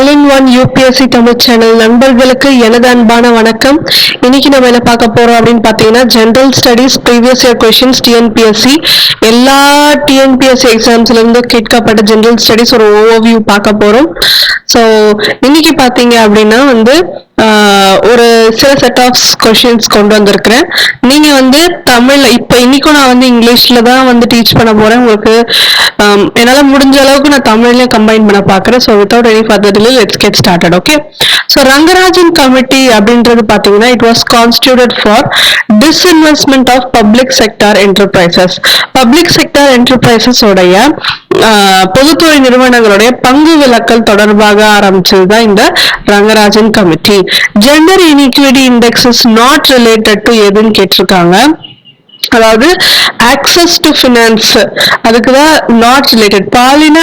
All in one UPSC Tamil channel நண்பர்களுக்கு எனது அன்பான வணக்கம். இன்னைக்கு நம்ம என்ன பார்க்க போறோம் அப்படின்னு பார்த்தீங்கன்னா, general studies previous year questions TNPSC எல்லா டிஎன்பிஎஸ்சி எக்ஸாம்ஸ்ல இருந்து கேட்கப்பட்ட ஜெனரல் ஸ்டடீஸ் ஒரு ஓவர்வியூ பார்க்க போறோம். ஸோ இன்னைக்கு பார்த்தீங்க அப்படின்னா ஒரு சில செட் ஆஃப் கொஸ்டின்ஸ் கொண்டு வந்திருக்கிறேன். நீங்க தமிழ்ல இப்ப இன்னைக்கும் நான் இங்கிலீஷ்ல தான் டீச் பண்ண போறேன். உங்களுக்கு என்னால முடிஞ்ச அளவுக்கு நான் தமிழ்லயும் கம்பைன் பண்ண பாக்குறேன். So without any further delay let's get started. Okay, so Rangarajan committee அப்படின்றது பாத்தீங்கன்னா it was constituted for disinvestment of public sector enterprises. Public sector enterprises உடைய பொதுத்துறை நிறுவனங்களுடைய பங்கு விலக்கல் தொடர்பாக ஆரம்பிச்சதுதான் இந்த Rangarajan committee. Gender inequality index is not related to எதுன்னு கேட்டிருக்காங்க. அதாவது ஆக்சஸ் டு பினான்ஸ் அதுக்குதான் நாட் ரிலேட்டட். பாலின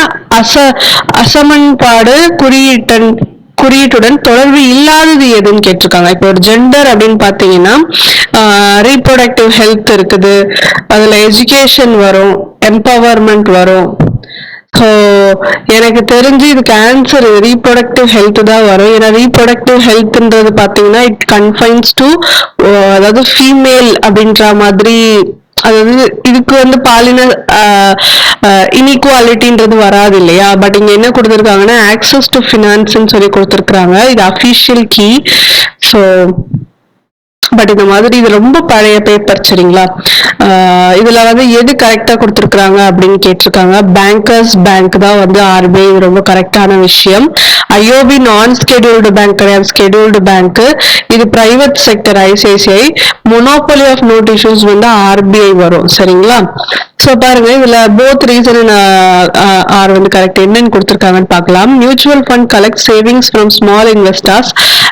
அசமன்பாடு குறியீட்டுடன் தொடர்பு இல்லாதது எதுன்னு கேட்டிருக்காங்க. இப்போ ஒரு ஜெண்டர் அப்படின்னு பாத்தீங்கன்னா ரீப்ரொடக்டிவ் ஹெல்த் இருக்குது, அதுல எஜுகேஷன் வரும், எம்பவர்மெண்ட் வரும். ஸோ எனக்கு தெரிஞ்சு இதுக்கு ஆன்சர் ரீப்ரொடக்டிவ் ஹெல்த் தான் வரும். ஏன்னா ரீப்ரொடக்டிவ் ஹெல்த்ன்றது பாத்தீங்கன்னா இட் கன்ஃபைன்ஸ் டு அதாவது ஃபீமேல் அப்படின்ற மாதிரி. அதாவது இதுக்கு பாலின இன்இக்வாலிட்டின்றது வராது இல்லையா. பட் இங்க என்ன கொடுத்துருக்காங்கன்னா ஆக்சஸ் டு ஃபினான்ஸ்ன்னு சொல்லி கொடுத்துருக்காங்க. இது அஃபிஷியல் கீ. ஸோ பட் இந்த மாதிரி இது ரொம்ப பழைய பேப்பர் சரிங்களா. இதுல எது கரெக்டா கொடுத்துருக்காங்க அப்படின்னு கேட்டிருக்காங்க. பேங்கர்ஸ் பேங்க் தான் ஆர்பிஐ ரொம்ப கரெக்டான விஷயம். ஐஓபி நான் ஸ்கெடியூல்டு பேங்க் கிடையாது, ஸ்கெடியூல்டு பேங்க். இது private sector ICICI. Monopoly of note issues RBI வரும் சரிங்களா. ஸோ பாருங்க இதுல போத் ரீசன் ஆர் கரெக்ட். என்னன்னு கொடுத்துருக்காங்கன்னு பார்க்கலாம். Mutual fund collect savings from small investors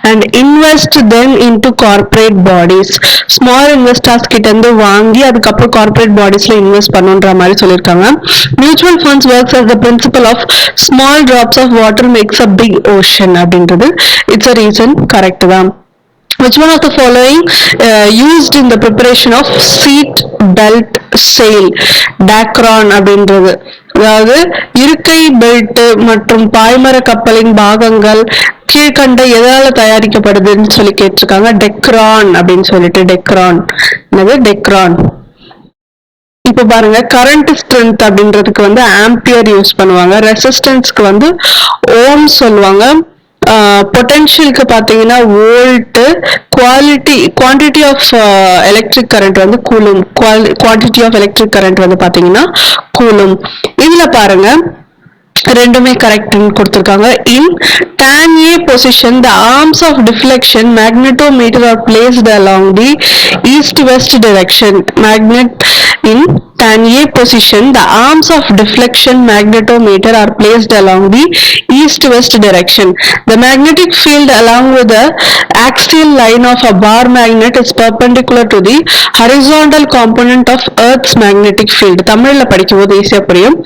and invest then into corporate bodies. Small investors கிட்ட இருந்து வாங்கி அதுக்கப்புறம் கார்பரேட் பாடிஸ்ல இன்வெஸ்ட் பண்ணுன்ற மாதிரி சொல்லியிருக்காங்க. Mutual funds works as the principal of small drops of water makes a big ocean அப்படின்றது it's a reason correct தான். Which one of the following used in the preparation of seat belt sail? Dacron அப்படின்றது அதாவது இருக்கை belt மற்றும் பாய்மர கப்பலின் பாகங்கள் கீழ்கண்ட எதால தயாரிக்கப்படுதுன்னு சொல்லி கேட்டிருக்காங்க. டெக்ரான் அப்படின்னு சொல்லிட்டு டெக்ரான். என்னது டெக்ரான். இப்ப பாருங்க கரண்ட் ஸ்ட்ரென்த் அப்படின்றதுக்கு ஆம்பியர் யூஸ் பண்ணுவாங்க. ரெசிஸ்டன்ஸ்க்கு ஓம் சொல்லுவாங்க. பொட்டன்ஷியலுக்கு பாத்தீங்கன்னா volt. Quantity of electric current coulomb. Quantity of electric current பாத்தீங்கன்னா கூலும். இதுல பாருங்க ரெண்டுமே கரெக்ட்னு கொடுத்திருக்காங்க. இன் tan A position the arms of deflection magnetometer are placed along the east west direction. Magnet in tan A position the arms of deflection magnetometer are placed along the east west direction. The magnetic field along with the axial line of a bar magnet is perpendicular to the horizontal component of earth's magnetic field. தமிழ்ல படிக்கும்போது ஈஸியா புரியும்.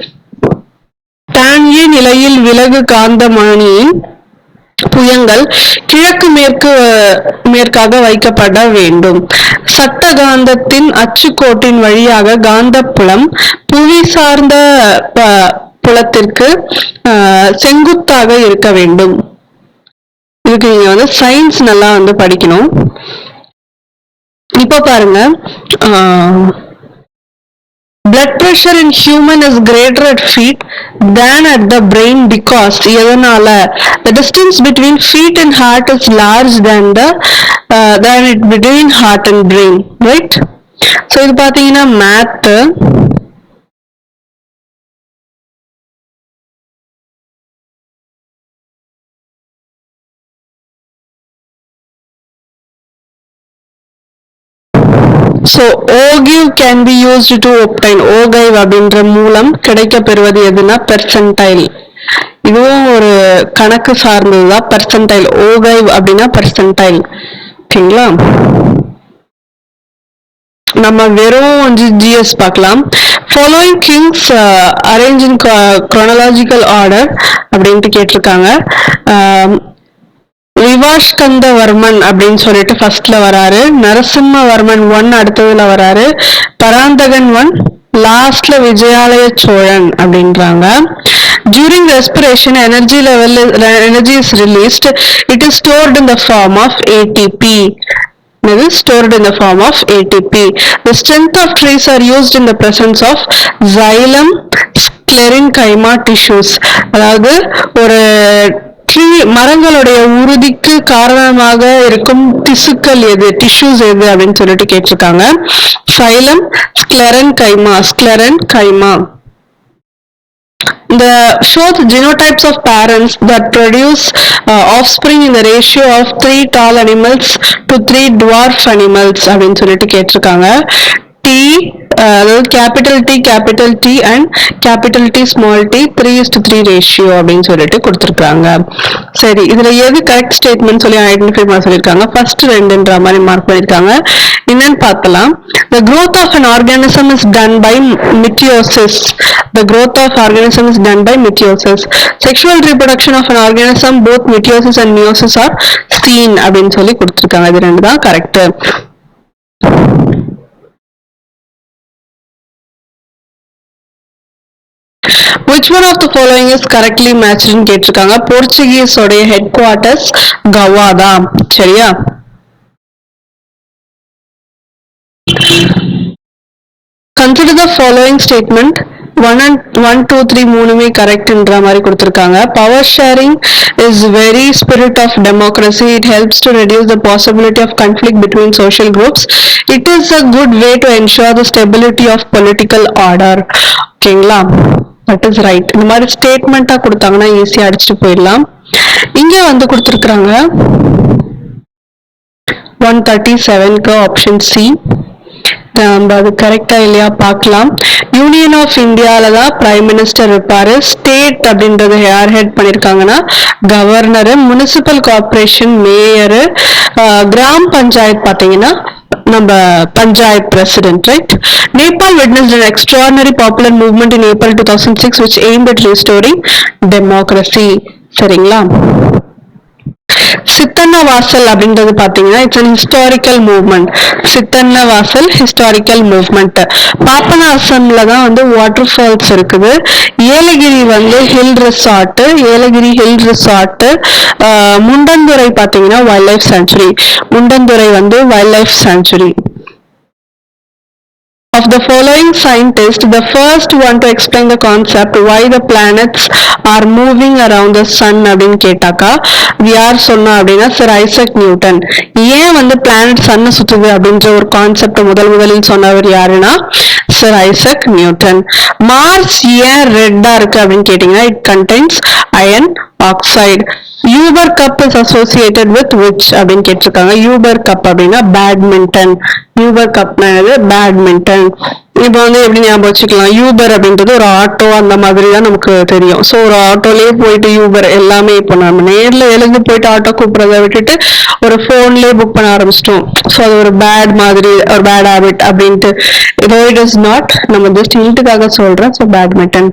tan A நிலையில் விலகு காந்தமானியின் புயங்கள் கிழக்கு மேற்காக வைக்கப்பட வேண்டும். சட்ட காந்தத்தின் அச்சுக்கோட்டின் வழியாக காந்தப்புலம் புவி சார்ந்த புலத்திற்கு செங்குத்தாக இருக்க வேண்டும். இதுக்கு நீங்க சயின்ஸ் நல்லா படிக்கணும். இப்ப பாருங்க blood pressure in human is greater at feet than at the brain because எதனால the distance between feet and heart is large than it between heart and brain, right? so இது பாத்தீங்கன்னா math. So ogive can be used to obtain. ogive அப்படின்ற மூலம் கிடைக்க பெறுவது எதுனா percentile. இதுவும் ஒரு கணக்கு சார்ந்ததுதான் பெர்சன்டைல். ogive அப்படின்னா பெர்சன்டைல். ஓகேங்களா. நம்ம வெறும் ஜிஎஸ் பார்க்கலாம். following kings arrange in chronological order அப்படின்ட்டு கேட்டிருக்காங்க. விவாஷ்கந்தவர்மன் அப்படின்னு சொல்லிட்டு ஃபர்ஸ்ட்ல வராரு. நரசிம்மவர்மன் 1 அடுத்ததுல வராரு. பராந்தகன் 1 லாஸ்ட்ல விஜயாலய சோழன் அப்படின்றாங்க. During respiration, energy is released. It is stored in the form of ATP. It is stored in the form of ATP. The strength of trees are used in the presence of xylem sclerenchyma tissues. அதாவது ஒரு tree மரங்களுடைய உறுதிக்கு காரணமாக இருக்கும் திசுக்கள் எது, tissues எது அப்படின்னு சொல்லிட்டு கேட்டிருக்காங்க. Xylem ஸ்க்ளெரன்கைமா. The shows genotypes of parents that produce offspring in the ratio of 3 tall animals to 3 dwarf animals அப்படின்னு சொல்லிட்டு கேட்டிருக்காங்க. capital T and capital T small t 3:3 ratio அப்படின்னு சொல்லிட்டு கொடுத்திருக்காங்க. சரி, இதுல எது கரெக்ட் ஸ்டேட்மெண்ட் சொல்லி ஐடென்டிஃபை பண்ண சொல்லியிருக்காங்க. ஃபர்ஸ்ட் ரெண்டுன்ற மாதிரி மார்க் பண்ணிருக்காங்க. என்னன்னு பார்க்கலாம். The growth of an organism is done by meiosis. The growth of organism is done by meiosis. Sexual reproduction of an organism, both meiosis and meiosis are seen அப்படின்னு சொல்லி கொடுத்திருக்காங்க. இது ரெண்டு தான் correct. Which one of the following is correctly matched ன்னு கேட்டிருக்காங்க. Portuguese உடைய head quarters Kala தான். சரியா? Consider the following statement. 1, 2, 3 மூணுமே கரெக்ட்ன்ற மாதிரி கொடுத்திருக்காங்க. Power sharing is very spirit of democracy. It helps to reduce the possibility of conflict between social groups. It is a good way to ensure the stability of political order. ஓகேங்களா? That is right. இந்த மாதிரி ஸ்டேட்மெண்டா கொடுத்தாங்கன்னா ஈஸியா அடிச்சுட்டு போயிடலாம். இங்க வந்து கொடுத்திருக்காங்க 137க்கு ஆப்ஷன் சி. நம்ம அது கரெக்டா இல்லையா பார்க்கலாம். யூனியன் ஆஃப் இந்தியால தான் பிரைம் மினிஸ்டர் இருப்பாரு. ஸ்டேட் அப்படின்றது யார் ஹெட் பண்ணிருக்காங்கன்னா governor. Municipal corporation mayor. Gram panchayat பாத்தீங்கன்னா நம்ம panchayat president. Right. Nepal witnessed an extraordinary popular movement in April 2006 which aimed at restoring democracy. சரிங்களா? சித்தன்ன வாசல் அப்படின்றது பாத்தீங்கன்னா இட்ஸ் அன் ஹிஸ்டாரிக்கல் மூவ்மெண்ட். சித்தன்ன வாசல் ஹிஸ்டாரிக்கல் மூவ்மெண்ட். பாபநாசம்ல தான் வந்து வாட்டர் ஃபால்ஸ் இருக்குது. ஏலகிரி வந்து ஹில் ரிசார்ட். முண்டந்துறை பாத்தீங்கன்னா வைல்ட் லைஃப் சாங்சுரி. முண்டந்துறை வந்து wild life sanctuary. Of the following scientists, the first one to explain the concept why the planets are moving around the sun அப்படின்னு கேட்டாக்கா யார் சொன்னா அப்படின்னா சர் ஐசக் நியூட்டன். ஏன் வந்து பிளானட் சன்னை சுத்துது அப்படின்ற ஒரு கான்செப்ட் முதலில் சொன்னவர் யாருன்னா சர் ஐசக் நியூட்டன். மார்ஸ் ஏன் ரெட்டா இருக்கு அப்படின்னு கேட்டீங்கன்னா it contains iron oxide. Uber cup is associated with which அப்படின்னு கேட்டிருக்காங்க. யூபர் கப் அப்படின்னா பேட்மிண்டன். யூபர் கப்னா பேட்மிண்டன். இப்போ வந்து எப்படி ஞாபகம் வச்சுக்கலாம், யூபர் அப்படின்றது ஒரு ஆட்டோ அந்த மாதிரி தான் நமக்கு தெரியும். ஸோ ஒரு ஆட்டோலயே போயிட்டு யூபர் எல்லாமே இப்போ நம்ம நேர்ல எழுந்து போயிட்டு ஆட்டோ கூப்பிடுறத விட்டுட்டு ஒரு போன்லயே புக் பண்ண ஆரம்பிச்சிட்டோம். ஸோ அது ஒரு பேட் மாதிரி, ஒரு பேட் ஹேபிட் அப்படின்ட்டு. இதோ இட் இஸ் நாட், நம்ம ஜஸ்ட் ஹில்ட்டுக்காக சொல்றேன். So badminton.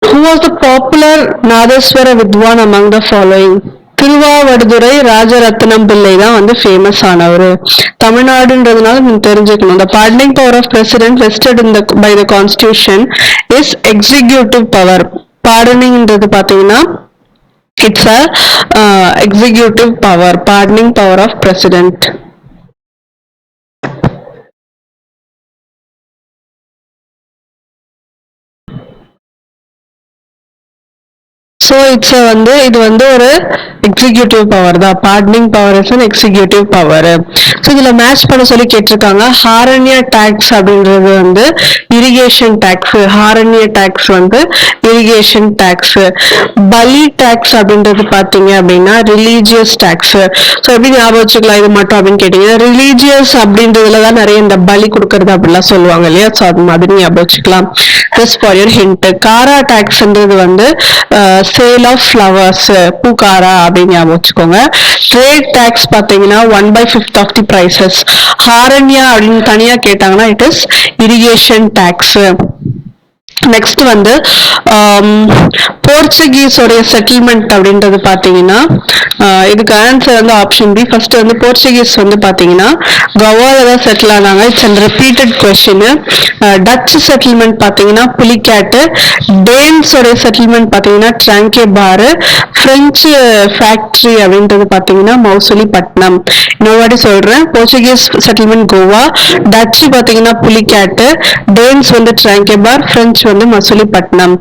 Who was the popular Nadaswara Vidwan among the following? Thiruvavaduthurai Rajaratnam பிள்ளை தான் வந்து ஃபேமஸ் ஆனவர். தமிழ்நாடுன்றதுனால நீங்க தெரிஞ்சுக்கணும். The pardoning power of president vested in by the constitution is executive power. pardoning-ன்றது பாத்தீங்கன்னா it's a executive power. pardoning power of president. So it's வந்து இது வந்து ஒரு எக்ஸிக்யூட்டிவ் பவர் தான். Pardoning power is an executive power. So இதுல match பண்ண சொல்லி கேட்டிருக்காங்க. ஹாரண்ய டாக்ஸ் அப்படின்றது வந்து இரிகேஷன் டாக்ஸ். ஹாரண்ய டாக்ஸ் வந்து இரிகேஷன் டாக்ஸ். பலி டாக்ஸ் அப்படின்றது பாத்தீங்க அப்படின்னா ரிலீஜியஸ் டாக்ஸ். ஸோ எப்படி ஞாபகம் வச்சுக்கலாம் இது மட்டும் அப்படின்னு கேட்டீங்கன்னா ரிலீஜியஸ் அப்படின்றதுலதான் நிறைய இந்த பலி கொடுக்கறது அப்படிலாம் சொல்லுவாங்க இல்லையா. ஸோ அது மாதிரி ஞாபகம் வச்சுக்கலாம். Just for your hint. காரா டாக்ஸ்ன்றது வந்து சேல் ஆஃப் ஃப்ளவர்ஸ், பூக்காரா அப்படின்னு ஞாபகம் வச்சுக்கோங்க. ட்ரேட் டாக்ஸ் பாத்தீங்கன்னா 1/5 ஆஃப் தி பிரைசஸ். ஹாரண்யா அப்படின்னு தனியா கேட்டாங்கன்னா it is irrigation tax. Next வந்து போர்ச்சுகீஸோடைய செட்டில்மெண்ட் அப்படின்றது பாத்தீங்கன்னா இதுக்கு ஆன்சர் வந்து ஆப்ஷன் பி. ஃபர்ஸ்ட் வந்து போர்ச்சுகீஸ் வந்து பாத்தீங்கன்னா கோவால தான் செட்டில் ஆனாங்க. It's and repeated question. Dutch settlement பாத்தீங்கன்னா புலிக்காட்டு, டேன்ஸோடைய செட்டில்மெண்ட் பாத்தீங்கன்னா ட்ராங்கே பாரு, பிரெஞ்சு ஃபேக்டரி அப்படின்றது பாத்தீங்கன்னா மௌசுலிப்பட்டினம். இன்னொரு வாட்டி சொல்றேன், போர்ச்சுகீஸ் செட்டில்மெண்ட் கோவா, டச்சு பாத்தீங்கன்னா புலிக்காட்டு, டேன்ஸ் வந்து ட்ராங்கே பார், பிரெஞ்சு வந்து Machilipatnam.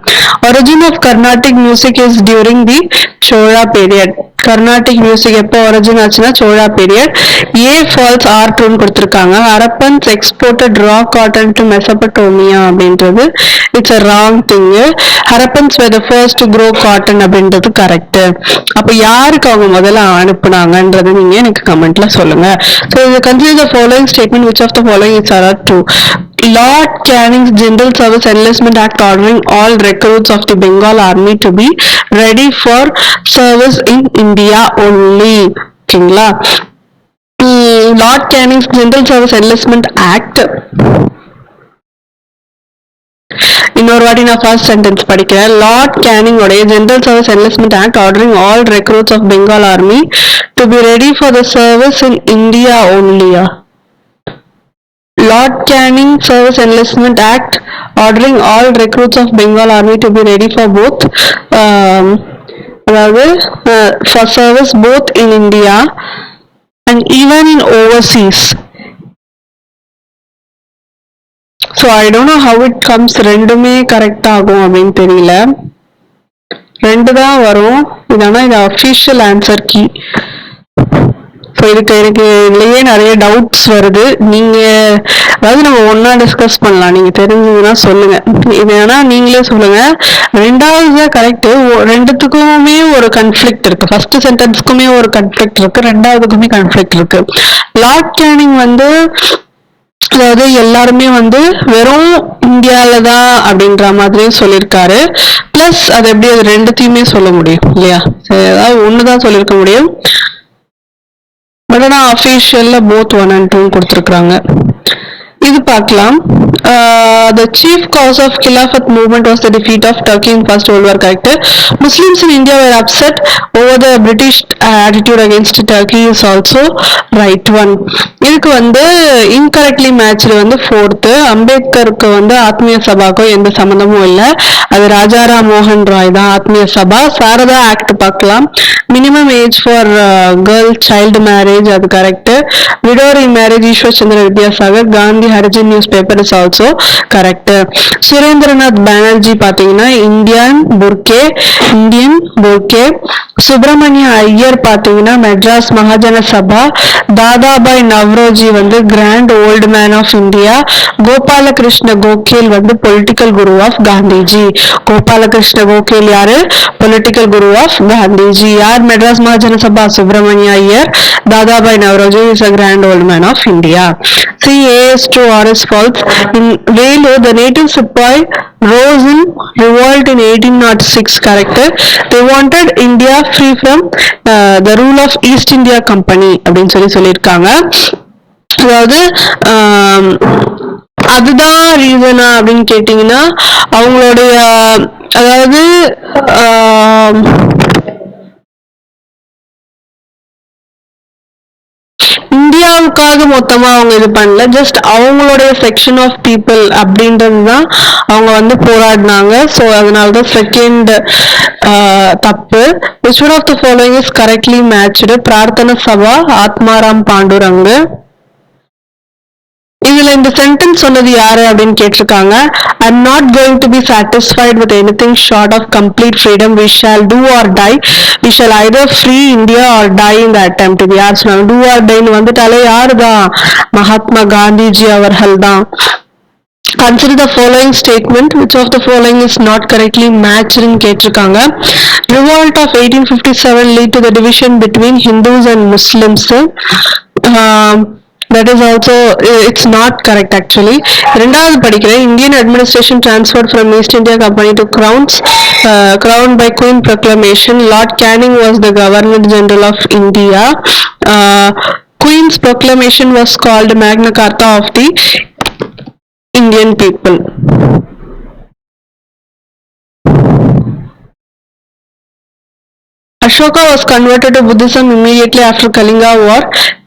Origin of Carnatic music is during the Chola period. Carnatic music எப்போ ஒரிஜின் ஆச்சுன்னா Chola period. A false or ட்ரூன்னு கொடுத்துருக்காங்க. Harappans exported raw cotton to Mesopotamia அப்படின்றது it's a wrong thing. Harappans were the first grow cotton அப்படின்றது correct. அப்போ யாருக்கு அவங்க முதல்ல அனுப்புனாங்கன்றது நீங்க எனக்கு கமெண்ட்ல சொல்லுங்க. ஸோ இது consider the following statement which of the following is are true. Lord Canning's General Service Enlistment Act ordering all recruits of the Bengal Army to be ready for service in India only. ஓகேங்களா? Lord Canning's General Service Enlistment Act, இன்னொரு வாட்டி நான் first sentence படிக்கிறேன். Lord Canning உடைய general service enlistment act ordering all recruits of Bengal army to be ready for the service in India ஓன்லியா? Lord Canning Service Enlistment Act ordering all recruits of Bengal Army to be ready for both for service both in India and even in overseas. So I don't know how it comes. ரெண்டுமே correct ஆகும் அப்படின்னு தெரியல. ரெண்டு தான் வரும். இதானா இது official answer key. So இதுக்கு எனக்கு இதுலயே நிறைய டவுட்ஸ் வருது. நீங்க அதாவது நம்ம ஒன்னா டிஸ்கஸ் பண்ணலாம். நீங்க தெரிஞ்சதுன்னா சொல்லுங்க. இது வேணா நீங்களே சொல்லுங்க. ரெண்டாவது கரெக்ட். ரெண்டுத்துக்குமே ஒரு கன்ஃபிளிக்ட் இருக்கு. ஃபர்ஸ்ட் சென்டென்ஸ்க்குமே ஒரு கன்ஃபிளிக்ட் இருக்கு, ரெண்டாவதுக்குமே கன்ஃபிளிக்ட் இருக்கு. லார்ட் கேனிங் வந்து அதாவது எல்லாருமே வந்து வெறும் இந்தியால தான் அப்படின்ற மாதிரியும் சொல்லியிருக்காரு. பிளஸ் அது எப்படி அது ரெண்டுத்தையுமே சொல்ல முடியும் இல்லையா? ஏதாவது ஒண்ணுதான் சொல்லியிருக்க முடியும். பட் ஆனால் அஃபீஷியல்ல போத் 1 and 2 கொடுத்துருக்காங்க. இது பார்க்கலாம். The chief cause of Khilafat movement was the defeat of Turkey in First World War. Correct. Muslims in India were upset over the British attitude against Turkey is also right one. இதுக்கு வந்து incorrectly மேட்ச்ல வந்து 4th. அம்பேத்கருக்கு வந்து ஆத்மீய சபாக்கும் எந்த சம்மந்தமும் இல்லை. அது ராஜாராம் மோகன் ராய் தான் ஆத்மீய சபா. சாரதா ஆக்ட் பார்க்கலாம். Minimum age for girl child marriage அது correct. Widow remarriage Ishwar Chandra Vidyasagar. Gandhi Harijan newspaper is also correct. Surendranath Banerjee பாத்தீங்கன்னா இந்தியன் புர்கே. சுப்பிரமணிய ஐயர் பாத்தீங்கன்னா மெட்ராஸ் மகாஜன சபா. தாதாபாய் நவ்ரோஜி வந்து grand old man of India. Gopalakrishna Gokhale வந்து பொலிட்டிக்கல் குரு ஆஃப் காந்திஜி. கோபாலகிருஷ்ண கோகேல் யாரு? Political guru of Gandhiji. யார் Madras Mahajana Sabha? Subramania Iyer. Dadabhai Naoroji is a grand old man of India. C A is true or is false. In Velu, the native sepoy rose in revolt in 1806. Correct. They wanted India free from the rule of East India Company அப்படின்னு சொல்லியிருக்காங்க. அதாவது அதுதான் ரீசனா அப்படின்னு கேட்டீங்கன்னா அவங்களுடைய அதாவது இந்தியாவுக்காக மொத்தமா அவங்க இது பண்ணல. ஜஸ்ட் அவங்களுடைய செக்ஷன் ஆஃப் பீப்புள் அப்படின்றது தான் அவங்க வந்து போராடினாங்க. ஸோ அதனாலதான் செகண்ட் தப்பு. which one of the following is correctly matched? பிரார்த்தன சபா, ஆத்மாராம் பாண்டுரங்கு. இதுல இந்த சென்டென்ஸ் சொன்னது யாரு அப்படின்னு கேட்டிருக்காங்க. I'm not going to be satisfied with anything short of complete freedom. We shall do or die. We shall either free India or die in the attempt. இது யார் சொன்னாங்க? do or die வந்துட்டாலே யாருதான்? மகாத்மா காந்திஜி அவர்கள் தான். Consider the following statement. Which of the following is not correctly matched ன்னு கேட்டிருக்காங்க. Revolt of 1857 lead to the division between Hindus and Muslims. That is also it's not correct actually. ரெண்டாவது படிக்கிறேன். Indian administration transferred from East India Company to crowned by Queen proclamation. Lord Canning was the Governor General of India. Queen's proclamation was called Magna Carta of the Indian people. Ashoka was converted to Buddhism immediately after Kalinga War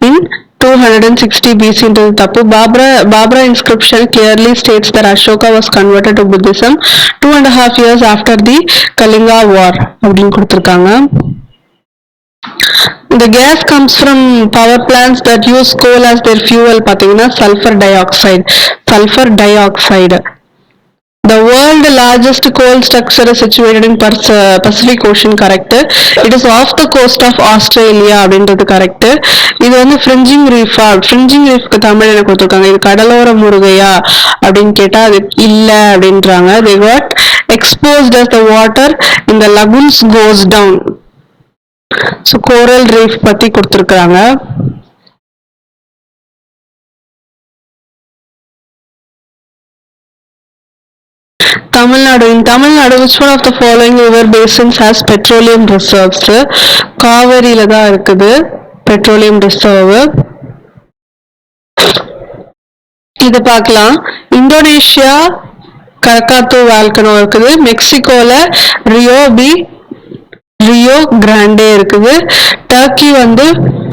in 260 BC into Tapu. Babra inscription clearly states that Ashoka was converted to Buddhism 2.5 years after the Kalinga War. அப்படின்னு கொடுத்திருக்காங்க. The gas comes from power plants that use coal as their fuel. பார்த்தீங்கன்னா sulfur dioxide. The world largest coal structure is situated in Pacific Ocean. correct. It is off the coast of Australia. அப்படின்றது correct. இது வந்து fringing reef. fringing reefக்கு Tamil என்ன கொடுத்திருக்காங்க, இது கடலோர முருகையா அப்படின்னு கேட்டா அது இல்ல அப்படின்றாங்க. They got exposed as the water in the lagoons goes down. So coral reef பத்தி கொடுத்திருக்காங்க. Tamil Nadu, which one of the following river basins has petroleum reserves? காவேரியில தான் இருக்குது petroleum reserve. இது பார்க்கலாம். இந்தோனேஷியா கரக்காத்தோ வால்கனோ இருக்குது. மெக்சிகோல Rio Grande இருக்குது. Turkey வந்து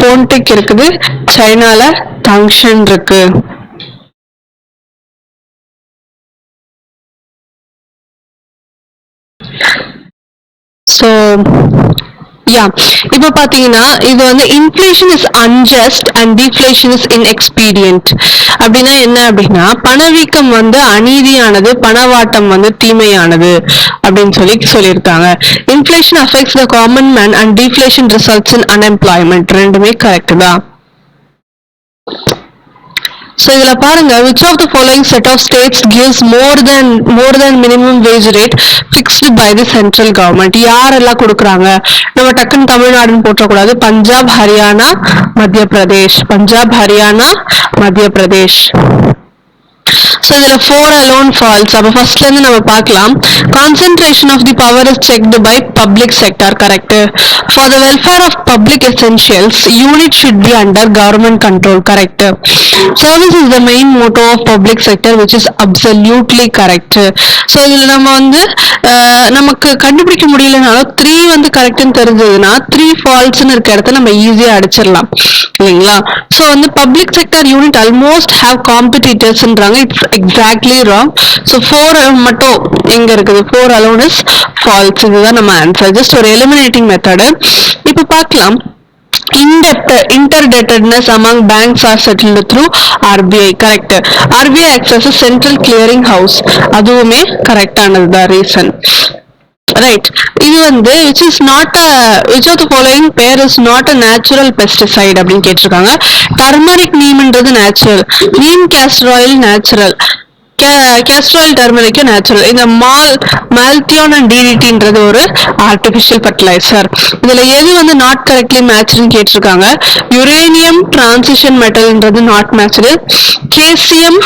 போன்டிக் இருக்குது. சைனால தாங்ஷன் இருக்கு. So இப்ப பாத்தீங்கன்னா இது வந்து inflation is unjust and deflation is inexpedient. அப்படின்னா என்ன அப்படின்னா பணவீக்கம் வந்து அநீதியானது, பணவாட்டம் வந்து தீமையானது அப்படின்னு சொல்லியிருக்காங்க. Inflation affects the common man and deflation results in unemployment. ரெண்டுமே கரெக்ட் தான். So இதுல பாருங்க, which of the following set of states gives more than minimum wage rate fixed by the central government? யாரெல்லாம் கொடுக்குறாங்க? நம்ம டக்குன்னு தமிழ்நாடுன்னு போட்டக்கூடாது. பஞ்சாப், ஹரியானா, மத்திய பிரதேஷ். So இதுல 4 alone falls. அப்ப ஃபர்ஸ்ட்ல இருந்து நம்ம பார்க்கலாம். Concentration of the power is checked by public sector. correct. For the welfare of public essentials, unit should be under government control. correct. Service is the main motto of public sector, which is absolutely correct. So இதுல நம்ம வந்து நமக்கு கண்டுபிடிக்க முடியலனாலும் 3 வந்து கரெக்ட்னு தெரிஞ்சதுன்னா 3 ஃபால்ஸ்னு இருக்க இடத்த நம்ம ஈஸியா அடிச்சிடலாம் இல்லைங்களா? ஸோ வந்து public sector unit almost have காம்படிட்டர்ஸ்ன்றாங்க. It's exactly wrong. ஸோ 4 மட்டும் எங்க இருக்குது? 4 alone is false. இதுதான் நம்ம ஆன்சர். ஜஸ்ட் ஒரு எலிமினேட்டிங் மெத்தடு. இப்போ பார்க்கலாம். Interdebtedness among banks are settled through RBI. correct. RBI acts as a central clearing house. அதுவுமே கரெக்டானதுதான் ரீசன். ரைட். இது வந்து which of the following pair is not a natural pesticide அப்படின்னு கேட்டிருக்காங்க. Turmeric நீம்ன்றது natural, neem castor oil natural, castor oil turmeric natural. இந்த malathion and டிடிடின்றது ஒரு artificial fertiliser. இதுல எது வந்து நாட் கரெக்ட்லி மேட்ச்னு கேட்டிருக்காங்க. யுரேனியம் டிரான்சிஷன் மெட்டல்ன்றது நாட் மேட்ச்டு. கேசியம்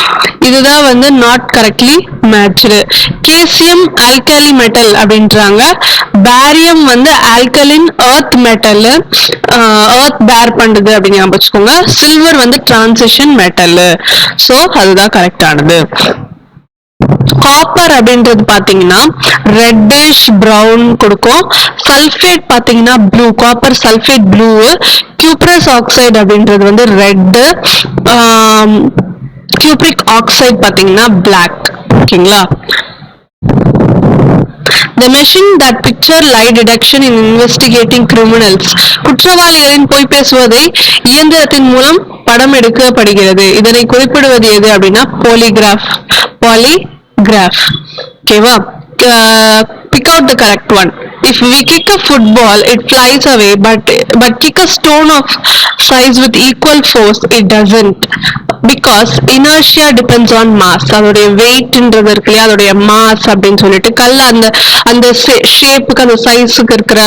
இதுதான் வந்து not correctly matched. Caesium alkali metal அப்படின்றாங்க. பேரியம் வந்து ஆல்கலின் எர்த் மெட்டல், எர்த் பேர் பண்ணுது அப்படின்னு ஞாபகம் வச்சுக்கோங்க. சில்வர் வந்து டிரான்சிஷன் மெட்டல். ஸோ அதுதான் கரெக்டானது. காப்பர் அப்படின்றது பாத்தீங்கன்னா ரெட்டிஷ் பிரவுன் கொடுக்கும். சல்ஃபேட் பாத்தீங்கன்னா blue, copper sulphate blue. Cuprous oxide அப்படின்றது வந்து ரெட். கியூப்ரிக் ஆக்சைடு பாத்தீங்கன்னா பிளாக். ஓகேங்களா? The machine that picture lie detection in investigating criminals. குற்றவாளிகளின் பொய் பேசுவதை இயந்திரத்தின் மூலம் படம் எடுக்கப்படுகிறது. இதனை குறிப்பிடுவது எது அப்படின்னா பாலிகிராஃப். ஓகேவா? Pick out the correct one. If we kick a football, it flies away, but kick a stone of size with equal force, it doesn't. Because inertia depends on mass. அதோடைய வெயிட்ன்றது இருக்கு இல்லையா, அதோடைய மாஸ் அப்படின்னு சொல்லிட்டு கல்ல அந்த ஷேப்புக்கு அந்த சைஸுக்கு இருக்கிற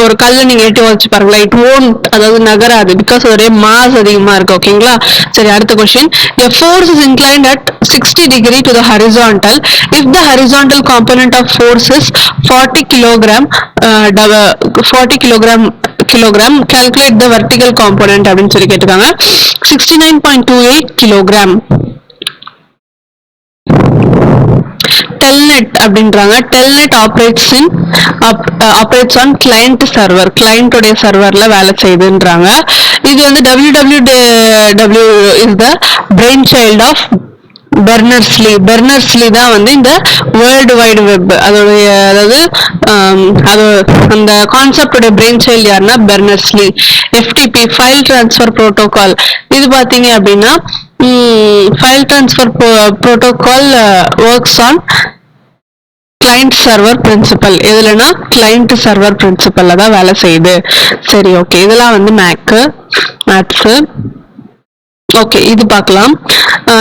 ஒரு கல்லை நீங்க எட்டி வச்சு பாருங்களா, இட் ஓன்ட், அதாவது நகராது. பிகாஸ் அதோடைய மாஸ் அதிகமா இருக்கு. ஓகேங்களா? சரி, அடுத்த question. A force is inclined at 60 degree to the horizontal if the horizontal component of force is 40 kilogram. Calculate the vertical component அப்படின்னு சொல்லி கேட்டிருக்காங்க. 69.28 kilogram. டெல்நெட் அப்படின்றாங்க. Telnet operates on client server, கிளையண்டோடைய சர்வர்ல வேலை செய்யுதுன்றாங்க. இது வந்து www is the brain child of Berners Lee தான் வந்து இந்த வேர்ல்டு வைடு வெப் அதோடைய, அதாவது அது அந்த கான்செப்டோட பிரெயின் சைல்டு யாருன்னா Berners Lee. FTP file transfer protocol, இது பாத்தீங்க அப்படின்னா file transfer protocol works on client server principle. இதுலனா கிளைண்ட் சர்வர் பிரின்சிபல்ல தான் வேலை செய்யுது. சரி, ஓகே, இதெல்லாம் வந்து மேத்ஸ். ஓகே, இது பார்க்கலாம்.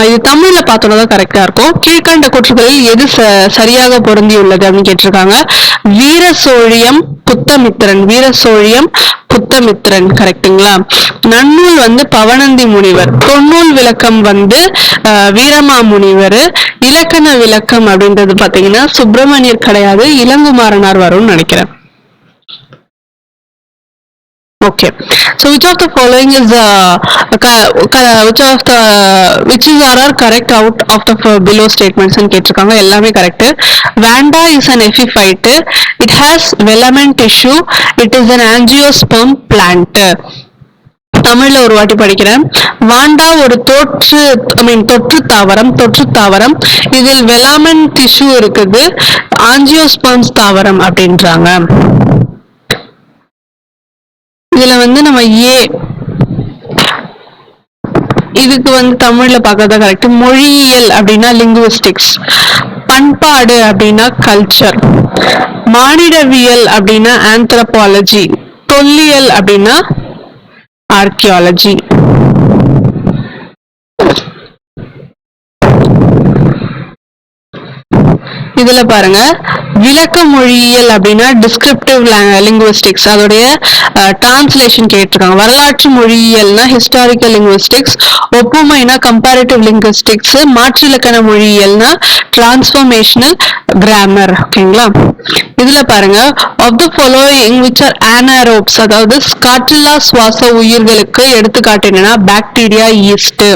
இது தமிழ்ல பார்த்தோம்னா கரெக்டா இருக்கும். கீழ்கண்ட கூற்றுகளில் எது சரியாக பொருந்தியுள்ளது அப்படின்னு கேட்டிருக்காங்க. வீரசோழியம் புத்தமித்திரன் கரெக்டுங்களா. நன்னூல் வந்து பவனந்தி முனிவர், தொன்னூல் விளக்கம் வந்து வீரமாமுனிவர், இலக்கண விளக்கம் அப்படின்றது பாத்தீங்கன்னா சுப்பிரமணியர் கிடையாது, இளங்குமாரனார் வரும்னு நினைக்கிறேன். Okay, so which of the following is which is are correct out of the below statements ன்னு கேட்டிருக்காங்க. எல்லாமே correct. Vanda is an epiphyte. It has velamen tissue. It is an angiosperm plant. தமிழ்ல ஒரு வாட்டி படிக்கிறேன். வாண்டா ஒரு தொற்று தாவரம். இதில் வெலாமன் டிஷ்யூ இருக்குது, ஆஞ்சியோஸ்பர்ம்ஸ் தாவரம் அப்படின்றாங்க. இதுல வந்து நம்ம இதுக்கு வந்து தமிழ்ல பார்க்கறதா கரெக்ட். மொழியியல் அப்படின்னா லிங்குவிஸ்டிக்ஸ், பண்பாடு அப்படின்னா கல்ச்சர், மானிடவியல் அப்படின்னா ஆந்த்ரோபாலஜி, தொல்லியல் அப்படின்னா ஆர்கியாலஜி. இதுல பாருங்க, விளக்க மொழியியல் அப்படின்னா டிஸ்கிரிப்டிவ் லிங்குவிஸ்டிக்ஸ், அதோடைய டிரான்ஸ்லேஷன் கேட்டிருக்காங்க. வரலாற்று மொழியியல்னா ஹிஸ்டாரிக்கல் லிங்குவிஸ்டிக்ஸ், ஒப்புமைனா கம்பேரிட்டிவ் லிங்குவிஸ்டிக்ஸ், மாற்றிலக்கண மொழியியல்னா டிரான்ஸ்ஃபர்மேஷனல் கிராமர். ஓகேங்களா. இதுல பாருங்க, of the following which are anaerobes, அதாவது காற்றில்லா சுவாச உயிர்களுக்கு எடுத்துக்காட்டு என்னன்னா bacteria, yeast.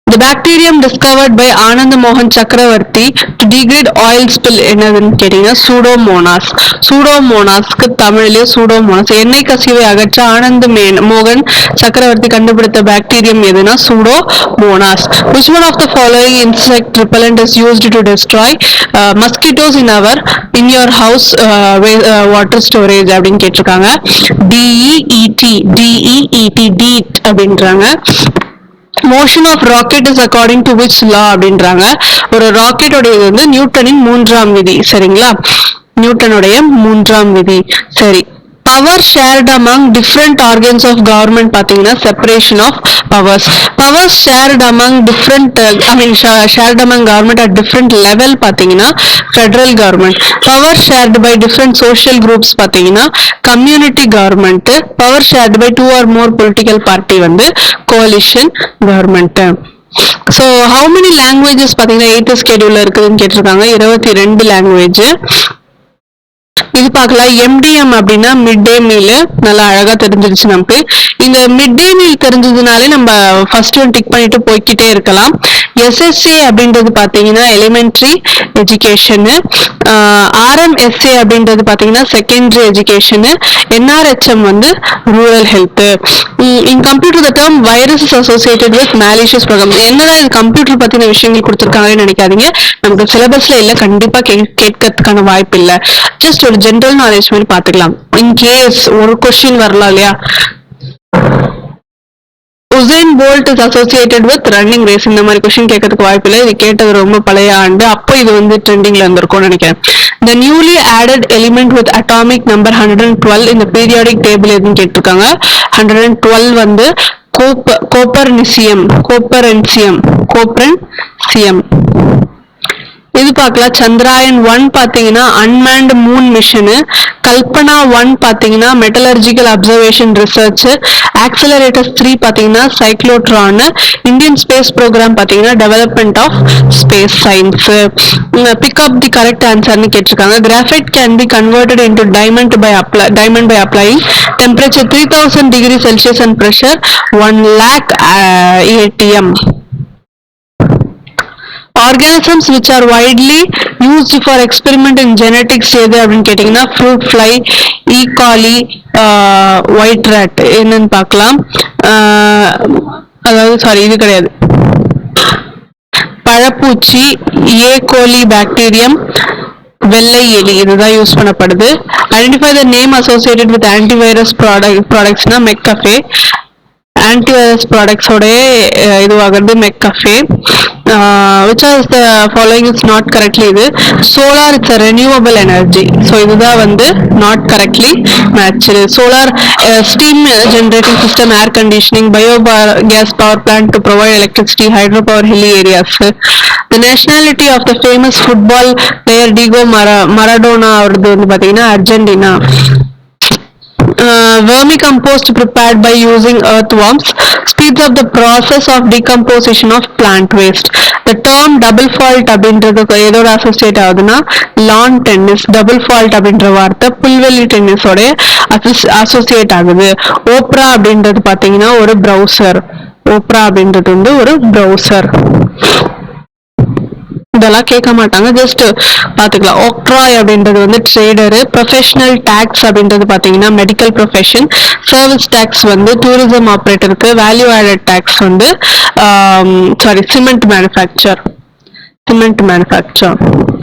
The bacterium discovered by Anand Mohan Chakravarti to degrade oil spill என்னதுன்னு கேட்டீங்கன்னா சூடோமோனாஸ். சூடோமோனாஸ்க்கு தமிழிலே சூடோமோனாஸ். எண்ணெய் கசிவை அகற்ற ஆனந்த் மோகன் சக்கரவர்த்தி கண்டுபிடித்த பாக்டீரியம் எதுனா Pseudomonas. Which one of the following insect repellent is used to destroy mosquitoes in your house water storage அப்படின்னு கேட்டிருக்காங்க. DEET அப்படின்றாங்க. Motion of rocket is according to which law அப்படின்றாங்க. ஒரு ராக்கெட்டோடைய வந்து நியூட்டனின் 3ஆம் விதி. சரிங்களா, நியூட்டனுடைய 3ஆம் விதி. சரி, power shared among different organs of government பாத்தீங்கன்னா separation of powers. Powers shared among shared among government at different level பாத்தீங்கன்னா federal government. Power shared by different social groups பாத்தீங்கன்னா community government. Power shared by 2 or more political party வந்து coalition government. So how many languages பாத்தீங்கன்னா 8th ஸ்கெடியூல்ல இருக்குதுன்னு கேட்டிருக்காங்க. 22 language. இது பார்க்கலாம். MTM அப்படின்னா mid டே meal, நல்லா அழகா தெரிஞ்சிருச்சு நமக்கு. இந்த மிட் டே மீல் தெரிஞ்சதுனாலே நம்ம ஃபர்ஸ்ட் ஒன் டிக் பண்ணிட்டு போய்கிட்டே இருக்கலாம். எஸ்எஸ்ஏ அப்படின்றது பாத்தீங்கன்னா எலிமெண்ட்ரி எஜுகேஷன், ஆர்எம்எஸ்ஏ அப்படின்றது பாத்தீங்கன்னா செகண்டரி எஜுகேஷன், என்ஆர்ஹெச்எம் வந்து rural health. In computer the term virus is associated with malicious program. என்னடா இது கம்ப்யூட்டர் பத்தின விஷயங்கள் கொடுத்துருக்காங்கன்னு நினைக்காதீங்க. நமக்கு சிலபஸ்ல இல்ல, கண்டிப்பா கேட்கறதுக்கான வாய்ப்பு இல்ல. ஜஸ்ட் ஒரு ஜெனரல் நாலேஜ் மாதிரி பாத்துக்கலாம். இன் கேஸ் ஒரு கொஸ்டின் வரலாம் இல்லையா. Usain Bolt is associated with running race. இந்த மாதிரி கொஸ்டின் கேட்கறதுக்கு வாய்ப்பு இல்லை. இது கேட்டது ரொம்ப பழைய ஆண்டு, அப்போ இது வந்து ட்ரெண்டிங்ல இருந்திருக்கும்னு நினைக்கிறேன். The newly added element with atomic number 112 இந்த பீரியாடிக் டேபிள் எதுன்னு கேட்டிருக்காங்க. 112 வந்து கோப்பர்னிசியம். இது பார்க்கலாம். சந்திராயன் 1 பாத்தீங்கன்னா அன்மேன்டு மூன் மிஷனு. கல்பனா 1 பாத்தீங்கன்னா மெட்டலர்ஜிக்கல் அப்சர்வேஷன் ரிசர்ச். ஆக்சிலரேட்டர்ஸ் 3 பாத்தீங்கன்னா சைக்ளோட்ரான். இந்தியன் ஸ்பேஸ் ப்ரோக்ராம் பாத்தீங்கன்னா development of space science. Pick up the correct ஆன்சர்னு கேட்டிருக்காங்க. Graphite can be converted into diamond by applying temperature 3000 degree Celsius and pressure 1 lakh atm. Organisms which are widely used for experiment in genetics எது அப்படின்னு கேட்டீங்கன்னா fruit fly, E coli, white rat. என்னன்னு பார்க்கலாம். அதாவது sorry, இது கிடையாது, பழப்பூச்சி, ஏ கோலி பாக்டீரியம், வெள்ளை எலி, இதுதான் யூஸ் பண்ணப்படுது. Identify the name associated with antivirus ப்ராடக்ட்ஸ்னா மெக்கஃபே. ஆன்டிவைரஸ் ப்ராடக்ட்ஸோட இதுவாகிறது McAfee. which of the following is not correctly இது solar, it's a renewable energy. so இதுதான் வந்து not correctly matched. solar steam generating system, air conditioning, biogas power plant to provide electricity, hydropower, hilly areas. the nationality of the famous football player Diego Maradona அவரது வந்து பாத்தீங்கன்னா Argentina. vermicompost prepared by using earthworms speeds up the process of decomposition of plant waste. the term double fault அப்படின்றது எதோட associate ஆகுதுன்னா lawn tennis. double fault அப்படின்ற வார்த்தை புல்வெளி டென்னிஸோட associate ஆகுது. ஓப்ரா அப்படின்றது பாத்தீங்கன்னா ஒரு ப்ரௌசர். ஓப்ரா அப்படின்றது வந்து ஒரு ப்ரௌசர். இதெல்லாம் கேட்க மாட்டாங்க, ஜஸ்ட் பாத்துக்கலாம். ஒக்ட்ராய் அப்படின்றது வந்து ட்ரேடரு. ப்ரொஃபஷனல் டேக்ஸ் அப்படின்றது பாத்தீங்கன்னா மெடிக்கல் ப்ரொஃபஷன். சர்வீஸ் டேக்ஸ் வந்து டூரிசம் ஆப்ரேட்டருக்கு. வேல்யூ ஆடட் டேக்ஸ் வந்து சிமெண்ட் மேனுஃபேக்சர்.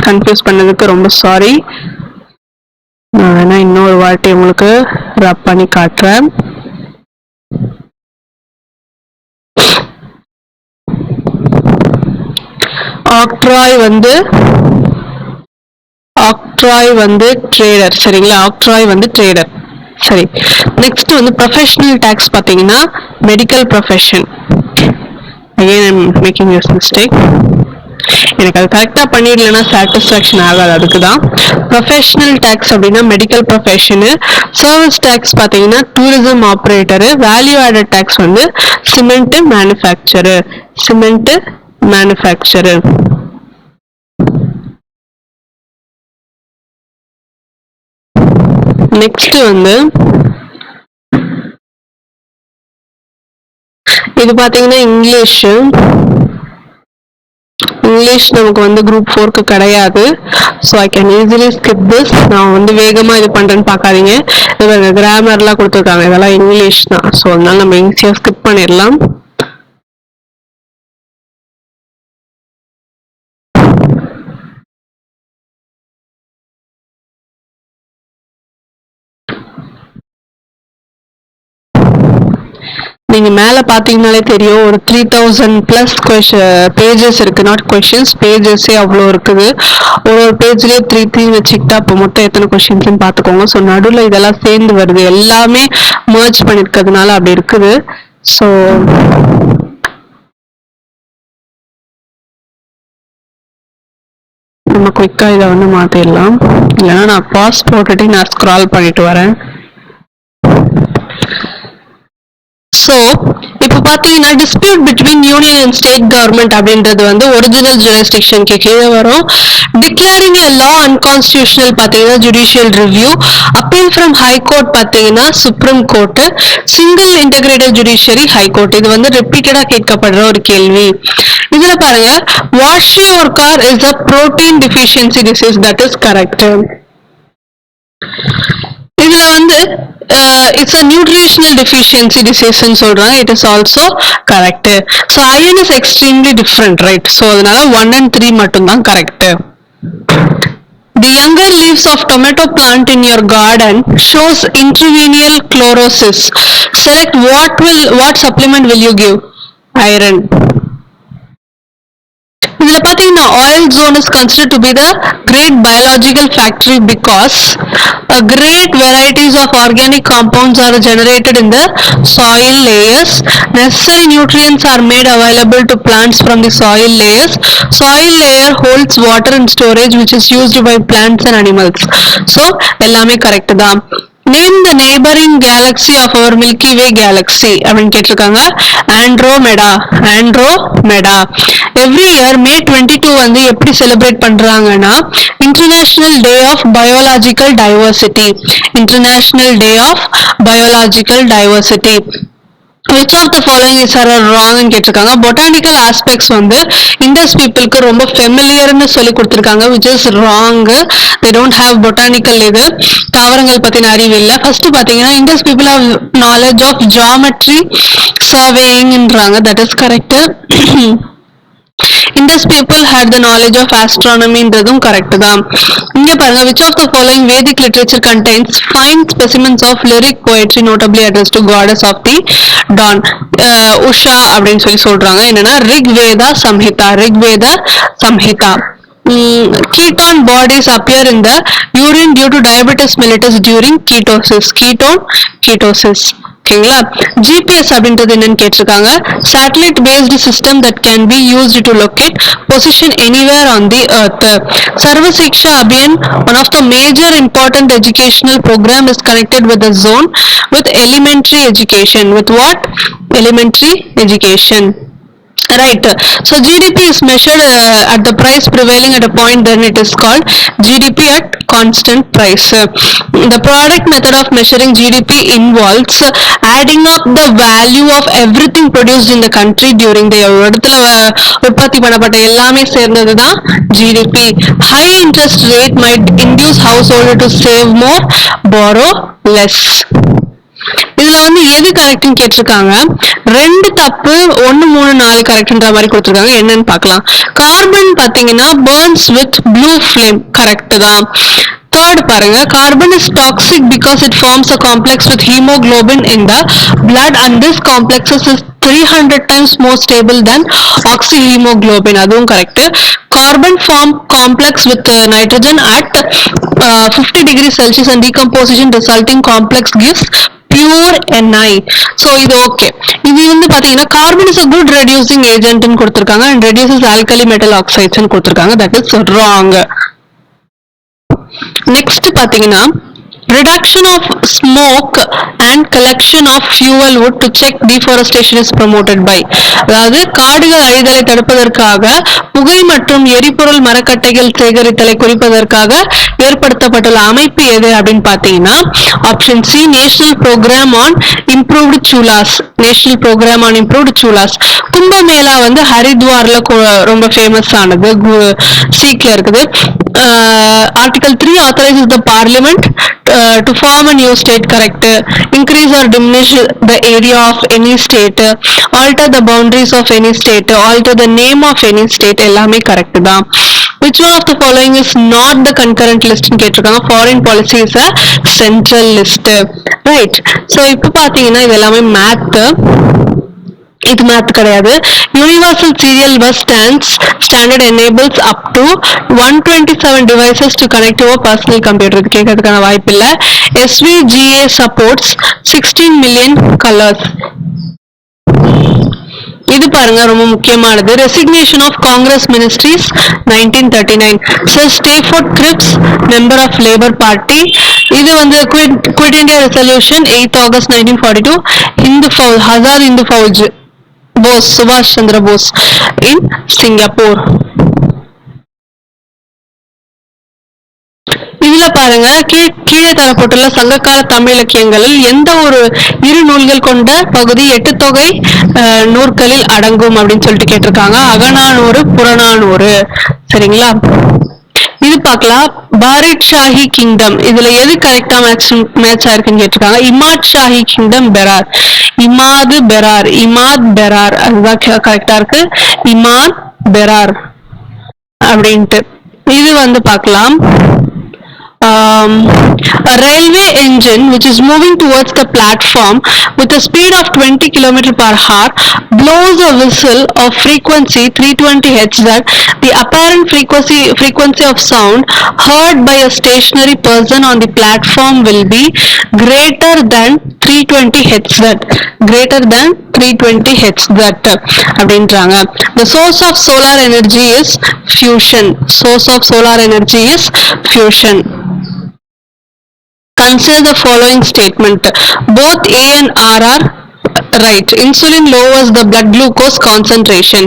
கன்ஃபியூஸ் பண்ணதுக்கு ரொம்ப சாரி. நான் இன்னொரு வாட்டி உங்களுக்கு ரப் பண்ணி காட்டுறேன். ஆக்ட்ராய் வந்து ட்ரேடர். சரிங்களா, ஆக்ட்ராய் வந்து ட்ரேடர். சரி, நெக்ஸ்ட் வந்து ப்ரொஃபஷனல் டேக்ஸ் பாத்தீங்கன்னா medical profession. Again I am making this mistake. எனக்கு அது கரெக்டா பண்ணிடலன்னா சாட்டிஸ்ஃபேக்ஷன் ஆகாது, அதுக்கு தான். ப்ரொஃபஷனல் டேக்ஸ் அப்படின்னா மெடிக்கல் ப்ரொஃபஷனு. சர்வீஸ் டேக்ஸ் பாத்தீங்கன்னா tourism operator. Value added tax வந்து சிமெண்ட் மேனுஃபேக்சரர். நெக்ஸ்ட் வந்து இது பாத்தீங்கன்னா இங்கிலீஷ் நமக்கு வந்து குரூப் 4க்கு கிடையாது. So I can easily skip this. நான் வந்து வேகமா இது பண்றேன்னு பார்க்காதீங்க. கிராமர்லாம் கொடுத்துருக்காங்க, இதெல்லாம் இங்கிலீஷ் தான். ஸோ அதனால நம்ம ஈஸியா ஸ்கிப் பண்ணிடலாம். நீங்க மேல பாத்தீங்கன்னாலே தெரியும், ஒரு 3000+ பேஜஸ் இருக்கு. நாட் கொஸ்டின்ஸ், பேஜஸே அவ்வளோ இருக்குது. ஒரு பேஜ்லயே 3 வச்சுக்கிட்டா அப்போ மொத்தம் எத்தனை கொஸ்டின்ஸ்ன்னு பாத்துக்கோங்க. ஸோ நடுவில் இதெல்லாம் சேர்ந்து வருது, எல்லாமே மர்ஜ் பண்ணிருக்கிறதுனால அப்படி இருக்குது. ஸோ நம்ம குயிக்கா இதை வந்து மாத்திடலாம். இல்லைன்னா நான் பாஸ் போட்டுட்டு நான் ஸ்க்ரால் பண்ணிட்டு வரேன். ஸோ இப்போ பாத்தீங்கன்னா dispute between union and state government அப்படின்றது வந்து ஒரிஜினல் ஜூரிஸ்டிக்ஷனுக்கு கீழே வரும். டிக்ளேரிங் எ லா அன்கான்ஸ்டிடியூஷனல் பாத்தீங்கன்னா judicial review. Appeal from high court பாத்தீங்கன்னா supreme court. Single integrated judiciary high court. இது வந்து ரிப்பீட்டடா கேட்கப்படுற ஒரு கேள்வி. இதுல பாருங்க, Kwashiorkor is a protein deficiency disease. that is correct. இதுல வந்து it's a nutritional deficiency disease ன்னு சொல்றாங்க. it is also correct. so iron is extremely different, right? so அதனால 1 and 3 மட்டும் தான் correct. The younger leaves of tomato plant in your garden shows intravenous chlorosis. Select what supplement will you give? Iron. இதுல பாத்தீங்கன்னா oil zone is considered to be the great biological factory because great varieties of organic compounds are generated in the soil layers. Necessary nutrients are made available to plants from the soil layers. Soil layer holds water in storage which is used by plants and animals. so எல்லாமே correct தான். Name the neighboring galaxy of our Milky Way galaxy அப்படின்னு கேட்டிருக்காங்க. Andromeda. Every year May 22 வந்து எப்படி celebrate பண்றாங்கன்னா International Day of Biological Diversity. which of the following is wrong ன்னு கேட்டிருக்காங்க. Botanical aspects வந்து இண்டஸ் பீப்புளுக்கு ரொம்ப ஃபெமிலியர்னு சொல்லி கொடுத்திருக்காங்க, which is wrong. they don't have botanical இது தாவரங்கள் பத்தின அறிவு இல்ல. ஃபர்ஸ்ட் பாத்தீங்கன்னா Indus people have knowledge of geometry surveyingன்றாங்க, that is correct. Indus people had the knowledge of astronomy-ன்றதும் correct தான். இங்க பாருங்க, which of the following Vedic literature contains fine specimens of lyric poetry notably addressed to goddess of the dawn? Usha அப்படின்னு சொல்லி சொல்றாங்க. என்னன்னா Rigveda Samhita, Rigveda Samhita. Ketone bodies appear in the urine due to diabetes mellitus during ketosis. Ketosis. ஓகேங்களா. GPS அப்படின்றது என்னன்னு கேட்டிருக்காங்க. Satellite based system that can be used to locate position anywhere on the earth. Sarva Shiksha Abhiyan, one of the major important educational programme is connected with the zone with elementary education. With what? Elementary education. Right. So GDP is measured at the price prevailing at a point, then it is called GDP at constant price. The product method of measuring GDP involves adding up the value of everything produced in the country during the year. இடத்துல உற்பத்தி பண்ணப்பட்ட எல்லாமே சேர்ந்தது தான் GDP. High interest rate might induce household to save more, borrow less. இதுல வந்து எது கரெக்ட்னு கேட்டிருக்காங்க. ரெண்டு தப்பு, 1 3 4 கரெக்ட்ன்ற மாதிரி கொடுத்திருக்காங்க. என்னன்னு பார்க்கலாம். கார்பன் பாத்தீங்கன்னா burns with blue flame, correct தான். தேர்ட் பாருங்க, carbon is toxic because it forms a complex with hemoglobin in the blood and this complex is 300 times more stable than oxyhemoglobin, அதுவும் correct. Carbon form complex with nitrogen at 50 degrees Celsius and decomposition resulting complex gives pure Ni. So இது okay. இது வந்து பாத்தீங்கன்னா carbon is a good reducing agent ன்னு கொடுத்திருக்காங்க and reduces alkali metal oxides ன்னு கொடுத்திருக்காங்க, that is wrong. Next பாத்தீங்கன்னா reduction of smoke and collection of fuel wood to check deforestation is promoted by. அதாவது காடுகள் அழிதலை தடுப்பதற்காக புகை மற்றும் எரிபொருள் மரக்கட்டைகள் சேகரித்தலை குறிப்பதற்காக ஏற்படுத்தப்பட்டுள்ள அமைப்பு எது அப்படின்னு பாத்தீங்கன்னா option C, national programme on improved chulhas. National programme on improved chulhas. Kumbh Mela வந்து ஹரித்வார்ல ரொம்ப ஃபேமஸ் ஆனது, சீக்ல இருக்குது. Article 3 authorizes the parliament to form a new state, correct. Increase or diminish the area of any state, alter the boundaries of any state, alter the name of any state, எல்லாமே correct தான். Which one of the following is not the concurrent list ன்னு கேட்டிருக்காங்க. foreign policy is a central list, right. So இப்போ பாத்தீங்கன்னா இது எல்லாமே math, இது math கிடையாது. Universal serial bus standard enables up to 127 devices to connect to a personal computer. இது கேட்கறதுக்கான வாய்ப்பு இல்ல. SVGA supports 16 million colors. இது பாருங்க ரொம்ப முக்கியமானது. Resignation of Congress ministries 1939. Sir Stafford Cripps, member of Labour party. இது வந்து quit India resolution 8 August 1942. Azad Hind Fauj Bose, சுபாஷ் சந்திர போஸ் இன் சிங்கப்பூர். இதுல பாருங்க, கீழே தரப்பட்டுள்ள சங்ககால தமிழ் இலக்கியங்களில் எந்த ஒரு 2 நூல்கள் கொண்ட பகுதி 8 தொகை நூற்களில் அடங்கும் அப்படின்னு சொல்லிட்டு கேட்டிருக்காங்க. அகநானூறு, புறநானூறு. சரிங்களா. இது பார்க்கலாம். பாரிட் ஷாஹி கிங்டம், இதுல எது கரெக்டா மேட்ச் ஆயிருக்குன்னு கேட்டிருக்காங்க. இமாத் ஷாஹி கிங்டம் பெரார். இமாது பெரார், இமாத் பெரார், அதுதான் கரெக்டா இருக்கு. இமாத் பெரார் அப்படின்ட்டு. இது வந்து பார்க்கலாம். A railway engine which is moving towards the platform with a speed of 20 km per hour blows a whistle of frequency 320 Hz that the apparent frequency of sound heard by a stationary person on the platform will be greater than 320 Hz that. Greater than 320 Hz that அப்படின்றாங்க. The source of solar energy is fusion. Source of solar energy is fusion. Consider the following statement. Both A and R are right. Insulin lowers the blood glucose concentration.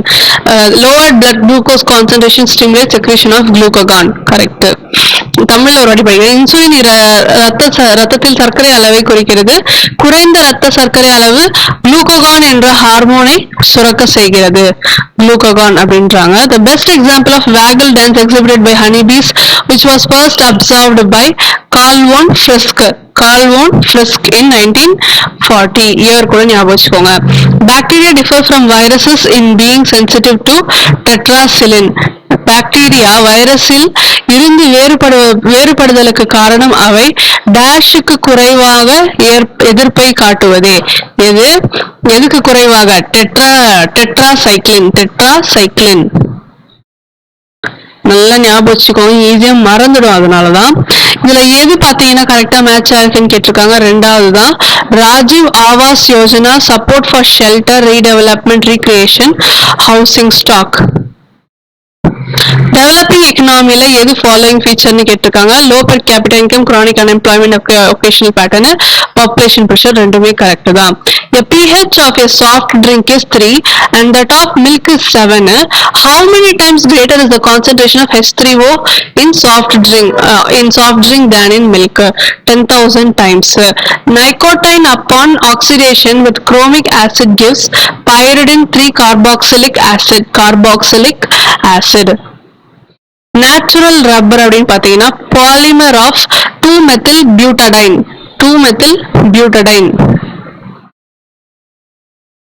Lowered blood glucose concentration stimulates secretion of glucagon. Correct. தமிழ்ல ஒரு வாட்டி படிக்கிறேன். Insulin ரத்தத்தில் சர்க்கரை அளவை குறிக்கிறது. குறைந்த ரத்த சர்க்கரை அளவு குளுக்கோகான் என்ற ஹார்மோனை சுரக்க செய்கிறது. குளுக்கோகான் அப்படின்றாங்க. The best example of waggle dance exhibited by honeybees, which was first observed by Carl von Frisch in 1940. Year கூட ஞாபகம் வச்சுக்கோங்க. Bacteria differ from viruses in being sensitive to tetracycline. Bacteria வைரஸில் இருந்து வேறுபடுதலுக்கு காரணம் அவை டேஷுக்கு குறைவாக எதிர்ப்பை காட்டுவதே. எதுக்கு குறைவாக? டெட்ராசைக்ளின். நல்லா ஞாபகம் வச்சுக்கோங்க, ஈஸியா மறந்துடும். அதனாலதான் இதுல எது பாத்தீங்கன்னா கரெக்டா மேட்ச் ஆயிருக்குன்னு கேட்டிருக்காங்க. ரெண்டாவது தான் Rajiv Awas Yojana, support for shelter, redevelopment, recreation, housing stock. Developing எக்கனாமில எது ஃபாலோயிங் ஃபீச்சர்னு கேட்டிருக்காங்க. Low per capita income, chronic unemployment, occupational pattern, population pressure. ரெண்டுமே கரெக்ட் தான். A pH of a soft drink is 3 and that of milk is 7. How many times greater is the concentration of H3O in soft drink than in milk? 10,000 times. Nicotine upon oxidation with chromic acid gives pyridine 3-carboxylic acid. Natural rubber அப்படின்னு பாத்தீங்கன்னா polymer of 2-methyl butadiene.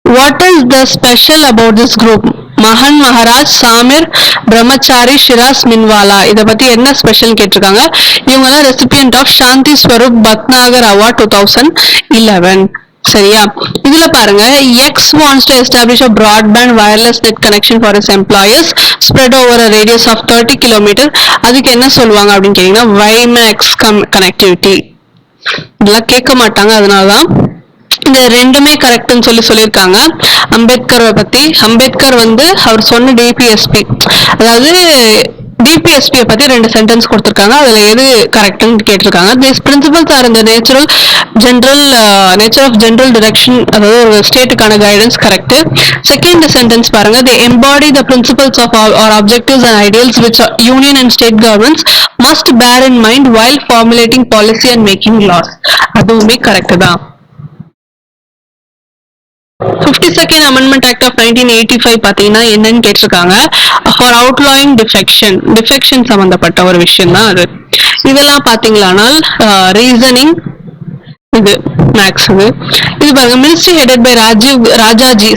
What is the special about this group? மகன், மகாராஜ், சாமிர், பிரம்மச்சாரி, Shiraz, மின்வாலா. இத பத்தி என்ன special கேட்டிருக்காங்க. இவங்க எல்லாம் recipient of Shanti Swarup Bhatnagar award 2011. சரியா? இதுல பாருங்க, X wants to establish a broadband wireless net connection for his employees spread over a radius of 30 km. அதுக்கு என்ன சொல்லுவாங்க அப்படின்னு கேட்டீங்கன்னா WiMAX connectivity. இதெல்லாம் கேட்க மாட்டாங்க, அதனாலதான் இந்த ரெண்டுமே கரெக்ட்னு சொல்லியிருக்காங்க. அம்பேத்கர் வந்து அவர் சொன்ன டிபிஎஸ்பி, அதாவது டிபிஎஸ்பி பத்தி 2 சென்டென்ஸ் கொடுத்திருக்காங்க. அதுல எது கரெக்ட்னு கேட்டிருக்காங்க. These principles are in the nature of general direction, அதாவது ஒரு ஸ்டேட்டுக்கான கைடன்ஸ். கரெக்ட். செகண்ட் சென்டென்ஸ் பாருங்க, they embody the principles of or objectives and ideals which union and state governments must bear in mind while formulating policy and making laws. அதுவுமே correct தான். 52nd Amendment Act of 1985 பாத்தீங்கன்னா என்னன்னு கேட்டிருக்காங்க. for outlawing defection சம்பந்தப்பட்ட ஒரு விஷயம் தான் அது. இதெல்லாம் பாத்தீங்களானால் ரீசனிங், இது மேக்ஸ். இது பாருங்க, ministry headed by Rajaji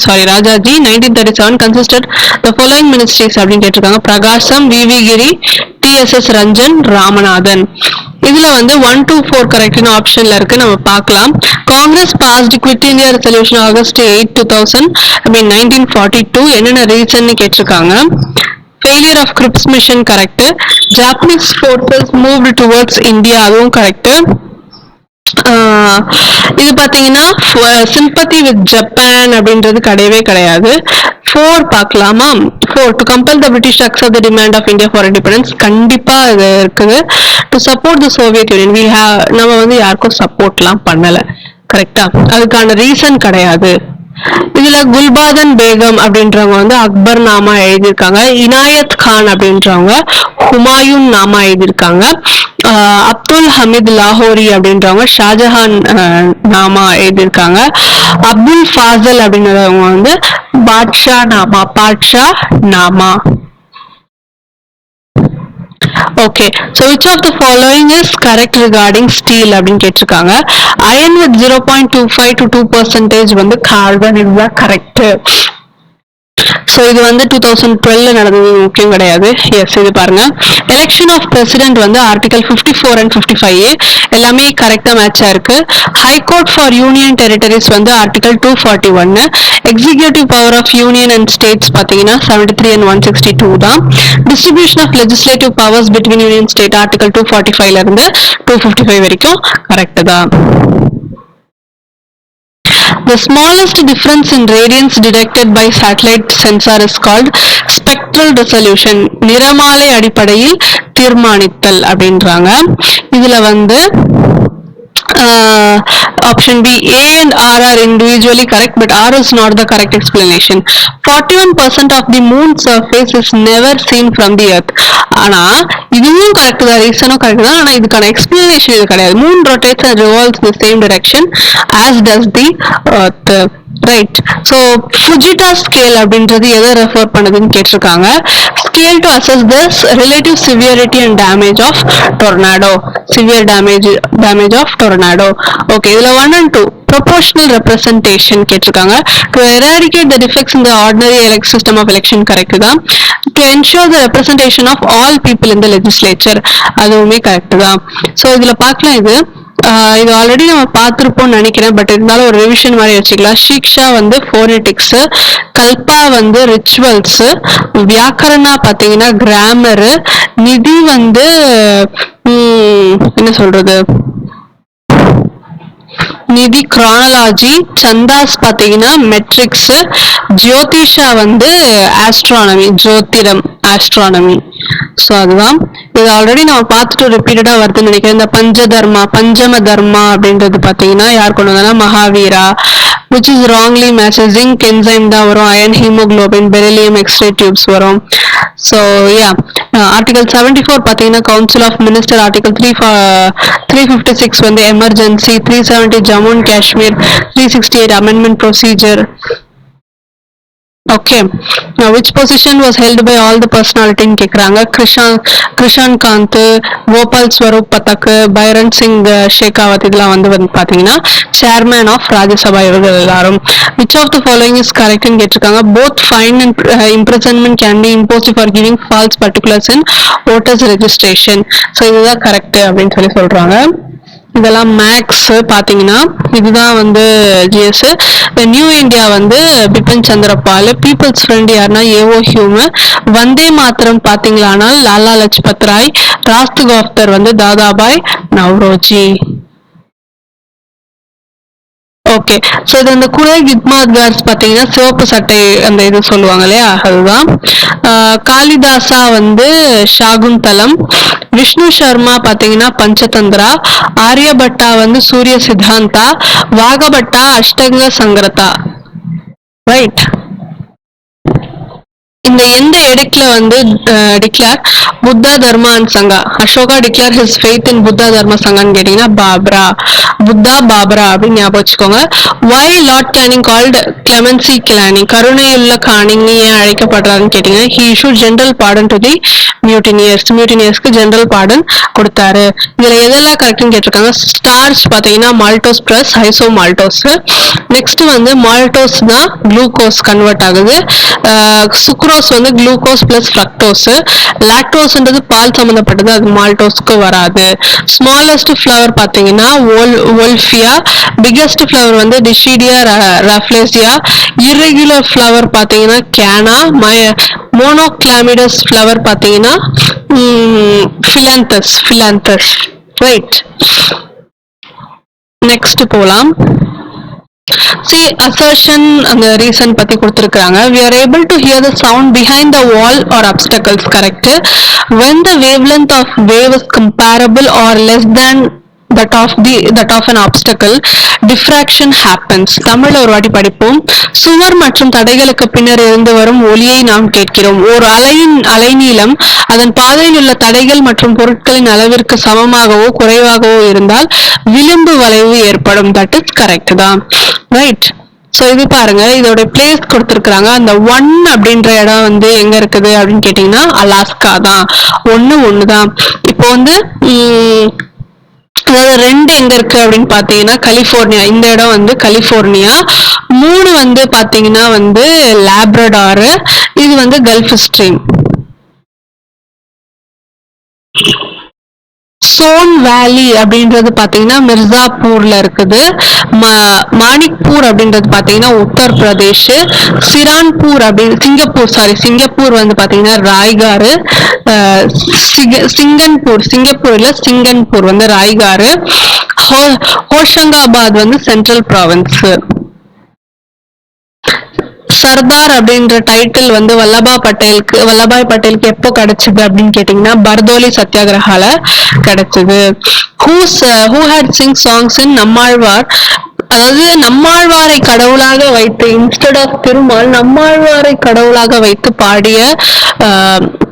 1937 consisted the following ministries அப்படின்னு கேட்டிருக்காங்க. பிரகாசம், விவி கிரி, டிஎஸ்எஸ் ரஞ்சன், ராமநாதன். இதுல வந்து 1 to 4 கரெக்டான ஆப்ஷன்ல இருக்கு, நம்ம பார்க்கலாம். Congress passed quit India resolution August 8 1942. என்னென்ன ரீசன் கேட்டிருக்காங்க. Failure of Cripps mission correct. Japanese forces moved towards India, அதுவும் கரெக்ட். இது பாத்தீங்கன்னா சிம்பத்தி வித் ஜப்பான் அப்படின்றது கிடையாது. 4 பார்க்கலாமா. 4 to compel the British to accept the demand of India for independence. கண்டிப்பா இது இருக்குது. to support the Soviet Union, நம்ம வந்து யாருக்கும் சப்போர்ட்லாம் பண்ணல. கரெக்டா? அதுக்கான ரீசன் கிடையாது. இதுல குல்பாதன் பேகம் அப்படின்றவங்க வந்து அக்பர் நாமா எழுதியிருக்காங்க. இனாயத் கான் அப்படின்றவங்க ஹுமாயூன் நாமா எழுதியிருக்காங்க. அப்துல் ஹமீத் லாஹோரி அப்படின்றவங்க ஷாஜஹான் நாமா எழுதியிருக்காங்க. அப்துல் ஃபாசல் அப்படின்றவங்க வந்து பாட்ஷா நாமா. Okay, so which of the following is correct regarding steel அப்படின்னு கேட்டிருக்காங்க. iron with 0.25 to 2% வந்து carbon, இதுதான் கரெக்ட். ஸோ இது வந்து 2012 நடந்தது, முக்கியம் கிடையாது. எஸ், இது பாருங்க, எலெக்ஷன் ஆஃப் பிரசிடென்ட் வந்து ஆர்டிகல் 54 and 55 எல்லாமே கரெக்டா மேட்சா இருக்கு. ஹைகோர்ட் ஃபார் யூனியன் டெரிட்டரிஸ் வந்து article 241. Executive power of union and states பாத்தீங்கன்னா 73 and 162 தான். Distribution of legislative powers between union state article 245 இருந்து 255 வரைக்கும் கரெக்ட் தான். The smallest difference in radiance detected by satellite sensor is called spectral resolution. நிறமாலை அடிப்படையில் தீர்மானித்தல் அப்படின்றாங்க. இதுல வந்து Option B, A and R are individually correct, but R is not the correct explanation. 41% of the moon surface is never seen from the earth. ஆனா இதுவும் correct தான், ரீசனும் correct தான். ஆனா இதுக்கான எக்ஸ்பிளனேஷன் இது கிடையாது. Moon rotates and revolves the same direction as does the earth. Right. So Fujita scale அப்படின்றது எதை ரெஃபர் பண்ணுதுன்னு கேட்டிருக்காங்க. Scale to assess the relative severity and damage of tornado. Severe damage of tornado. Okay, இதுல 1 and 2 proportional representation கேட்டிருக்காங்க. to eradicate the defects in the ordinary system of election correct தான். to ensure the representation of all people in the legislature அதுவுமே correct தான். So இதுல பார்க்கலாம், இது already நம்ம பார்த்துருப்போம்னு நினைக்கிறேன், பட் இருந்தாலும் ஒரு ரிவிஷன் மாதிரி வச்சுக்கலாம். ஷிக்ஷா வந்து ஃபோனெட்டிக்ஸ், கல்பா வந்து ரிச்சுவல்ஸ், வியாக்கரணா பார்த்தீங்கன்னா கிராமரு, நிதி வந்து என்ன சொல்றது நிதி கிரானலாஜி, சந்தாஸ் பாத்தீங்கன்னா மெட்ரிக்ஸ், ஜோதிஷா வந்து ஆஸ்ட்ரானமி, ஜோதிடம் ஆஸ்ட்ரானமி. ஸோ அதுதான் இது ஆல்ரெடி நம்ம பார்த்துட்டு ரிப்பீட்டடா வருதுன்னு நினைக்கிறேன். இந்த பஞ்சம தர்மா அப்படின்றது பாத்தீங்கன்னா யார் கொண்டு வந்தா Mahavira, which is wrongly matches. zinc enzyme தான் வரும், iron hemoglobin, beryllium x-ray tubes வரும். So yeah, article 74 பாத்தீங்கன்னா council of minister, article 356 வந்து emergency, 370 Jammu and Kashmir, 368 amendment procedure. Okay, now which position was held by all the personality ன்னு கேக்குறாங்க. Krishan Kant, Gopal Swarup Pathak, Byrne Singh ஷேகாவத், இதெல்லாம் வந்து பாத்தீங்கன்னா சேர்மேன் ஆஃப் ராஜ்யசபா இவர்கள் எல்லாரும். which of the following is correct ன்னு கேட்டிருக்காங்க. both fine and imprisonment can be imposed for giving false particulars in voters registration. so இதுதான் கரெக்ட் அப்படின்னு சொல்றாங்க. இதெல்லாம் மேக்ஸ் பாத்தீங்கன்னா இதுதான் வந்து ஜிஎஸ். நியூ இந்தியா வந்து பிபின் சந்திரபால், பீப்புள்ஸ் ஃப்ரெண்ட் யாருன்னா ஏஓ ஹியூம், வந்தே மாத்திரம் பாத்தீங்களானா லாலா லஜ்பத் ராய், ராஸ்து கோப்தர் வந்து தாதாபாய் நவ்ரோஜி. ஓகே, ஸோ இது அந்த குறை கித்மாத்கார்ஸ் பார்த்தீங்கன்னா சிவப்பு சட்டை அந்த இது சொல்லுவாங்க இல்லையா, அதுதான். காளிதாசா வந்து ஷாகுந்தலம், விஷ்ணு சர்மா பார்த்தீங்கன்னா பஞ்சதந்திரா, ஆரியபட்டா வந்து சூரிய சித்தாந்தா, வாகபட்டா அஷ்டங்க சங்கரதா. ரைட். இந்த எந்த எடுக்குல வந்து declare Buddha Dharma and Sangha, Ashoka declare his faith in Buddha Dharma சங்கான்னு கேட்டீங்கன்னா பாப்ரா, புத்தா பாப்ரா அப்படின்னு ஞாபகம் வச்சுக்கோங்க. Why Lord Canning called clemency கிளானி, கருணையுள்ள கானிங் ஏன் அழைக்கப்படுறாருன்னு கேட்டீங்கன்னா he issued general pardon to the மியூட்டினியர்ஸ்க்கு ஜெனரல் பார்டன் கொடுத்தாரு. இதுல எதெல்லாம் கரெக்ட்னு கேட்டிருக்காங்க. ஸ்டார்ச் பாத்தீங்கன்னா maltose plus isomaltose. Next வந்து மால்டோஸ் தான் குளுக்கோஸ் கன்வெர்ட் ஆகுது. சுக்ரோஸ் வந்து குளுக்கோஸ் பிளஸ் ஃப்ரக்டோஸ். லாக்டோஸ்ன்றது பால் சம்பந்தப்பட்டது, அது மால்டோஸ்க்கு வராது. ஸ்மாலஸ்ட் ஃபிளவர் பாத்தீங்கன்னா வோல்ஃபியா, பிகெஸ்ட் ஃபிளவர் வந்து டிஷிடியா ரஃப்லேசியா, இர்ரெகுலர் ஃபிளவர் பாத்தீங்கன்னா கேனா, மோனோக்ளாமிடஸ் ஃபிளவர் பாத்தீங்கன்னா பிலாந்தஸ். ரைட், நெக்ஸ்ட் போலாம். See, assertion and the reason பத்தி கொடுத்திருக்காங்க. We are able to hear the sound behind the wall or obstacles. Correct. When the wavelength of wave is comparable or less than that of an obstacle, diffraction happens. தமிழ்ல ஒரு வாட்டி படிப்போம். சுவர் மற்றும் தடைகளுக்கு பின்னர் இருந்து வரும் ஒலியை நாம் கேட்கிறோம். ஒரு அலைநீளம் அதன் பாதையில் உள்ள தடைகள் மற்றும் பொருட்களின் அளவிற்கு சமமாகவோ குறைவாகவோ இருந்தால் விளிம்பு வளைவு ஏற்படும். தட் இஸ் கரெக்ட் தான். ரைட். ஸோ இது பாருங்க, இதோட பிளேஸ் கொடுத்துருக்காங்க. அந்த 1 அப்படின்ற இடம் வந்து எங்க இருக்குது அப்படின்னு கேட்டீங்கன்னா அலாஸ்கா தான். ஒண்ணு தான். இப்போ வந்து அதாவது 2 எங்க இருக்கு அப்படின்னு பாத்தீங்கன்னா கலிபோர்னியா, இந்த இடம் வந்து கலிபோர்னியா. 3 வந்து பாத்தீங்கன்னா வந்து லேப்ரடார், இது வந்து கல்ஃப் ஸ்ட்ரீம். சோன் வேலி அப்படின்றது பாத்தீங்கன்னா மிர்சாப்பூர்ல இருக்குது. மாணிக்பூர் அப்படின்றது பாத்தீங்கன்னா உத்தரப்பிரதேஷ். சிரான்பூர் சிங்கப்பூர் வந்து பாத்தீங்கன்னா ராய்காரு. சிங்கப்பூர் வந்து ராய்காரு. ஹோஷங்காபாத் வந்து சென்ட்ரல் ப்ராவின்ஸ். சர்தார் அப்படின்ற டைட்டில் வந்து வல்லபாய் பட்டேலுக்கு எப்போ கிடைச்சது அப்படின்னு கேட்டீங்கன்னா பர்தோலி சத்தியாகிரகால கிடைச்சது. Who had sing songs in Nammalvar, அதாவது நம்மாழ்வாரை கடவுளாக வைத்து இன்ஸ்டெட் ஆஃப் திருமால் நம்மாழ்வாரை கடவுளாக வைத்து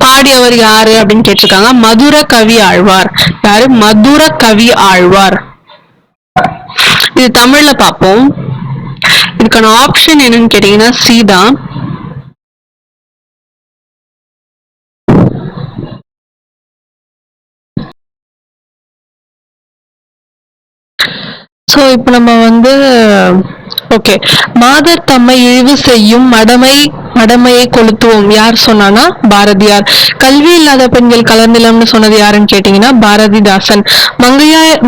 பாடியவர் யாரு அப்படின்னு கேட்டிருக்காங்க. மதுர கவி ஆழ்வார். யாரு? மதுர கவி ஆழ்வார். இது தமிழ்ல பார்ப்போம். இதுக்கான ஆப்ஷன் என்னன்னு கேட்டீங்கன்னா சி தான். ஸோ இப்போ நம்ம வந்து ஓகே, மாதர் தம்மை இழிவு செய்யும் மடமையை கொளுத்துவோம் யார் சொன்னானா? பாரதியார். கல்வி இல்லாத பெண்கள் கலர்நிலம்னு சொன்னது யாருன்னு கேட்டீங்கன்னா பாரதிதாசன்.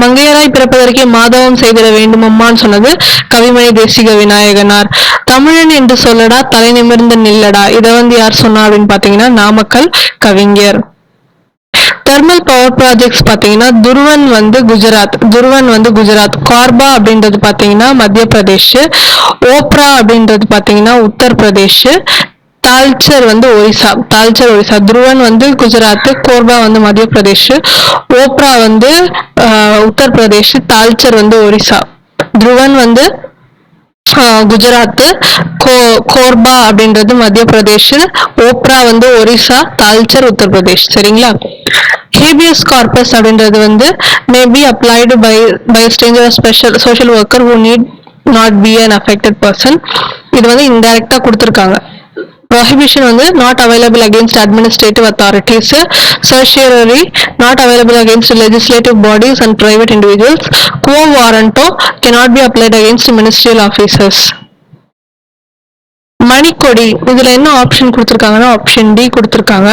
மங்கையராய் பிறப்பதற்கே மாதவம் செய்திட வேண்டுமம்மான்னு சொன்னது கவிமணி தேசிக விநாயகனார். தமிழன் என்று சொல்லடா தலை நிமிர்ந்து நில்லடா, இதை வந்து யார் சொன்னா அப்படின்னு பாத்தீங்கன்னா நாமக்கல் கவிஞர். தெர்மல் பவர் ப்ராஜெக்ட்ஸ் பாத்தீங்கன்னா துருவன் வந்து குஜராத். கார்பா அப்படின்றது பாத்தீங்கன்னா மத்திய பிரதேஷ். ஓப்ரா அப்படின்றது பாத்தீங்கன்னா உத்தரப்பிரதேஷ். தால்ச்சர் வந்து ஒரிசா. துருவன் வந்து குஜராத், கோர்பா வந்து மத்திய பிரதேஷ், ஓப்ரா வந்து உத்தரப்பிரதேஷ், தால்ச்சர் வந்து ஒரிசா. துருவன் வந்து குஜராத், கோர்பா அப்படின்றது மத்திய பிரதேஷ், ஓப்ரா வந்து ஒரிசா, தால்ச்சர் உத்தரப்பிரதேஷ். சரிங்களா? ஹேபியஸ் கார்பஸ் அப்படின்றது வந்து may be applied by stranger special social worker who need not be an affected person. இது வந்து இன்டைரக்டா கொடுத்துருக்காங்க. Prohibition வந்து not available against administrative authorities. Certiorari not available against legislative bodies and private individuals. Quo warranto cannot be applied against ministerial officers. Manikodi, இதுல என்ன option கொடுத்திருக்காங்கன்னா option D கொடுத்திருக்காங்க.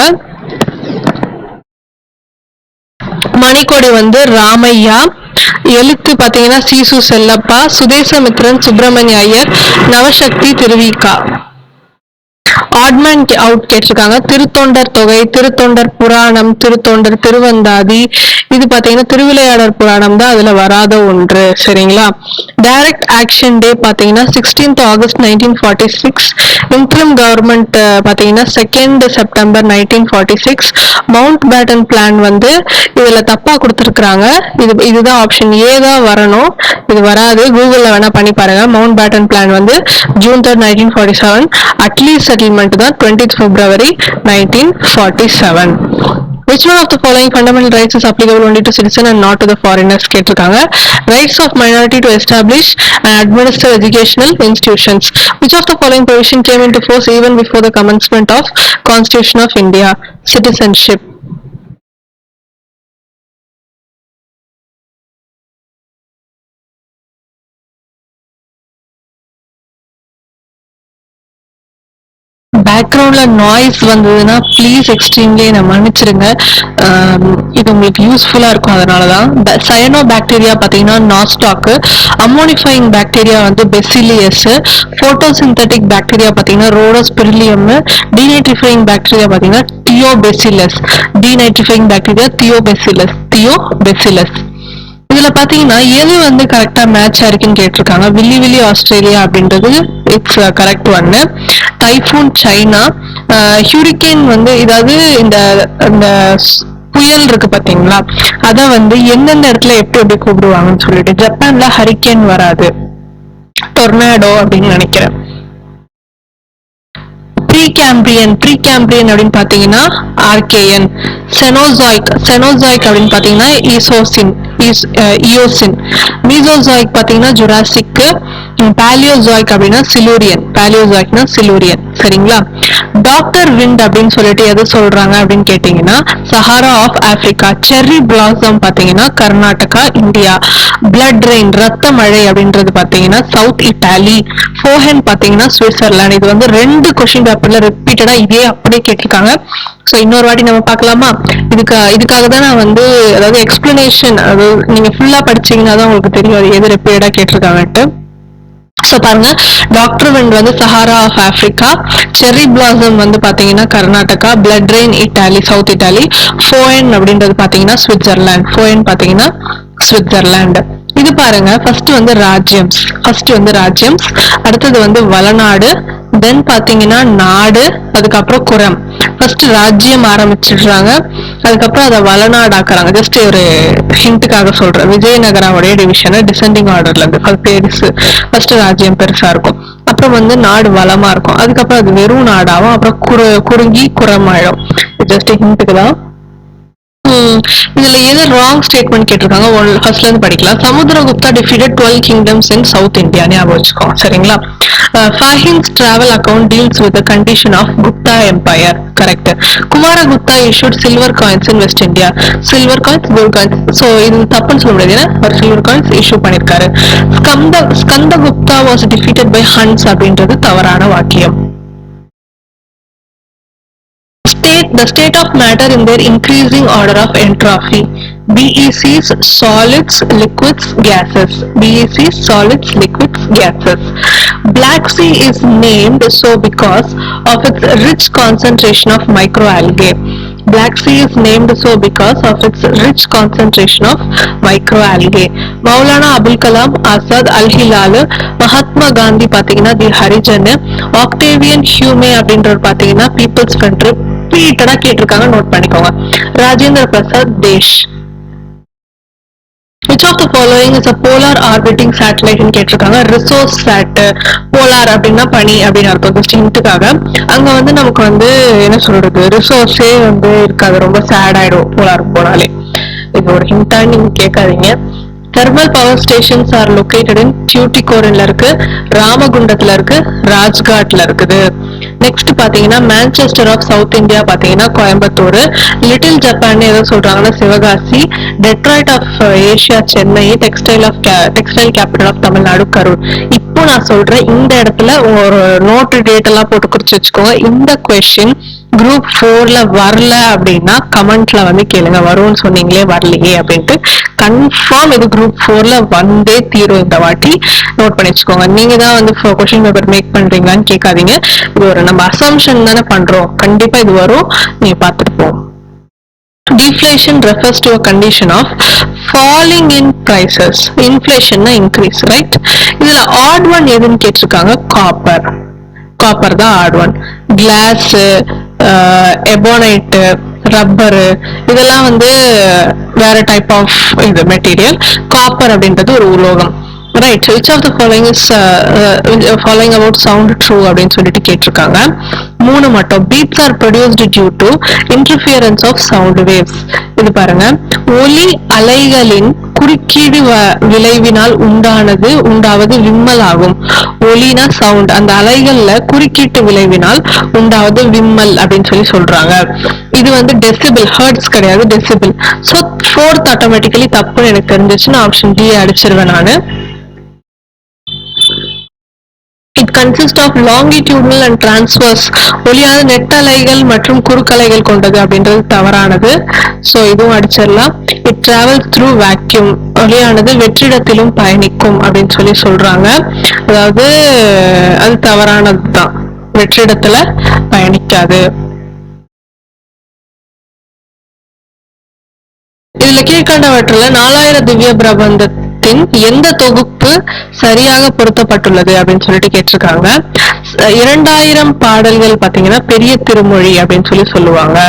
மணிக்கொடி வந்து ராமையா. எழுத்து பாத்தீங்கன்னா சீசு செல்லப்பா, சுதேசமித்ரன் சுப்பிரமணிய ஐயர், நவசக்தி திருவிக்கா. ஆட்மேன் அவுட் கேட்டிருக்காங்க. திருத்தொண்டர் தொகை, திருத்தொண்டர் புராணம், திருத்தொண்டர் திருவந்தாதி. இது பாத்தீங்கன்னா திருவிளையாடற் புராணம் தான் அதுல வராத ஒன்று. சரிங்களா? டைரக்ட் ஆக்ஷன் டே பாத்தீங்கன்னா 16th August 1946. இன்ட்ரம் கவர்மெண்ட் பாத்தீங்கன்னா 2nd September 1946. Mount pattern plan வந்து இதுல தப்பா கொடுத்துருக்காங்க. இதுதான் ஆப்ஷன் ஏ தான் வரணும், இது வராது. கூகுள்ல வேணா பண்ணி பாருங்க. மவுண்ட் பேட்டன் பிளான் வந்து June 3rd 1947. அட்லீஸ்ட் செட்டில்மெண்ட் தான் 20th February 1947. Which one of the following fundamental rights is applicable only to citizen and not to the foreigners கேட்டிருக்காங்க. Rights of minority to establish and administer educational institutions. Which of the following provision came into force even before the commencement of Constitution of India? Citizenship. பேக்ரவுண்ட்ல noise வந்ததுன்னா please extremely நான் மன்னிச்சிருங்க. இது உங்களுக்கு யூஸ்ஃபுல்லா இருக்கும், அதனாலதான். சயனோ பாக்டீரியா பாத்தீங்கன்னா நாஸ்டாக். அமோனிஃபைங் பாக்டீரியா வந்து பெசிலியஸ். போட்டோசிந்தட்டிக் பாக்டீரியா பாத்தீங்கன்னா ரோடோஸ்பிரிலியம். டீநைட்ரிஃபைங் பாக்டீரியா பாத்தீங்கன்னா தியோபெசிலஸ். தியோபெசிலஸ். இதுல பாத்தீங்கன்னா எது வந்து கரெக்டா மேட்ச் ஆயிருக்குன்னு கேட்டிருக்காங்க. வில்லி ஆஸ்திரேலியா அப்படின்றது இட்ஸ் கரெக்ட் ஒன்னு. Typhoon China. ஹூரிகேன் வந்து இதாவது இந்த புயல் இருக்கு பாத்தீங்களா, அத வந்து எந்தெந்த இடத்துல எப்படி கூப்பிடுவாங்கன்னு சொல்லிட்டு. ஜப்பான்ல ஹரிகேன் வராது, டொர்னாடோ அப்படின்னு நினைக்கிறேன். ப்ரீகேம்பியன் அப்படின்னு பாத்தீங்கன்னா ஆர்கேஎன். செனோசாய்க் அப்படின்னு பாத்தீங்கன்னா ஈயோசின். மீசோசாய்க் பாத்தீங்கன்னா ஜுராசிக். பாலியோசாய்க் அப்படின்னா சிலூரியன். சரிங்களா? டாக்டர் விண்ட் அப்படின்னு சொல்லிட்டு எது சொல்றாங்க அப்படின்னு கேட்டீங்கன்னா Sahara of Africa. Cherry blossom பாத்தீங்கன்னா கர்நாடகா, இந்தியா. பிளட் ரெயின் ரத்த மழை அப்படின்றது பாத்தீங்கன்னா சவுத் இட்டாலி. ஃபோஹென் பாத்தீங்கன்னா சுவிட்சர்லாந்து. இது வந்து 2 கொஸ்டின் பேப்பர்ல ரிப்பீட்டடா இதே அப்படியே கேட்டிருக்காங்க. சோ இன்னொரு வாட்டி நம்ம பார்க்கலாமா? இதுக்காக தான் நான் வந்து அதாவது எக்ஸ்பிளனேஷன், அதாவது நீங்க ஃபுல்லா படிச்சீங்கன்னா தான் உங்களுக்கு தெரியும் அது எது ரிப்பீட்டடா கேட்டிருக்காங்கன்ட்டு. சோ பாருங்க, டாக்டர் விண்ட் வந்து Sahara of Africa. Cherry blossom வந்து பாத்தீங்கன்னா Karnataka. Blood rain Italy, south Italy. Foehn அப்படின்றது பாத்தீங்கன்னா சுவிட்சர்லாந்து. இது பாருங்க, ஃபர்ஸ்ட் வந்து ராஜ்யம்ஸ். அடுத்தது வந்து வளநாடு, தென் பாத்தீங்கன்னா நாடு, அதுக்கப்புறம் குரம். ஃபர்ஸ்ட் ராஜ்யம் ஆரம்பிச்சிடுறாங்க, அதுக்கப்புறம் அதை வளநாடாக்குறாங்க. ஜஸ்ட் ஒரு ஹிண்ட்டுக்காக சொல்றேன். விஜயநகராவுடைய டிவிஷனை டிசெண்டிங் ஆர்டர்ல இருந்து ஃபர்ஸ்ட் ராஜ்யம் பெருசா இருக்கும், அப்புறம் வந்து நாடு வளமா இருக்கும், அதுக்கப்புறம் அது வெறும் நாடாகும், அப்புறம் குறுங்கி குரமாயிடும். ஜஸ்ட் ஹிண்ட்டுக்கு தான். இதுல எது ராங் ஸ்டேட்மெண்ட் கேட்டிருக்காங்க, ஃபர்ஸ்ட்ல இருந்து படிக்கலாம். Samudragupta defeated 12 kingdoms in South India, ஞாபகம் வச்சுக்கோங்க சரிங்களா. Fahim's travel account deals with the condition of Gupta Empire. Correct. Kumaragupta issued silver coins in West India. Silver coins, gold coins. So இது தப்புன்னு சொல்ல முடியாது, ஒரு silver coins issue பண்ணிருக்காரு. Skandagupta was defeated by Huns அப்படின்றது தவறான வாக்கியம். The state of matter in their increasing order of entropy. BECs, solids, liquids, gases. BECs, solids, liquids, gases. Black Sea is named so because of its rich concentration of microalgae. Black Sea is named so because of its rich concentration of microalgae. Maulana Abul Kalam Azad Al-Hilal, Mahatma Gandhi பாத்தீங்கன்னா தி Harijan, Octavian ஹியூமே அப்படின்றவர் பாத்தீங்கன்னா peoples front. ரிப்பீட்டடா கேட்டிருக்காங்க, note பண்ணிக்கோங்க. Rajendra Prasad Desh. Which of the following is a polar orbiting satellite ன்னு கேட்டிருக்காங்க. Resource chat. Polar அப்படின்னா பனி அப்படின்னு அர்த்தம். ஜஸ்ட் ஹிண்ட்டுக்காக. அங்க வந்து நமக்கு வந்து என்ன சொல்றது, ரிசோர்ஸே வந்து இருக்காது, ரொம்ப சேட் ஆயிடும் போலார் போனாலே. இது ஒரு ஹிண்டா நீங்க கேட்காதீங்க. Thermal power stations are located in டியூட்டிகோரின்ல இருக்கு, ராமகுண்டத்துல இருக்கு, ராஜ்காட்ல இருக்குது. நெக்ஸ்ட் பாத்தீங்கன்னா மான்செஸ்டர் ஆஃப் சவுத் இந்தியா பாத்தீங்கன்னா கோயம்புத்தூர், லிட்டில் ஜப்பான் ஏதோ சொல்றாங்கன்னா Sivakasi, Detroit of Asia Chennai, textile capital of Tamil Nadu Karur. இப்போ நான் சொல்றேன், இந்த இடத்துல ஒரு நோட்டு டேட் எல்லாம் போட்டு குறிச்சு வச்சுக்கோங்க. இந்த கொஸ்டின் குரூப் 4ல வரல அப்படின்னா கமெண்ட்ல வந்து கேளுங்க, வரும்னு சொன்னீங்களே வரலையே அப்படின்ட்டு. கன்ஃபார்ம் இது குரூப் 4ல வந்தே தீரும் இந்த வாட்டி, நோட் பண்ணி வச்சுக்கோங்க. நீங்க தான் வந்து கொஸ்டின் பேப்பர் மேக் பண்றீங்களான்னு கேட்காதீங்க, இது ஒரு நம்ம அசம்ஷன் தானே பண்றோம், கண்டிப்பா இது வரும், நீங்க பார்த்துருப்போம். Deflation refers to a condition of falling in prices. Inflation na increase, right? இதுல odd one எதுன்னு கேட்டிருக்காங்க, காப்பர். காப்பர் தான் odd one. Glass, ebonite, rubber இதெல்லாம் வந்து வேற டைப் ஆஃப் இது மெட்டீரியல். காப்பர் அப்படின்றது ஒரு உலோகம். Right. which of the following is following about sound true அப்படின்னு சொல்லிட்டு கேட்டிருக்காங்க. 3 மட்டும். beeps are produced due to interference of sound waves. இது பாருங்க, ஒலி அலைகளின் குறுக்கீடு விளைவினால் உண்டாவது விம்மல் ஆகும். ஒலினா சவுண்ட், அந்த அலைகள்ல குறுக்கீட்டு விளைவினால் உண்டாவது விம்மல் அப்படின்னு சொல்லி சொல்றாங்க. இது வந்து டெசிபிள், ஹெர்ட்ஸ் கிடையாது, டெசிபிள். ஸோ 4th ஆட்டோமேட்டிக்கலி தப்புன்னு எனக்கு தெரிஞ்சிச்சுன்னா ஆப்ஷன் டி அடிச்சிருவேன் நானு. It consists of longitudinal and transverse. ஒலியானது நெட்டலைகள் மற்றும் குறுக்கலைகள் கொண்டது அப்படின்றது தவறானது. ஸோ இதுவும் அடிச்சிடலாம். It travels through vacuum. ஒலியானது வெற்றிடத்திலும் பயணிக்கும் அப்படின்னு சொல்லி சொல்றாங்க. அதாவது அது தவறானது தான், வெற்றிடத்துல பயணிக்காது. இதுல கீழ்கண்டவற்றில் 4000 திவ்ய பிரபந்தத்தின் எந்த தொகுப்பு சரியாக பொருத்தப்பட்டுள்ளது அப்படின்னு சொல்லிட்டு கேட்டிருக்காங்க. 2000 பாடல்கள் பாத்தீங்கன்னா பெரிய திருமொழி அப்படின்னு சொல்லி சொல்லுவாங்க.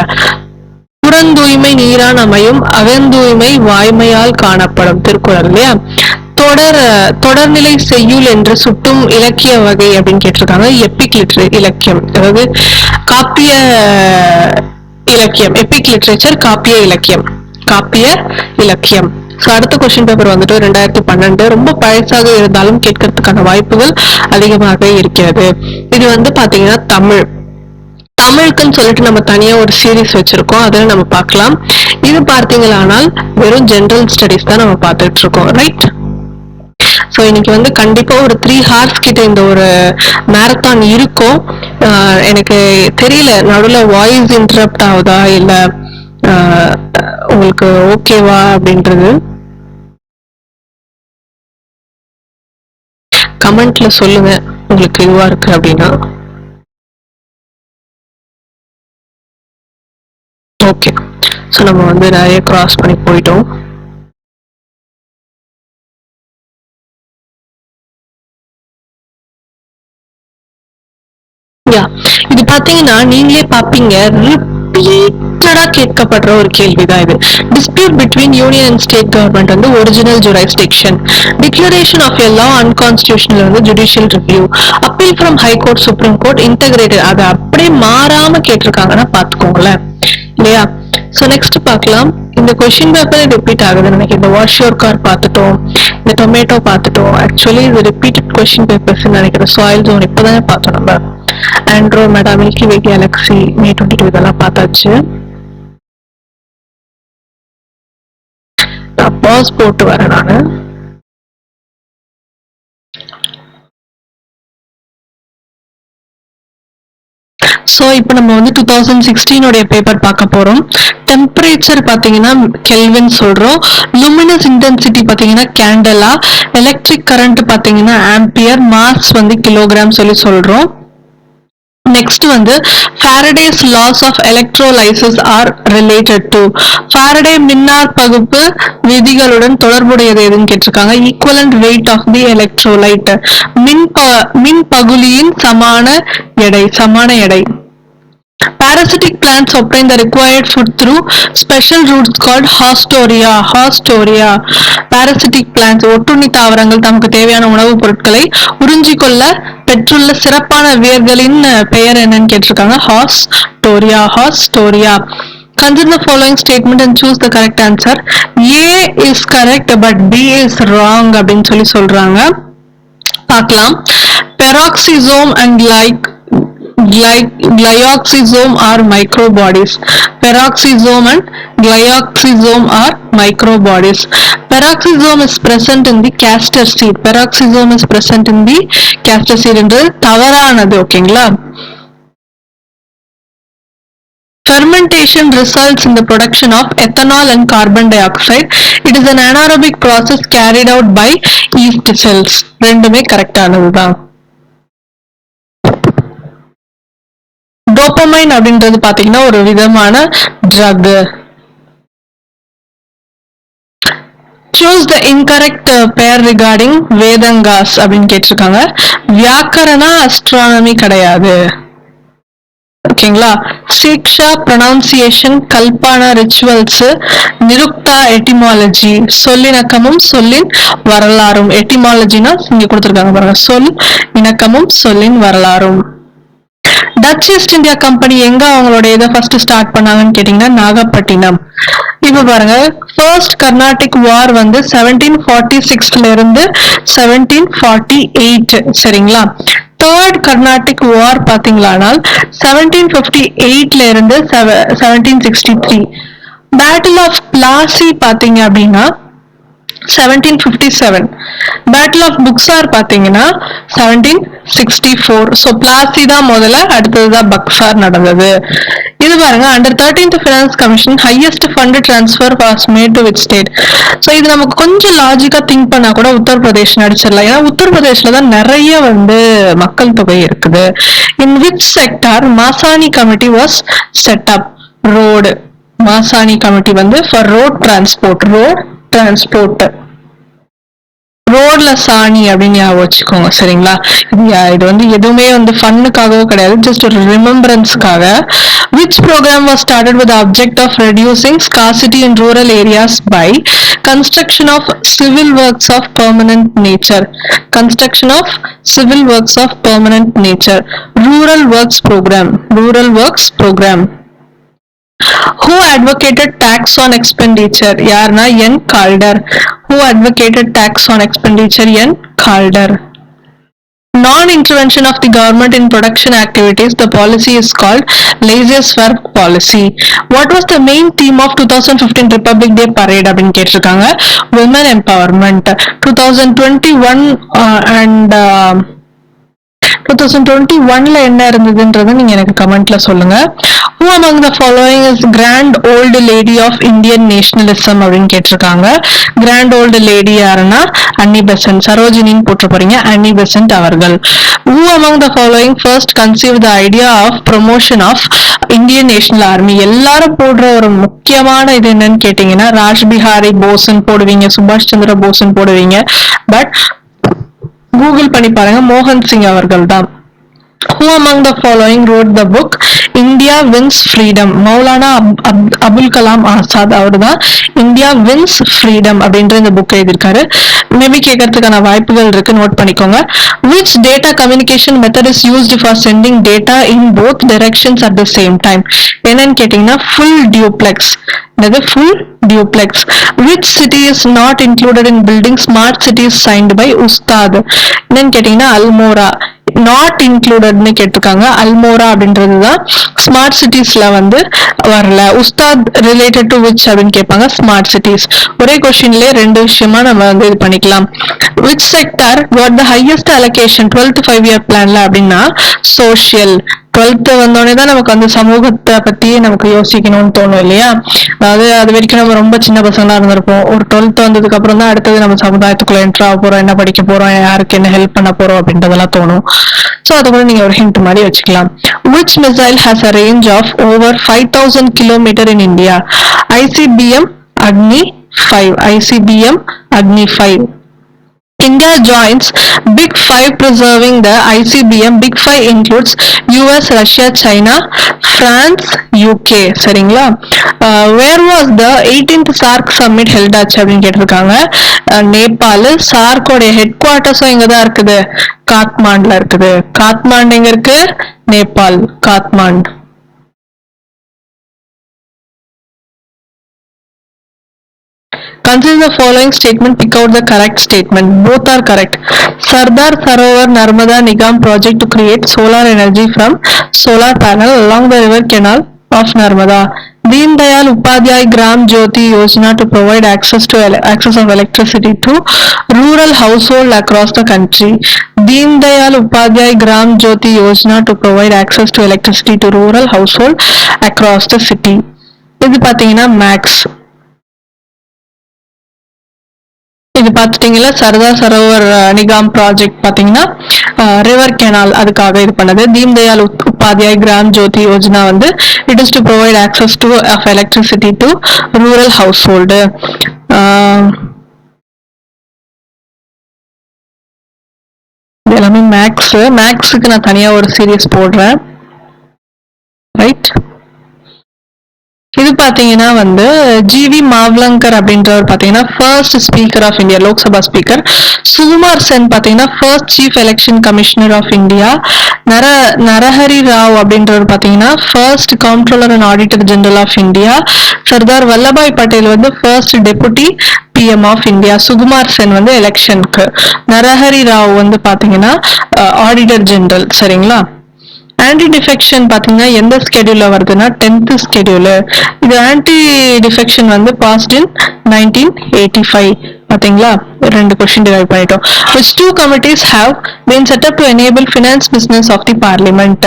புறந்தூய்மை நீரான் அமையும், அகந்தூய்மை வாய்மையால் காணப்படும், திருக்குறள் இல்லையா. தொடர்நிலை செய்யுள் என்று சுட்டும் இலக்கிய வகை அப்படின்னு கேட்டிருக்காங்க. எப்பிக் இலக்கியம், அதாவது காப்பிய இலக்கியம். எப்பிக் லிட்ரேச்சர் காப்பிய இலக்கியம், காப்பிய இலக்கியம். ஸோ அடுத்த கொஸ்டின் பேப்பர் வந்துட்டு 2012, ரொம்ப பழசாக இருந்தாலும் கேட்கறதுக்கான வாய்ப்புகள் அதிகமாக இருக்கிறது. இது வந்து பாத்தீங்கன்னா தமிழுக்குன்னு சொல்லிட்டு நம்ம தனியா ஒரு சீரீஸ் வச்சிருக்கோம், அதில் நம்ம பார்க்கலாம். இது பார்த்தீங்களானால் வெறும் ஜெனரல் ஸ்டடிஸ் தான் நம்ம பார்த்துட்டு இருக்கோம், ரைட். ஸோ இன்னைக்கு வந்து கண்டிப்பா ஒரு 3 hours கிட்ட இந்த ஒரு மேரத்தான் இருக்கும். எனக்கு தெரியல, நடுவில் வாய்ஸ் இன்டரப்ட் ஆகுதா இல்ல உங்களுக்கு ஓகேவா அப்படின்றது கமெண்ட்ல சொல்லுங்க, உங்களுக்கு இதுவா இருக்கு அப்படின்னா. ஓகே. ஸோ நம்ம வந்து நிறைய கிராஸ் பண்ணி போயிட்டோம். இது பாத்தீங்கன்னா நீங்களே பாப்பீங்க, ரிப்பீட்டடா கேட்கப்படுற ஒரு கேள்விதான் இது. Dispute between union and state government வந்து original jurisdiction, declaration of a law unconstitutional வந்து judicial review, appeal from high court supreme court integrated, அதை அப்படியே மாறாம கேட்டிருக்காங்கன்னா பாத்துக்கோங்களேன் இல்லையா. சோ நெக்ஸ்ட் பார்க்கலாம். இந்த கொஸ்டின் பேப்பர் ரிப்பீட் ஆகுது எனக்கு. இந்த வாஷ் யோர் கார் பார்த்துட்டோம், இந்த டொமேட்டோ பார்த்துட்டோம். ஆக்சுவலி இது ரிப்பீட்டட் கொஸ்டின் பேப்பர்ஸ் நினைக்கிறேன். சாயில் ஜோன் இப்பதானே பார்த்தோம் நம்ம. ஆண்ட்ரோமெடா, மில்கி வே கேலக்சி, மே 22 இதெல்லாம் பார்த்தாச்சு. நான் பாஸ் போட்டு வரேன் நானு. ஸோ இப்போ நம்ம வந்து 2016 பேப்பர் பார்க்க போறோம். டெம்பரேச்சர் பார்த்தீங்கன்னா கெல்வின் சொல்றோம், லூமினஸ் இன்டென்சிட்டி பார்த்தீங்கன்னா கேண்டலா, எலக்ட்ரிக் கரண்ட் பார்த்தீங்கன்னா ஆம்பியர், மாஸ் வந்து கிலோகிராம் சொல்லி சொல்றோம். நெக்ஸ்ட் வந்து Faraday's laws of electrolysis are related to, Faraday மின்னார் பகுப்பு விதிகளுடன் தொடர்புடையது எதுன்னு கேட்டிருக்காங்க. Equivalent weight of the electrolyte, மின் பகுலியின் சமான எடை. Parasitic plants obtain the required food through special routes called haustoria. Parasitic plants, ஒட்டுண்ணி தாவரங்கள் தமக்கு தேவையான உணவுப் பொருட்களை உறிஞ்சிக்கொள்ள பெற்றுள்ள சிறப்பான வேர்களின் பெயர் என்னன்னு கேட்டிருக்காங்க. ஹாஸ்டோரியா. Consider the following statement and choose the correct answer. A is correct but B is wrong அப்படின்னு சொல்லி சொல்றாங்க. பார்க்கலாம். Peroxisome and glyoxysome are microbodies. Peroxisome and glyoxysome are microbodies. Peroxisome is present in the castor seed. என்று தவறானது. ஓகேங்களா. Fermentation results in the production of ethanol and carbon dioxide. It is an anaerobic process carried out by yeast cells. ரெண்டுமே கரெக்டானதுதான். Dopamine அப்படின்றது பாத்தீங்கன்னா ஒரு விதமான drug. Choose the incorrect pair regarding Vedangas அப்படின்னு கேட்டிருக்காங்க. வியாக்கரணா அஸ்ட்ரானமி கிடையாது. ஓகேங்களா. Shiksha pronunciation, Kalpa rituals, Nirukta etymology, சொல்லிணக்கமும் சொல்லின் வரலாறும். எட்டிமாலஜினா இங்க கொடுத்திருக்காங்க பாருங்க, சொல் இணக்கமும் சொல்லின் வரலாறும். டச் ஈஸ்ட் இந்தியா கம்பெனி எங்க அவங்களோட இதை ஃபர்ஸ்ட் ஸ்டார்ட் பண்ணாங்கன்னு கேட்டீங்கன்னா நாகப்பட்டினம். இப்ப பாருங்க, ஃபர்ஸ்ட் கர்நாடிக் வார் வந்து 1746 இருந்து 1748. சரிங்களா. தேர்ட் கர்நாடிக் வார் பாத்தீங்களானால் 1758 இருந்து 1763. பேட்டில் ஆஃப் பிளாசி பாத்தீங்க அப்படின்னா 1757. பேட்டில் ஆஃப் புக்சார் பாத்தீங்கன்னா 1764. சோ பிளாசி தான் முதல்ல, அடுத்ததுதான் பக்சார் நடந்தது. இது பாருங்க, under 13th Finance Commission highest fund transfer was made to which state. So இது நமக்கு கொஞ்சம் லாஜிக்கா திங்க் பண்ணா கூட உத்தரப்பிரதேஷ் நடிச்சிடலாம். ஏன்னா உத்தரப்பிரதேஷ்ல தான் நிறைய வந்து மக்கள் தொகை இருக்குது. In which sector Masani committee was set up. Road Masani committee வந்து ஃபார் ரோட் டிரான்ஸ்போர்ட். ரோட்ல சாணி அப்படின்னு ஞாபகம் வச்சுக்கோங்க. சரிங்களா. இது வந்து எதுவுமே வந்து ஃபன்னுக்காகவோ கிடையாது, ஜஸ்ட் ஒரு ரிமெம்பரன்ஸ்க்காக. Which programme was started with object of reducing scarcity in rural areas by construction of civil works of permanent nature. Rural works programme. Who advocated tax on expenditure? யார்னா என் கால்டர். Who advocated tax on expenditure? N கால்டர். Non-intervention of the government in production activities. The policy is called laissez-faire policy. What was the main theme of 2015 Republic Day parade அப்படின்னு கேட்டிருக்காங்க. Women empowerment. 2021ல என்ன இருந்ததுன்றத நீங்க எனக்கு கமெண்ட்ல சொல்லுங்க. Who among the following is grand old lady of Indian nationalism அப்படின்னு கேட்டிருக்காங்க. Grand old lady யாருன்னா அன்னி பெசன்ட். சரோஜினின்னு போட்டு போறீங்க, அன்னி பெசன்ட் அவர்கள். Who among the following first conceived the idea of promotion of Indian National Army? எல்லாரும் போடுற ஒரு முக்கியமான இது என்னன்னு கேட்டீங்கன்னா ராஜ்பிஹாரி போஸ்ன்னு போடுவீங்க, சுபாஷ் சந்திர போஸ்ன்னு போடுவீங்க. பட் கூகுள் பண்ணி பாருங்க, மோகன் சிங் அவர்கள் தான். Who among the following wrote the book India Wins Freedom? Maulana Abul Kalam Azad அவர் தான் இந்தியா வின்ஸ் ஃப்ரீடம் அப்படின்ற இந்த புக் எழுதியிருக்காரு. மேபி கேட்கறதுக்கான வாய்ப்புகள் இருக்கு, நோட் பண்ணிக்கோங்க. Which data communication method is used for sending data in both directions at the same time? என்னன்னு கேட்டீங்கன்னா full duplex. என்னது full duplex? Which city is not included in building smart cities signed by Ustad? என்னன்னு கேட்டீங்கன்னா Almora. Not இன்க்ளூடட்னு கேட்டிருக்காங்க. அல்மோரா அப்படின்றதுதான் smart சிட்டிஸ்ல வந்து வரல. Ustad related to which அப்படின்னு கேட்பாங்க. Smart cities. ஒரே கொஸ்டின்லயே ரெண்டு விஷயமா நம்ம வந்து இது பண்ணிக்கலாம். Which sector got the highest allocation 12th 5-year பிளான்ல அப்படின்னா சோஷியல். 12th வந்தோடனே தான் நமக்கு வந்து சமூகத்தை பத்தியே நமக்கு யோசிக்கணும்னு தோணும் இல்லையா? அதாவது அது வரைக்கும் நம்ம ரொம்ப சின்ன பசங்களா இருந்திருப்போம். ஒரு 12th வந்ததுக்கு அப்புறம் தான் அடுத்தது நம்ம சமுதாயத்துக்குள்ள என்ட்ரு ஆக போறோம், என்ன படிக்க போறோம், யாருக்கு என்ன ஹெல்ப் பண்ண போறோம் அப்படின்றதெல்லாம் தோணும். சோ அதை கூட நீங்க ஒரு ஹிண்ட் மாதிரி வச்சுக்கலாம். Which missile has a range of over 5,000 kilometers in India? ICBM Agni 5. ICBM Agni 5. India joins Big Five preserving the ICBM. Big Five includes US, Russia, China, France, UK. சரிங்களா? Where was the 18th SAARC summit held at அப்படின்னு கேட்டிருக்காங்க. Nepal. சார்க்கோடைய head குவார்ட்டர்ஸும் இங்க தான் இருக்குது, காத்மாண்டுல இருக்குது. காத்மாண்டு எங்க இருக்கு? Nepal. Kathmandu. Consider the following statement, pick out the correct statement. Both are correct. Sardar Sarovar Narmada Nigam project to create solar energy from solar panel along the river canal of Narmada. Deen Dayal Upadhyay Gram Jyoti Yojana to provide access of electricity to rural household across the country. Deen Dayal Upadhyay Gram Jyoti Yojana to provide access to electricity to rural household across the city. இது பாத்தீங்கன்னா maths. இது பாத்துட்டீங்களா? Sardar Sarovar Nigam project பாத்தீங்கன்னா river canal அதுக்காக இது பண்ணது. தீன் தயாள் உபாத்யாய் கிராம் ஜோதி யோஜனா வந்து it is to provide access to electricity to rural house hold. எல்லாமே maths. மேக்ஸுக்கு நான் தனியா ஒரு சீரியஸ் போடுறேன். ரைட். இது பாத்தீங்கன்னா வந்து ஜிவி மாவ்லங்கர் அப்படின்றவர் பாத்தீங்கன்னா first speaker of India, Lok Sabha speaker. Sukumar Sen பாத்தீங்கன்னா first chief election commissioner of India. Narahari Rao அப்படின்றவர் பாத்தீங்கன்னா first comptroller and auditor general of India. Sardar Vallabhbhai Patel வந்து first deputy PM of India. Sukumar Sen வந்து எலெக்ஷனுக்கு, நரஹரி ராவ் வந்து பாத்தீங்கன்னா ஆடிட்டர் ஜெனரல். சரிங்களா? ஆன்டி டிஃபெக்ஷன் பாத்தீங்கன்னா எந்த ஸ்கெடியூல்ல வருதுன்னா 10th ஸ்கெடியூல். இது ஆன்டி டிஃபெக்ஷன் வந்து பாஸ்ட் இன் 1985. பாத்தீங்களா? ரெண்டு கொஸ்டின் டிரைவ் பண்ணிட்டோம். Which two committees have been set up to enable finance business of the parliament?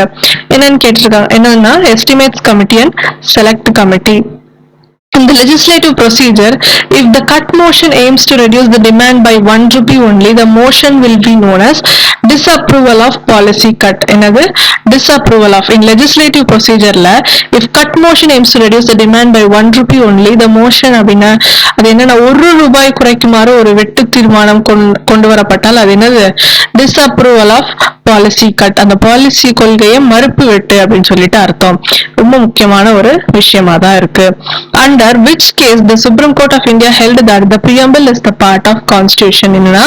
என்னன்னு கேட்டிருக்காங்க. என்னன்னா estimates committee and select committee. In the legislative procedure, if the cut motion aims to reduce the demand by 1 rupee only, the motion will be known as disapproval of policy cut. என்னது? Disapproval of. In legislative procedure ல if cut motion aims to reduce the demand by 1 rupee only, the motion அப்படின்னா அது என்னன்னா 1 ரூபாய் குறைக்குமாறு ஒரு வெட்டு தீர்மானம் கொண்டு வரப்பட்டால் அது என்னது? Disapproval of policy cut. அந்த பாலிசி கொள்கையை மறுப்பு வெட்டு அப்படின்னு சொல்லிட்டு அர்த்தம். ரொம்ப முக்கியமான ஒரு விஷயமா தான் இருக்கு. Under which case the Supreme Court of India held that the preamble is the part of constitution? என்னன்னா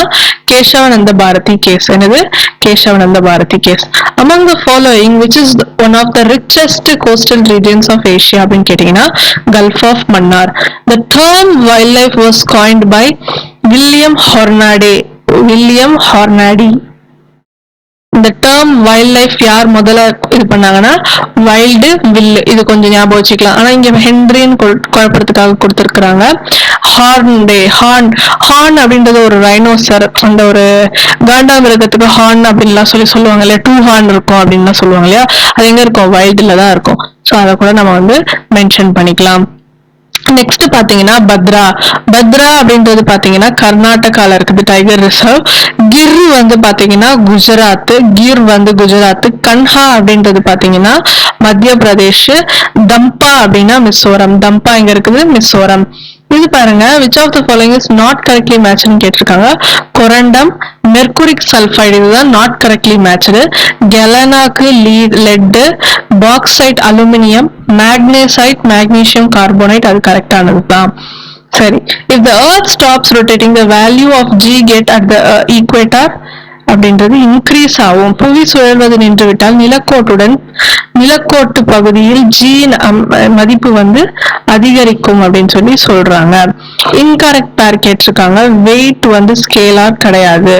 கேசவானந்த பாரதி கேஸ். என்னது? Kesavananda Bharati case. Among the following which is one of the richest coastal regions of Asia அப்படின்னு கேட்டீங்கன்னா Gulf of Mannar. The term wildlife was coined by William Hornady. William Hornady. இந்த term wild life யார் முதல்ல இது பண்ணாங்கன்னா wild will. இது கொஞ்சம் ஞாபகம் வச்சுக்கலாம். ஆனா இங்க ஹென்ரின்னு குழப்பறதுக்காக கொடுத்திருக்கிறாங்க. ஹார்ன் அப்படின்றது ஒரு ரைனோசர், அந்த ஒரு காண்டாமிருகத்துக்கு ஹார்ன் அப்படின்லாம் சொல்லுவாங்க இல்லையா, 2 ஹார்ன் இருக்கும் அப்படின்லாம் சொல்லுவாங்க இல்லையா, அது எங்க இருக்கும்? வைல்டுல தான் இருக்கும். ஸோ அதை கூட நம்ம வந்து மென்ஷன் பண்ணிக்கலாம். நெக்ஸ்ட் பாத்தீங்கன்னா பத்ரா. பத்ரா அப்படின்றது பாத்தீங்கன்னா கர்நாடகால இருக்குது டைகர் ரிசர்வ். கிர் வந்து பாத்தீங்கன்னா குஜராத். கிர் வந்து குஜராத். கன்ஹா அப்படின்றது பாத்தீங்கன்னா மத்திய பிரதேஷ். தம்பா அப்படின்னா மிசோரம். தம்பா எங்க இருக்குது? மிசோரம். இது பாருங்க, which of the following is not correctly matched கேட்டிருக்காங்க. கொரண்டம், மெர்குரிக் சல்பைடு இதுதான் நாட் கரெக்ட்லி மேட்ச்டு. கெலனாக்கு lead, bauxite aluminium, magnesite magnesium carbonate அது கரெக்டானது தான். சரி, if the earth stops rotating the value of g get at the equator அப்படின்றது increase ஆகும். புவி சுழல்வது நின்றுவிட்டால் நிலக்கோட்டு பகுதியில் ஜி மதிப்பு வந்து அதிகரிக்கும் அப்படின்னு சொல்லி சொல்றாங்க. இன்கரெக்ட் பேர் கேட்டிருக்காங்க. வெயிட் வந்து ஸ்கேலார் கிடையாது.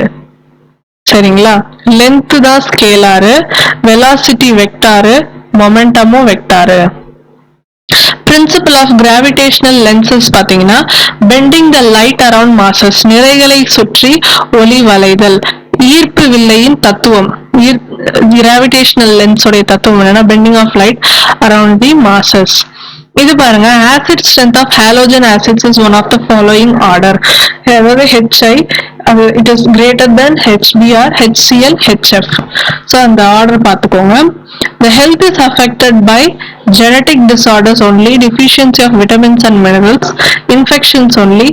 சரிங்களா, லென்த் தான் ஸ்கேலாரு, வெலாசிட்டி வெக்டாரு, மொமெண்டமும் வெக்டாரு. பிரின்சிபல் ஆஃப் கிராவிடேஷனல் லென்சஸ் பாத்தீங்கன்னா, bending the light around masses, நிறைகளை சுற்றி ஒளி வளைதல். ஈர்ப்பு வில்லையின் தத்துவம், கிராவிடேஷனல் லென்ஸோடைய தத்துவம் என்னன்னா, bending of light around the masses. இது பாருங்க, acid strength of halogen acids is one of the following order. அதாவது HI it is greater than HBr, HCl, HF. so அந்த ஆர்டர் பார்த்துக்கோங்க. The health is affected by genetic disorders only, deficiency of vitamins and minerals, infections only,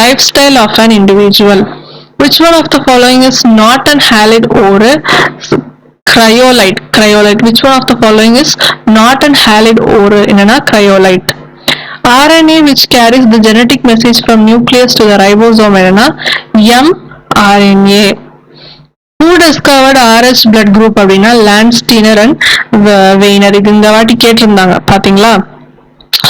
lifestyle of an individual. Which one of the following is not an halide ore? Cryolite. Which one of the following is not an halide ore? என்னன்னா cryolite. RNA which carries the genetic message from nucleus to the ribosome என்னன்னா mRNA. Who discovered RH blood group அப்படின்னா Landsteiner and Wiener. இது இந்த வாட்டி கேட்டிருந்தாங்க பாத்தீங்களா.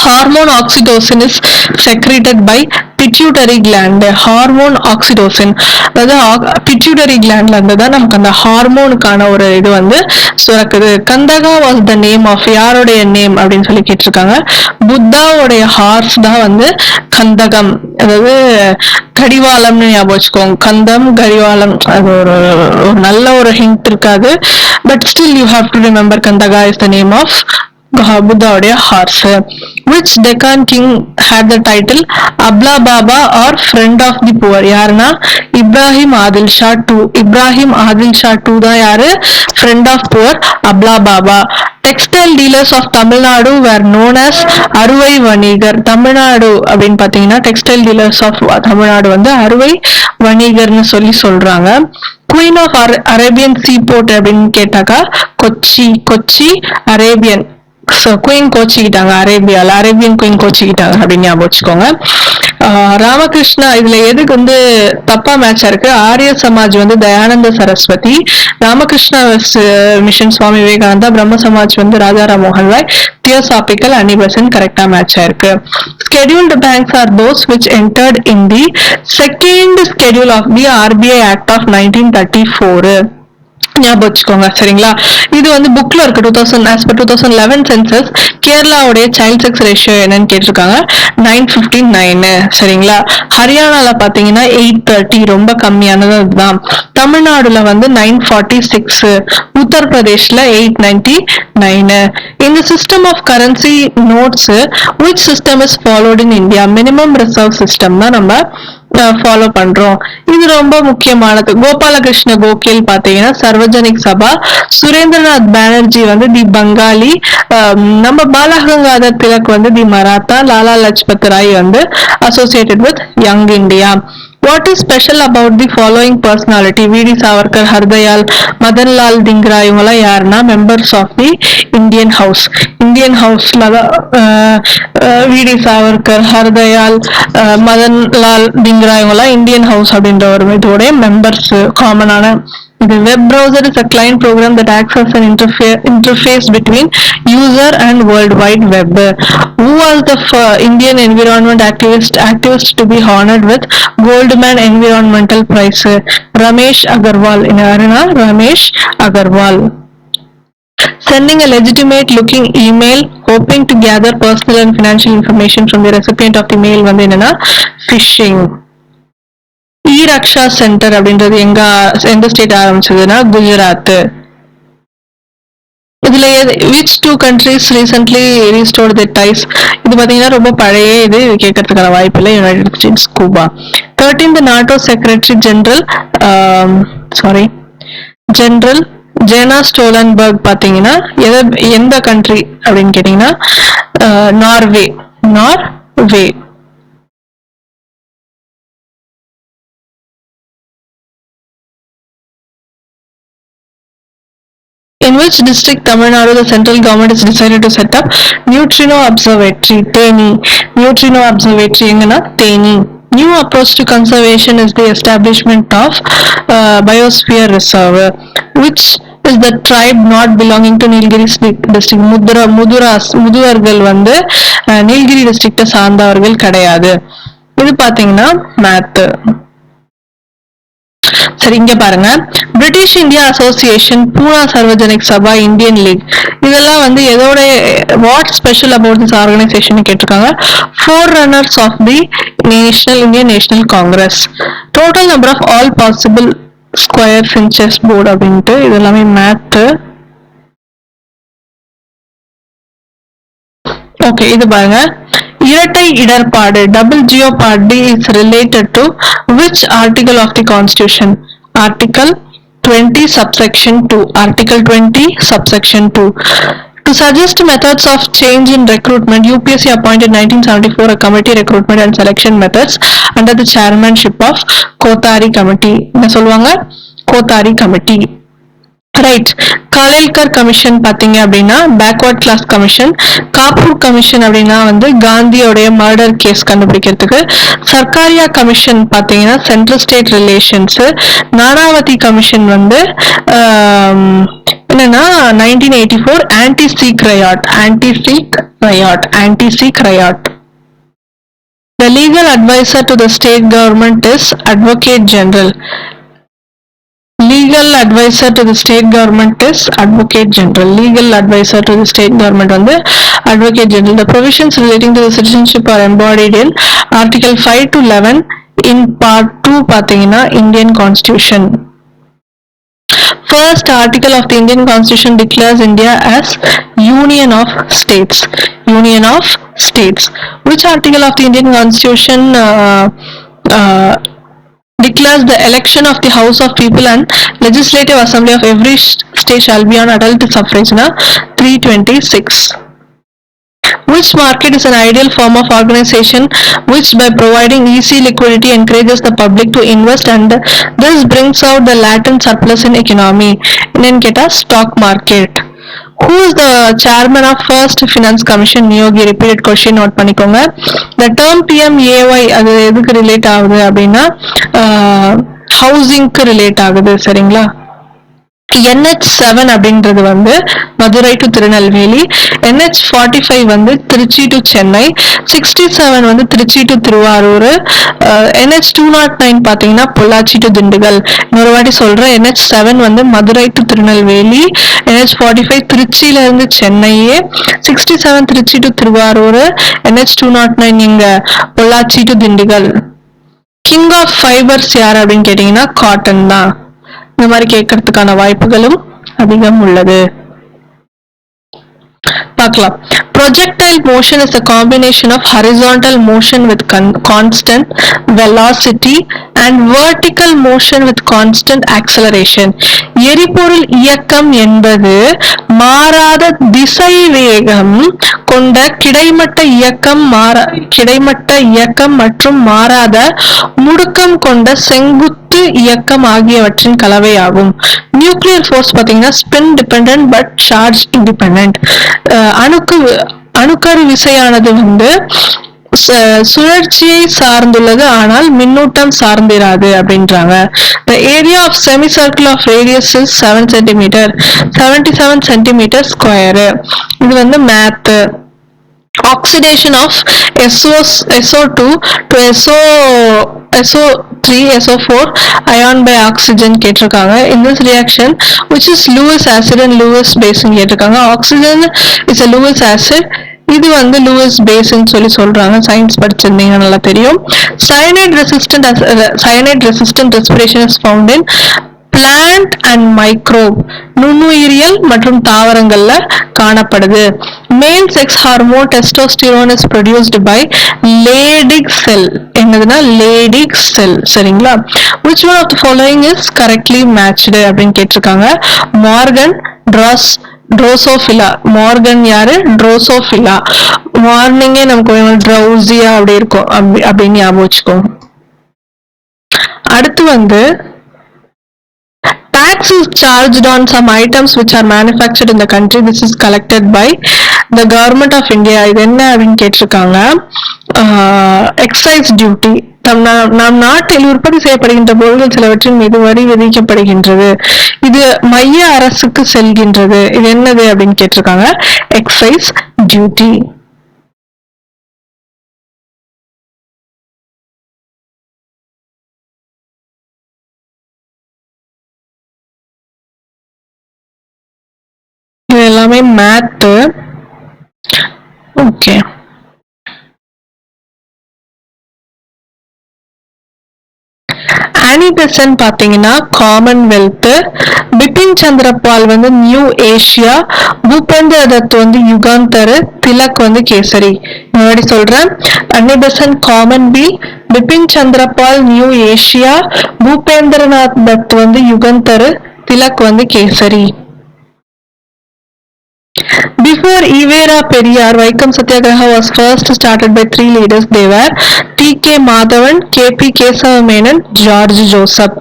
Hormone oxytocin is secreted by pituitary gland. Hormone oxytocin அதாவது pituitary கிளாண்ட்ல இருந்து தான் நமக்கு அந்த ஹார்மோனுக்கான ஒரு இது வந்து சுரக்குது. Kanthaka was the name of, யாருடைய நேம் அப்படின்னு சொல்லி கேட்டிருக்காங்க. புத்தாவுடைய ஹார்ஸ் தான் வந்து கந்தகம், அதாவது கடிவாளம்னு ஞாபகம் வச்சுக்கோங்க. கந்தம் கடிவாளம் அது ஒரு நல்ல ஒரு ஹிண்ட் இருக்காது, but still you have to remember Kanthaka is the name of புத்தாவுடைய horse. Which Deccan king had the title Abla Baba or Friend of the Poor? யாருன்னா இப்ராஹிம் ஆதில் ஷா II. இப்ராஹிம் ஆதில் ஷா II தான் யாரு? Friend of Poor, அப்லா Baba. Textile dealers of Tamil Nadu were known as அறுவை வணிகர். தமிழ்நாடு அப்படின்னு பாத்தீங்கன்னா textile dealers of Tamil Nadu வந்து அறுவை வணிகர்னு சொல்லி சொல்றாங்க. Queen of Arabian sea port அப்படின்னு கேட்டாக்கா கொச்சி அரேபியன். குயின் கோச்சிக்கிட்டாங்க, அரேபியன் குயின் கோச்சிக்கிட்டாங்க அப்படின்னு ஞாபகம் வச்சுக்கோங்க. ராமகிருஷ்ணா இதுல எதுக்கு வந்து தப்பா மேட்சா இருக்கு? ஆரிய சமாஜ் வந்து தயானந்த சரஸ்வதி, ராமகிருஷ்ணா மிஷன் சுவாமி விவேகானந்தா, பிரம்ம சமாஜ் வந்து ராஜாராம் மோகன் ராய், தியோசாபிக்கல் அனிபசன் கரெக்டா மேட்சா இருக்கு. Scheduled banks are those which entered in the second schedule of the RBI Act of 1934. ஞாபகம் வச்சுக்கோங்க. சரிங்களா, இது வந்து புக்ல இருக்கு. 2011 சென்சஸ் கேரளாவுடைய சைல்ட் செக்ஸ் ரேஷியோ என்னன்னு கேட்டிருக்காங்க, 959. சரிங்களா, ஹரியானால பாத்தீங்கன்னா 830, ரொம்ப கம்மியானது அதுதான். தமிழ்நாடுல வந்து 946, உத்தரப்பிரதேஷ்ல 899. இந்த system of currency notes which system is followed in India? Minimum reserve system தான் நம்ம ஃபாலோ பண்றோம். இது ரொம்ப முக்கியமானது. கோபாலகிருஷ்ண கோகேல் பாத்தீங்கன்னா சர்வஜனிக் சபா, சுரேந்திரநாத் பானர்ஜி வந்து தி பங்காளி, நம்ம பாலகங்காதர் திலக் வந்து தி மராத்தா, லாலா லஜ்பத் ராய் வந்து associated with young India. What is special about the following personality? V D. Savarkar, Hardayal, Madanlal Dhingra இவங்கெல்லாம் யாருன்னா members of the Indian house. Indian ஹவுஸ்ல தான் வி.டி. சாவர்கர், ஹர்தயால், மதன்லால் திங்ரா இவங்கெல்லாம் இந்தியன் ஹவுஸ் அப்படின்ற ஒரு இதோடைய மெம்பர்ஸ் காமனான. The web browser is a client program that acts as an interface between user and World Wide Web. Who was the Indian environment activist to be honored with Goldman Environmental Prize? Ramesh Agarwal. Ramesh Agarwal. Sending a legitimate looking email hoping to gather personal and financial information from the recipient of the mail வந்து என்னன்னா phishing. ரக்ஷா centre அப்படின்றது எந்த state ஆரம்பிச்சதுன்னா Gujarat. இதுல which two countries recently restored their ties? இது பாத்தீங்கன்னா ரொம்ப பழைய இது கேட்கறதுக்கான வாய்ப்பு இல்லை. United States, Cuba. 13th NATO secretary general Jens Stoltenberg பாத்தீங்கன்னா எந்த கண்ட்ரி அப்படின்னு கேட்டீங்கன்னா Norway. In which district Tamil Nadu the central government has decided to set up neutrino observatory? Theni. Neutrino observatory எங்கன்னா Theni. New approach to conservation is the establishment of biosphere reserve, which is the tribe not belonging to Nilgiri district. முதுவர்கள் வந்து Nilgiri district சார்ந்தவர்கள் கிடையாது. இது பாத்தீங்கன்னா math. சரி, இங்க பாருங்க, British India association, Poona Sarvajanik Sabha, Indian league, இதெல்லாம் வந்து எதோட what special about this organisation கேட்டிருக்காங்க. Forerunners of the Indian national Congress. Total number of all possible squares in chess board அப்படின்ட்டு இது எல்லாமே மேத்து. ஓகே, இது பாருங்க, இரட்டை இடர்பாடு, double jeopardy is related to which article of the constitution? Article 20 subsection 2. Article 20 subsection 2. To suggest methods of change in recruitment, UPSC appointed 1974 a committee recruitment and selection methods under the chairmanship of Kothari committee. என்ன சொல்லுவாங்க? Kothari committee. Right. Kalelkar commission பாத்தீங்க அப்படின்னா backward class commission. Kapur commission அப்படின்னா வந்து காந்தியோடைய murder case கண்டுபிடிக்கிறதுக்கு. Sarkaria commission பாத்தீங்கன்னா central state relations. Nanavati commission வந்து என்னன்னா 1984 anti Sikh riot. The legal advisor to the state government is Advocate General. Legal advisor to the state government is Advocate General. Legal advisor to the state government வந்து Advocate General. The provisions relating to the citizenship are embodied in Article 5 to 11 in Part 2 பாத்தீங்கன்னா Indian Constitution. First article of the Indian Constitution declares India as Union of States. Union of States. Which article of the Indian Constitution declares the election of the House of People and Legislative Assembly of every state shall be on adult suffrage? 326. Which market is an ideal form of organization which by providing easy liquidity encourages the public to invest and this brings out the latent surplus in economy? என்னன்னு கேட்டா stock market. Who is the chairman of first finance commission? Neogy. repeated question note பண்ணிக்கோங்க. The term PMAY அது எதுக்கு relate ஆகுது அப்படின்னா ஹவுசிங்க்கு relate ஆகுது. சரிங்களா? NH7 அப்படின்றது வந்து மதுரை டு திருநெல்வேலி. NH45 வந்து திருச்சி டு சென்னை. 67 வந்து திருச்சி டு திருவாரூர். NH209 பாத்தீங்கன்னா பொள்ளாச்சி டு திண்டுக்கல். இன்னொரு வாட்டி சொல்றேன், NH7 வந்து மதுரை டு திருநெல்வேலி. NH45 திருச்சியில இருந்து சென்னை. 67 திருச்சி டு திருவாரூர். NH209 இங்க Pollachi to Dindigul. King of fibres யார் அப்படின்னு கேட்டீங்கன்னா காட்டன் தான். இந்த மாதிரி கேட்கறதுக்கான வாய்ப்புகளும் அதிகம் உள்ளது. பார்க்கலாம். Projectile motion is a combination of horizontal motion with constant velocity and vertical motion with constant acceleration. எரிபொருள் இயக்கம் என்பது மாறாத திசை வேகம் கொண்ட கிடைமட்ட இயக்கம் மற்றும் மாறாத முடுக்கம் கொண்ட செங்குத்து இயக்கம் ஆகியவற்றின் கலவையாகும். நியூக்ளியர் ஃபோர்ஸ் பாத்தீங்கன்னா spin dependent but charge independent. அணுக்கரு விசையானது வந்து சுழற்சியை சார்ந்துள்ளது ஆனால் மின்னூட்டம் சார்ந்திராது அப்படின்றாங்க. The area of semicircle of radius is 7 cm, 77 cm square. இது வந்து math. Oxidation of SO2 to SO3 SO4 ion by oxygen கேட்டிருக்காங்க. In this reaction which is Lewis acid and Lewis base கேட்டிருக்காங்க. Oxygen is a Lewis acid. இது வந்து Lewis பேஸ்ன்னு சொல்றாங்க. Science படிச்சிருந்தீங்கன்னா நல்லா தெரியும். Cyanide resistant respiration is found in plant and microbe. நுண்ணுயிரியல் மற்றும் தாவரங்கள்ல காணப்படுது. Male sex hormone testosterone is produced by Leydig cell. என்னதுன்னா Leydig cell. சரிங்களா? Which one of the following is correctly matched அப்படின்னு கேட்டிருக்காங்க. Morgan drosophila. மார்கன் யாரு? Drosophila. மார்னிங்கே நமக்கு ட்ரௌசியா அப்படி இருக்கும் அப்படின்னு ஞாபகம் வச்சுக்கோங்க. அடுத்து வந்து tax is charged on some items which are manufactured in the country. This is collected by the government of India. இது என்ன அப்படின்னு கேட்டிருக்காங்க. எக்ஸைஸ் டியூட்டி, நம் நாட்டில் உற்பத்தி செய்யப்படுகின்ற பொருட்கள் சிலவற்றின் மீது வரி விதிக்கப்படுகின்றது. இது மைய அரசுக்கு செல்கின்றது. இது என்னது அப்படின்னு கேட்டிருக்காங்க. Excise duty. இது எல்லாமே மேத்து. ஓகே, ஆனி பெசன்ட் பாத்தீங்கன்னா காமன்வெல்த், பிபின் சந்திரபால் வந்து நியூ ஏஷியா, பூபேந்திர தத் வந்து யுகாந்தர், திலக் வந்து கேசரி. முன்னாடி சொல்றேன், Annie Besant commonwealth, Bipin Chandrapal new Asia, Bhupendranath Datta வந்து யுகந்தர், திலக் வந்து kesari. Before Ivera Periyar, Vaikam Satyagraha was first started by 3 leaders. They were T.K. Madhavan, K.P. Kesava Menon, George Joseph.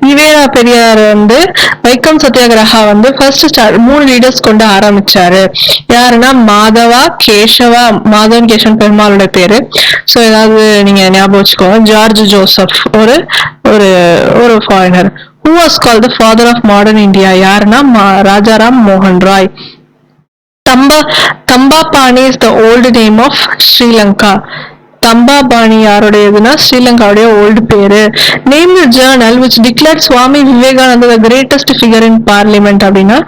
EVR Periyar வந்து வைக்கம் சத்தியாகிரகா வந்து ஃபர்ஸ்ட் ஸ்டார்ட் 3 லீடர்ஸ் கொண்டு ஆரம்பிச்சாரு. யாருன்னா மாதவா, கேசவா, மாதவன் கேசவன் பெருமாளோட பேரு. ஸோ ஏதாவது நீங்க ஞாபகம் வச்சுக்கோங்க. ஜார்ஜ் ஜோசப் ஒரு ஒரு ஒரு foreigner. Who was called the father of modern India? யாருன்னா ராஜாராம் மோகன் Roy. Tambapanni is the old name of Sri Lanka. Tambapanni யாருடையதுன்னா ஸ்ரீலங்காவுடைய ஓல்டு பேரு. Name the journal which declared Swami Vivekananda the greatest figure in parliament அப்படின்னா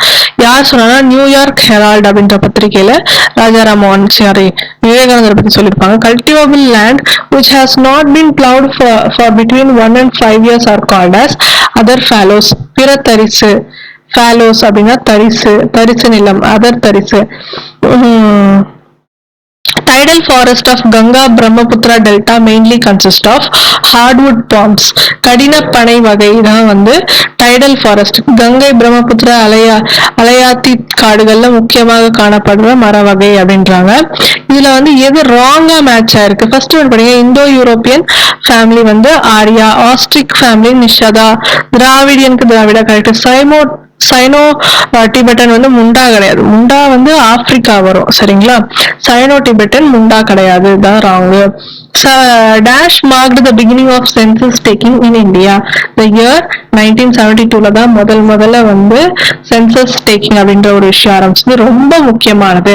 யார் சொன்னா, நியூயார்க் ஹெரால்ட் அப்படின்ற பத்திரிகையில ராஜாராம் மோகன் சாரி விவேகானந்தர் பத்தி சொல்லியிருப்பாங்க. Cultivable land which has not been plowed for between 1 and 5 years are called as other fallows. பிற தரிசு, ஃபாலோஸ் அப்படின்னா தரிசு, தரிசு நிலம், அதர் தரிசு. Tidal forest of Ganga Brahmaputra Delta mainly consist of hardwood palms. கடின பனை வகை தான் வந்து டைடல் ஃபாரஸ்ட். கங்கை பிரம்மபுத்திரா அலையாத்தி காடுகள்ல முக்கியமாக காணப்படுற மர வகை அப்படின்றாங்க. இதுல வந்து எது ராங்கா மேட்ச் ஆயிருக்கு? ஃபர்ஸ்ட் ஒன் படிங்க. இந்தோ யூரோப்பியன் ஃபேமிலி வந்து ஆரியா, ஆஸ்ட்ரிக் ஃபேமிலி நிஷதா, திராவிடியனுக்கு திராவிடா கரெக்ட். சைனோ டிபெட்டன் வந்து முண்டா கிடையாது. முண்டா வந்து ஆப்பிரிக்கா வரும், சரிங்களா? சைனோ டிபெட்டன் முண்டா கிடையாது, தான் wrong. Dash marked the beginning of census taking in India. The year 1972 தான் முதல்ல வந்து சென்சஸ் டேக்கிங் அப்படின்ற ஒரு விஷயம் ஆரம்பிச்சது. ரொம்ப முக்கியமானது.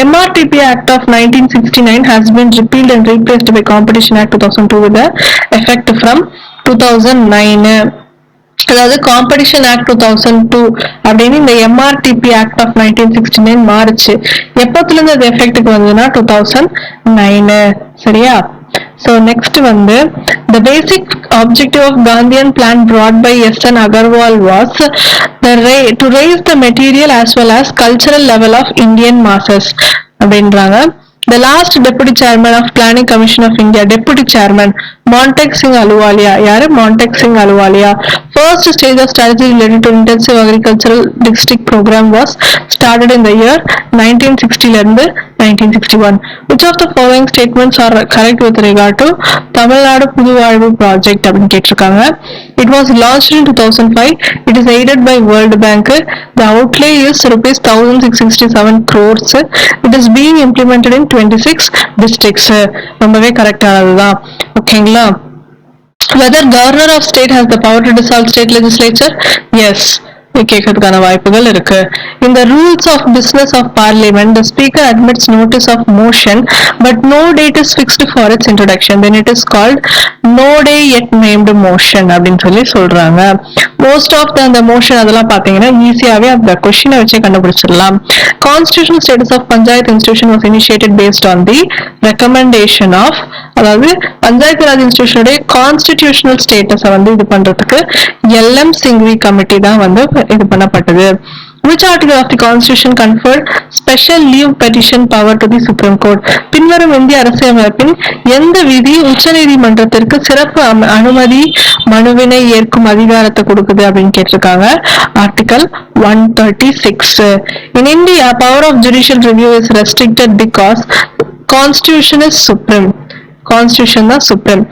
MRTP Act of 1969 has been repealed and replaced by Competition Act 2002 with the effect from 2009. அதாவது காம்படிஷன் ஆக்ட் 2002 அப்படின்னு இந்த எம்ஆர்டிபி ஆக்ட் ஆஃப் 1969 மாறுச்சு. எப்பத்துல இருந்து அது எஃபெக்டுக்கு வந்ததுன்னா 2009. சரியா? So next வந்து the basic objective of Gandhian plan brought by S.N. Agarwal was to raise the material as well as cultural level of Indian masses அப்படின்றாங்க. The last deputy chairman of Planning Commission of India, deputy chairman Montek Singh Ahluwalia. யாரு? Montek Singh Ahluwalia. First stage of strategy related to intensive agricultural district program was started in the year 1960 ல இருந்து 1961. Which of the following statements are correct with regard to Tamil Nadu Puthu Vazhvu project அப்படின்னு கேட்டிருக்காங்க. It was launched in 2005. It is aided by World Bank. The outlay is rupees 1667 crores. It is being implemented in 26 districts. ரொம்பவே கரெக்டானதுதான். ஓகேங்களா? Whether governor of state has the power to dissolve state legislature? Yes. கேட்கறதுக்கான வாய்ப்புகள் இருக்கு. In the rules of business of parliament, the speaker admits notice of motion but no date is fixed for its introduction. Then it is called no day yet named motion அப்படின்னு சொல்லி சொல்றாங்க. Most of the motion அதெல்லாம் பாத்தீங்கன்னா ஈஸியாவே அந்த கொஸ்டினை வச்சே கண்டுபிடிச்சிடலாம். Constitutional status of Panchayat institution was initiated based on the recommendation of, அதாவது பஞ்சாயத்து ராஜ் இன்ஸ்டிடியூஷனுடைய கான்ஸ்டிடியூஷனல் ஸ்டேட்டஸை வந்து இது பண்றதுக்கு LM சிங்வி கமிட்டி தான் வந்து இது பண்ணப்பட்டது. Which article of the Constitution conferred special leave petition power to the Supreme Court? பின்வரும் இந்திய அரசியலமைப்பின் எந்த விதி உச்சநீதிமன்றத்திற்கு சிறப்பு அனுமதி மனுவினை ஏற்கும் அதிகாரத்தை கொடுக்குது அப்படின்னு கேட்டிருக்காங்க. Article 136. In India, power of judicial review is restricted because Constitution is supreme. Constitution தான் supreme.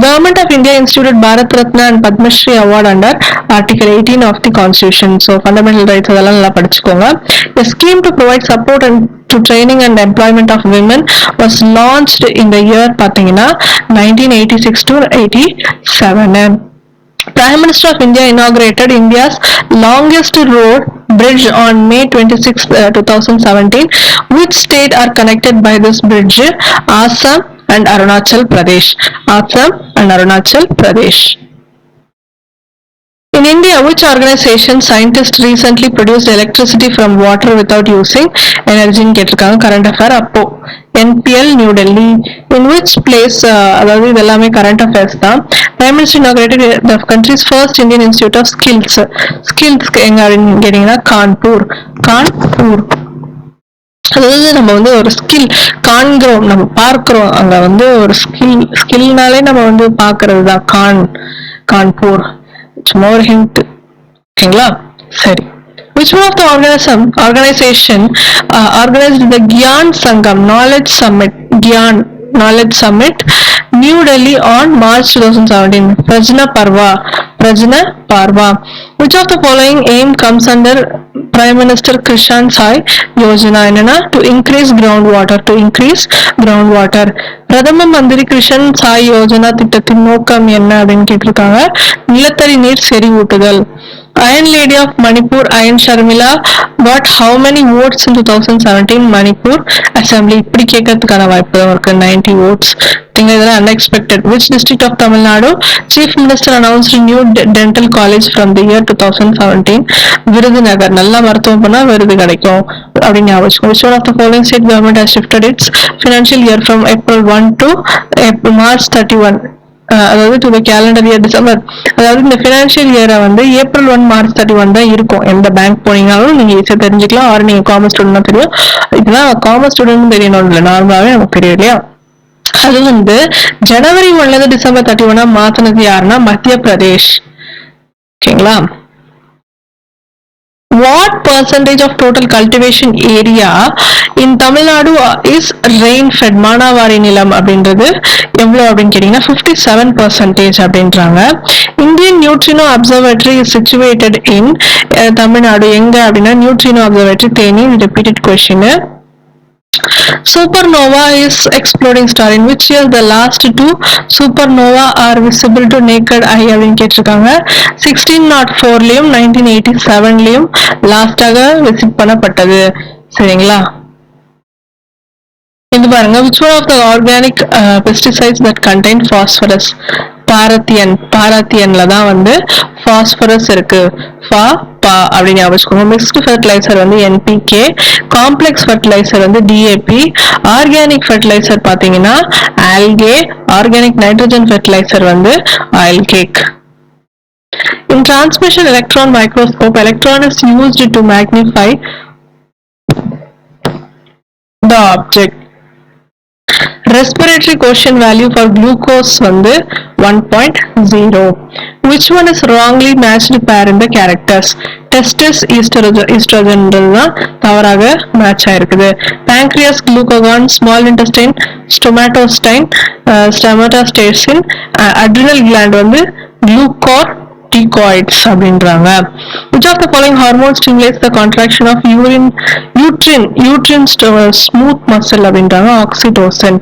Government of India institute Bharat Ratna and Padmashri award under article 18 of the constitution. So fundamental rights அதெல்லாம் நல்லா படிச்சுக்கோங்க. A scheme to provide support and to training and employment of women was launched in the year பாத்தீங்கன்னா 1986 to 87. Prime Minister of India inaugurated India's longest road bridge on May 26, 2017. Which state are connected by this bridge? Assam and Arunachal Pradesh. Assam and Arunachal Pradesh. In India, which organization scientists recently produced electricity from water without using energy? கேட்டிருக்காங்க. Current affair அப்போ NPL New Delhi. In which place? அதாவது இது எல்லாமே current affairs தான். Prime Minister inaugurated the country's first Indian Institute of Skills. Skills எங்க அப்படின்னு கேட்டீங்கன்னா கான்பூர். கான்பூர் அதாவது நம்ம வந்து ஒரு ஸ்கில் காண்கிறோம், நம்ம பார்க்கிறோம். அங்க வந்து ஒரு ஸ்கில்னாலே நம்ம வந்து பாக்குறது தான் கான்பூர். சும்மா ஒரு ஹிண்ட். ஓகேங்களா? சரி. Which one of the organization organized the Gyan Sangam Knowledge Summit, Gyan Knowledge Summit, New Delhi on March 2017? Prajna Parva. Which of the following aim comes under Prime Minister Krishan Sai Yojana? என்னன்னா to increase groundwater. பிரதம மந்திரி கிருஷன் சாய் யோஜனா திட்டத்தின் நோக்கம் என்ன அப்படின்னு கேட்டிருக்காங்க. நிலத்தடி நீர் செறிவூட்டுதல். Iron Lady of Manipur, Iron Sharmila, got how many votes in 2017 Manipur Assembly? இப்படி கேட்கறதுக்கான வாய்ப்பு இருக்கு. 90 votes. இதெல்லாம் unexpected. Which district of Tamil Nadu? Chief Minister announced new dental college from the year 2017. Virudhunagar. நல்லா மருத்துவம் பண்ணா விருது கிடைக்கும் அப்படின்னு ஞாபகம். Which one of the following state government has shifted its financial year from April 1 to March 31? அதாவது to the calendar year December. அதாவது இந்த ஃபினான்ஷியல் இயரை வந்து ஏப்ரல் 1 மார்ச் 31 தான் இருக்கும். எந்த பேங்க் போனீங்கனாலும் நீங்க ஈஸியா தெரிஞ்சுக்கலாம். ஆர் நீங்க காமர்ஸ் ஸ்டூடெண்ட் தெரியும். இதெல்லாம் காமர்ஸ் ஸ்டூடெண்ட் தெரியணும் இல்லை, நார்மலாவே நமக்கு தெரியும் இல்லையா? அது வந்து ஜனவரி 1 டிசம்பர் 31 மாத்தினது யாருன்னா மத்திய பிரதேஷ். ஓகேங்களா? What percentage of total cultivation area in Tamil Nadu is rain fed? மானாவாரி நிலம் அப்படின்றது எவ்வளவு அப்படின்னு கேட்டீங்கன்னா 57% அப்படின்றாங்க. Indian neutrino observatory is situated in Tamil Nadu. எங்க அப்படின்னா neutrino observatory Theni. Repeated question. Supernova is exploding star. In which year the last two supernova are visible to naked eye அப்படின்னு கேட்டிருக்காங்க. 1604லயும் 1987லயும் லாஸ்டாக விசிட் பண்ணப்பட்டது. சரிங்களா? இது பாருங்க. which one of the organic pesticides that contain phosphorus? பாரத்தியன்ல தான் வந்து பாஸ்பரஸ் இருக்கு. அப்படின்னு ஞாபகம். மிக்ஸ்டு ஃபெர்டிலைசர் வந்து NPK, காம்ப்ளெக்ஸ் ஃபெர்டிலைசர் வந்து DAP, ஆர்கானிக் ஃபெர்டிலைசர் பாத்தீங்கன்னா ஆல்கே, ஆர்கானிக் நைட்ரஜன் ஃபெர்டிலைசர் வந்து oil cake. In transmission electron microscope, electron is used to magnify the object. Respiratory quotient value for glucose வந்து 1.0. Which one is wrongly matched pair in the characters? Testis estrogen தான் தவறாக match ஆயிருக்குது. pancreas glucagon, small intestine stomatostatin, adrenal gland வந்து glucocorticoids அப்படின்றாங்க. Which of the following hormone stimulates the contraction of uterine smooth muscle அப்படின்றாங்க. Oxytocin.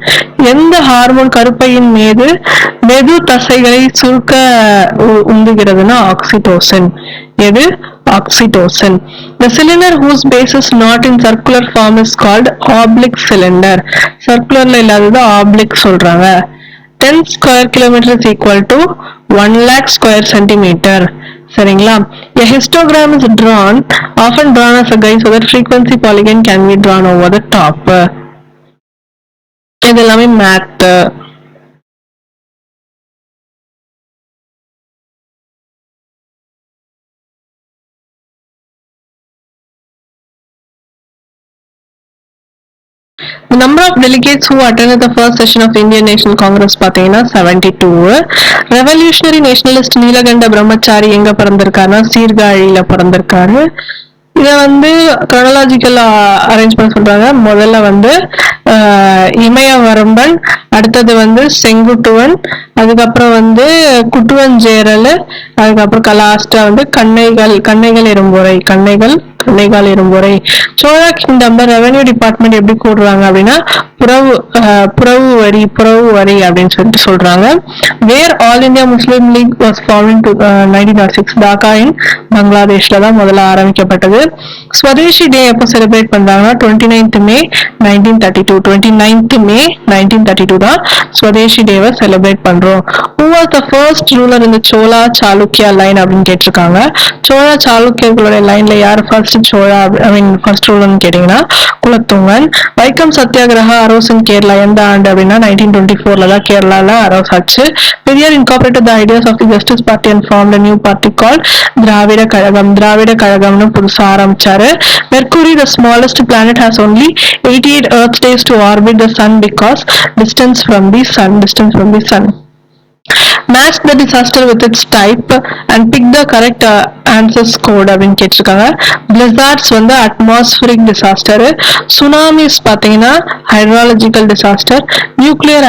எந்த hormone கருப்பையின் மீது மெது தசைகளை சுருக்க உந்துகிறதுனா ஆக்சிடோசின். எது? Oxytocin. The cylinder whose base is not in circular form is called oblique cylinder. சர்க்குலர்ல இல்லாதது oblique சொல்றாங்க. 10 square kilometer is equal to 1 lakh square centimeter. சரிங்களா? A histogram is often drawn as a guide so that frequency polygon can be drawn over the top. இது எல்லாமே math. The number of delegates who attended the first session of Indian National Congress பாத்தீங்கன்னா 72. Revolutionary nationalist Neelakanta பிரம்மச்சாரி எங்க பிறந்திருக்காருன்னா சீர்காழியில பிறந்திருக்காரு. இத வந்து chronological arrangement சொல்றாங்க. முதல்ல வந்து இமயவரம்பன், அடுத்தது வந்து செங்குட்டுவன், அதுக்கப்புறம் வந்து குட்டுவஞ்சேரல், அதுக்கப்புறம் லாஸ்டா வந்து கண்ணைகள் இரும்புரை. சோழா கிங்டம்ல ரெவென்யூ டிபார்ட்மெண்ட் எப்படி கூடுறாங்க அப்படின்னா புறவு வரி அப்படின்னு சொல்லிட்டு சொல்றாங்க. Where All India Muslim League was formed in 1906, Dhaka in பங்களாதேஷ்ல தான் முதல்ல ஆரம்பிக்கப்பட்டது. ஸ்வதேசி டே எப்போ செலிப்ரேட் பண்றாங்கன்னா 29th May 1932 தான் ஸ்வதேசி டேவை செலிப்ரேட் பண்றோம். Who was the first ruler in the Chola Chalukya line அப்படின்னு கேட்டிருக்காங்க. சோழா சாளுக்கியர்களுடைய லைன்ல யார் ஃபர்ஸ்ட் ரூலர்னு கேட்டீங்கன்னா குலத்துங்கன். வைக்கம் சத்தியாகிரகா அரோஸ் இன் கேரளா எந்த ஆண்டு அப்படின்னா 1924 தான் கேரளால அரோஸ் ஆச்சு. Periyar incorporated the ideas of the Justice Party and formed a new party called திராவிட கழகம்னு புதுசா ஆரம்பிச்சாரு. Mercury, the smallest planet, has only 88 Earth days to orbit the sun because distance from the sun. Match the disaster with its type and pick the correct answers code அப்படின்னு கேட்டிருக்காங்க. பிளிசார்ட்ஸ் வந்து atmospheric disaster, tsunamis பார்த்தீங்கன்னா hydrological disaster, nuclear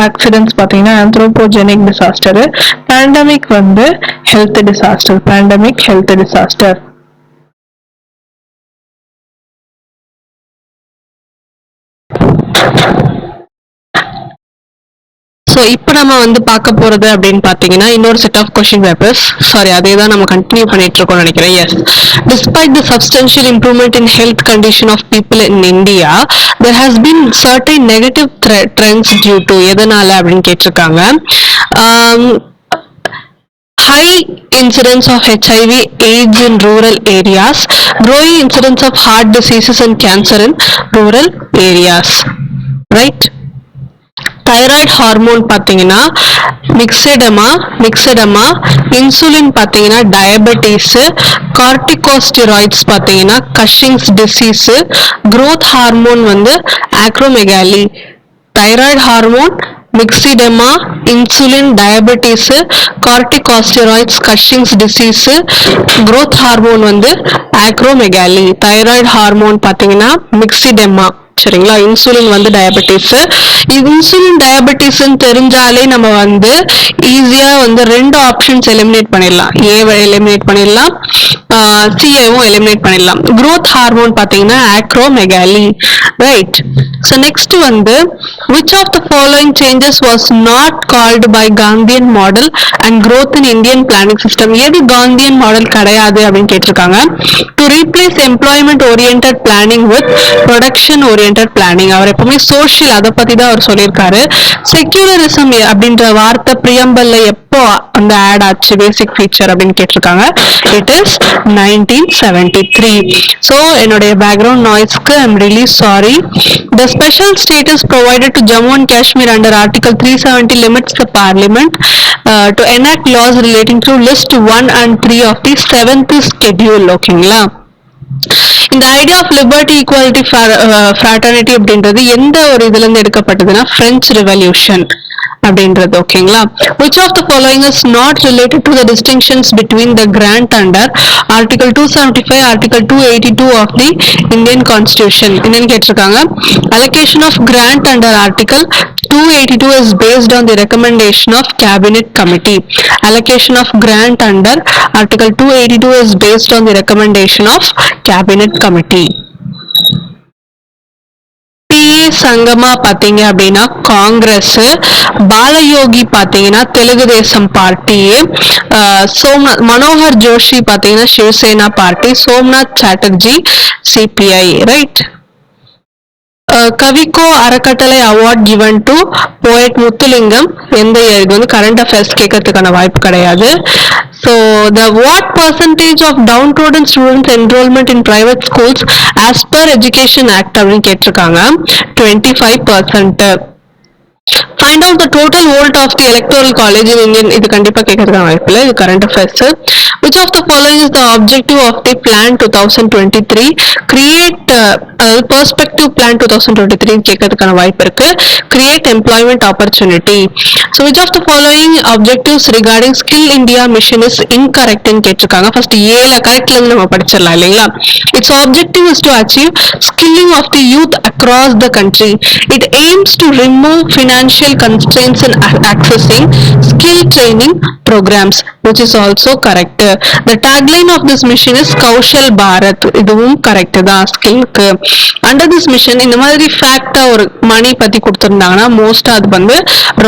accidents பார்த்தீங்கன்னா anthropogenic disaster, pandemic வந்து health disaster. So இப்போ நம்ம வந்து பார்க்க போறது அப்படின்னு பார்த்தீங்கன்னா இன்னொரு set of question papers. Sorry, அதே தான் நம்ம கண்டினியூ பண்ணிட்டு இருக்கோம்னு நினைக்கிறேன். Yes, despite the substantial improvement in health condition of people in India, there has been certain negative trends due to எதனால அப்படின்னு கேட்டிருக்காங்க. High incidence of HIV, AIDS in rural areas, growing incidence of heart diseases and cancer in rural areas, right? Thyroid hormone பார்த்தீங்கன்னா myxoedema, insulin பார்த்தீங்கன்னா diabetes, corticosteroids பார்த்தீங்கன்னா Cushing's disease, growth hormone வந்து acromegaly. Thyroid hormone, myxoedema, insulin, diabetes, corticosteroids, Cushing's disease, growth hormone வந்து acromegaly. Thyroid hormone பார்த்தீங்கன்னா மிக்சிடெமா, சரிங்களா. Insulin வந்து diabetes. Insulin diabetes தெரிஞ்சாலே நம்ம வந்து ஈஸியா வந்து ரெண்டு ஆப்ஷன்ஸ் எலிமினேட் பண்ணிடலாம். ஏவை எலிமினேட் பண்ணிடலாம், சிஏவும் எலிமினேட் பண்ணிடலாம். growth ஹார்மோன் பார்த்தீங்கன்னா ஆக்ரோமெகாலி, ரைட். ஸோ நெக்ஸ்ட் வந்து which of the following changes was not called by Gandhian model and growth in Indian planning system? எது காந்தியன் மாடல் கிடையாது அப்படின்னு கேட்டிருக்காங்க. to replace employment oriented planning with production oriented planning. அவர் எப்பவுமே social அதை பத்தி தான் அவர் சொல்லியிருக்காரு. செக்யூலரிசம் அப்படின்ற வார்த்தை பிரியம்பல்ல எப்போ அந்த ஆட் ஆச்சு, பேசிக் ஃபீச்சர் அப்படின்னு கேட்டிருக்காங்க. It is 1973. ஸோ என்னுடைய பேக்ரவுண்ட் நாய்ஸ்க்கு I am really sorry. The special status provided to Jammu and Kashmir under Article 370 limits the Parliament to enact laws relating to List 1 and 3 of the 7th schedule. ஓகேங்களா. இந்த idea of liberty, equality, fraternity அப்படின்றது எந்த ஒரு இதுல இருந்து எடுக்கப்பட்டதுன்னா French revolution அப்படின்றது. ஓகேங்களா. which of the following is not related to the distinctions between the grant under article 275 article 282 of the Indian constitution? என்னன்னு கேட்டிருக்காங்க. allocation of grant under article 282 is based on the recommendation of cabinet committee. allocation of grant under article 282 is based on the recommendation of cabinet committee. Sangma பாத்தீங்க அப்படின்னா காங்கிரஸ், பாலயோகி பாத்தீங்கன்னா Telugu Desam party, Somnath Manohar Joshi பாத்தீங்கன்னா Shiv Sena party, Somnath Chatterjee CPI, right. Kavikko அறக்கட்டளை award given to poet Muthulingam எந்த year? இது வந்து current affairs கேட்கறதுக்கான வாய்ப்பு கிடையாது. So the what percentage of downtrodden students enrollment in private schools as per education act அப்படின்னு கேட்டிருக்காங்க. 25%. Find out the total vote of the electoral college in Indian. இது கண்டிப்பா கேட்கறதுக்கான வாய்ப்பு இல்லை. இது current affairs. Which of the following is the objective of the plan 2023? Create perspective plan 2023 கேட்கறதுக்கான வாய்ப்பு இருக்கு. Create employment opportunity. So which of the following objectives regarding skill India mission is incorrect ன்னு கேட்டிருக்காங்க. First ஏல கரெக்ட்ல இருந்து நம்ம படிச்சிடலாம் இல்லைங்களா? Its objective is to achieve skilling of the youth across the country. It aims to remove financial constraints in accessing skill training programs, which is also correct. The tagline of this mission is Kaushal Bharat. இதுவும் correct தான் ஸ்கில்க்கு. Under this mission இந்த மாதிரி ஃபேக்டா ஒரு மணி பத்தி கொடுத்திருந்தாங்கன்னா மோஸ்டா அது வந்து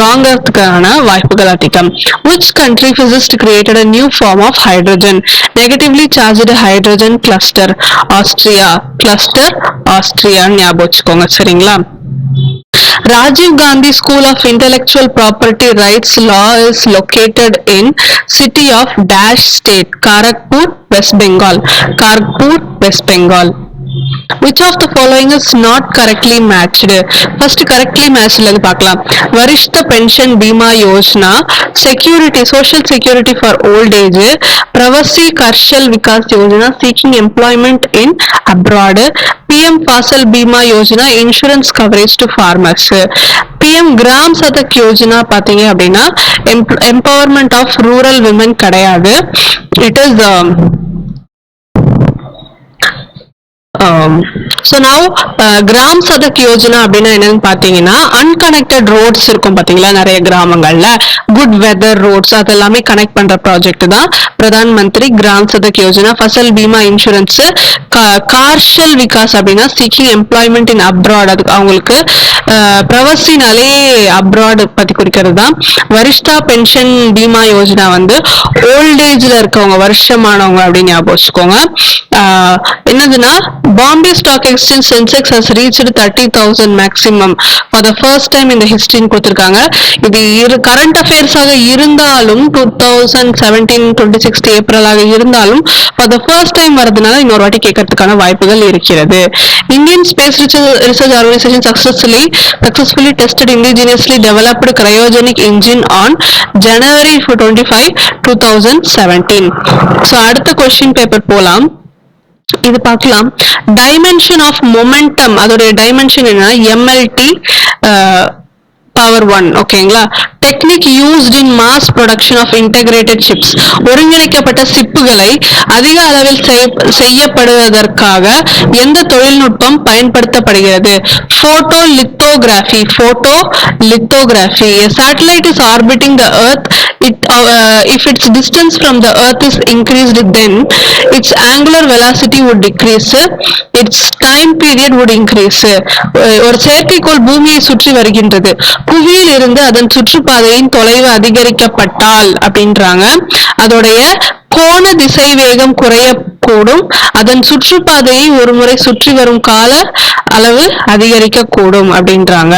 ராங்கிறதுக்கான வாய்ப்புகள் அதிகம். Which country physicist created a new form of hydrogen? Negatively charged hydrogen cluster. Austria. Cluster Austria ஞாபகம் வச்சுக்கோங்க சரிங்களா? Rajiv Gandhi School of Intellectual Property Rights Law is located in city of Dash State, Kharagpur, West Bengal. Kharagpur, West Bengal. Which of the following is not correctly matched? First correctly matched ல பார்க்கலாம். Varishta Pension Bima Yojana, Security, Social Security for Old Age, Pravasi Karshal Vikas Yojana, Seeking Employment in Abroad, PM Fasal Bima Yojana, Insurance Coverage to Farmers. PM Gram Sadak Yojana பார்த்தீங்க அப்படின்னா Empowerment of Rural Women கிடையாது. It is so now கிராம் சதக் யோஜனா அப்படின்னா என்னன்னு பாத்தீங்கன்னா unconnected roads இருக்கும் பாத்தீங்களா நிறைய கிராமங்கள்ல குட் வெதர் ரோட்ஸ் அதெல்லாமே கனெக்ட் பண்ற ப்ராஜெக்ட் தான் பிரதான் மந்திரி கிராம் சதக் யோஜனா. ஃபசல் பீமா இன்சூரன்ஸ். கார்ஷல் விகாஸ் அப்படின்னா சீக்கிங் எம்ப்ளாய்மெண்ட் இன் அப்ராட், அதுக்கு அவங்களுக்கு பிரவசினாலே அப்ராட் பத்தி குறிக்கிறது தான். வரிஷ்டா பென்ஷன் பீமா யோஜனா வந்து ஓல்ட் ஏஜ்ல இருக்கவங்க வருஷமானவங்க அப்படின்னு ஞாபகம் வச்சுக்கோங்க. என்னதுன்னா Bombay Stock Exchange Sensex has reached 30,000 maximum for the first time in the history கொடுத்திருக்காங்க. இது கரண்ட் அஃபேர்ஸ் ஆக இருந்தாலும் 2017-26 ஏப்ரல் ஆக இருந்தாலும் for the first time வரதுனால இன்னொரு வாட்டி கேட்கறதுக்கான வாய்ப்புகள் இருக்கிறது. Indian Space Research Organization successfully tested indigenously developed cryogenic engine on January 25, 2017. So அடுத்த கொஸ்டின் பேப்பர் போலாம். இது பார்க்கலாம். டைமென்ஷன் ஆஃப் மொமெண்டம், அதோடைய டைமென்ஷன் என்ன? MLT power 1. ஓகேங்களா? Technique used in mass production of integrated chips, ஒருங்கிணைக்கப்பட்ட சிப்புகளை அதிக அளவில் செய்யப்படுவதற்காக எந்த தொழில்நுட்பம் பயன்படுத்தப்படுகிறது? Photo lithography. Photo lithography. A satellite is orbiting the earth. If its distance from the earth is increased, then its angular velocity would decrease, its time period would increase. ஒரு செயற்கைக்கோள் பூமியை சுற்றி வருகின்றது, புவியில் இருந்து அதன் சுற்றுப்பாதையின் தொலைவு அதிகரிக்கப்பட்டால் அப்படின்றாங்க அதோடைய கோண திசை வேகம் குறையக்கூடும், அதன் சுற்றுப்பாதையை ஒரு முறை சுற்றி வரும் கால அளவு அதிகரிக்க கூடும் அப்படின்றாங்க.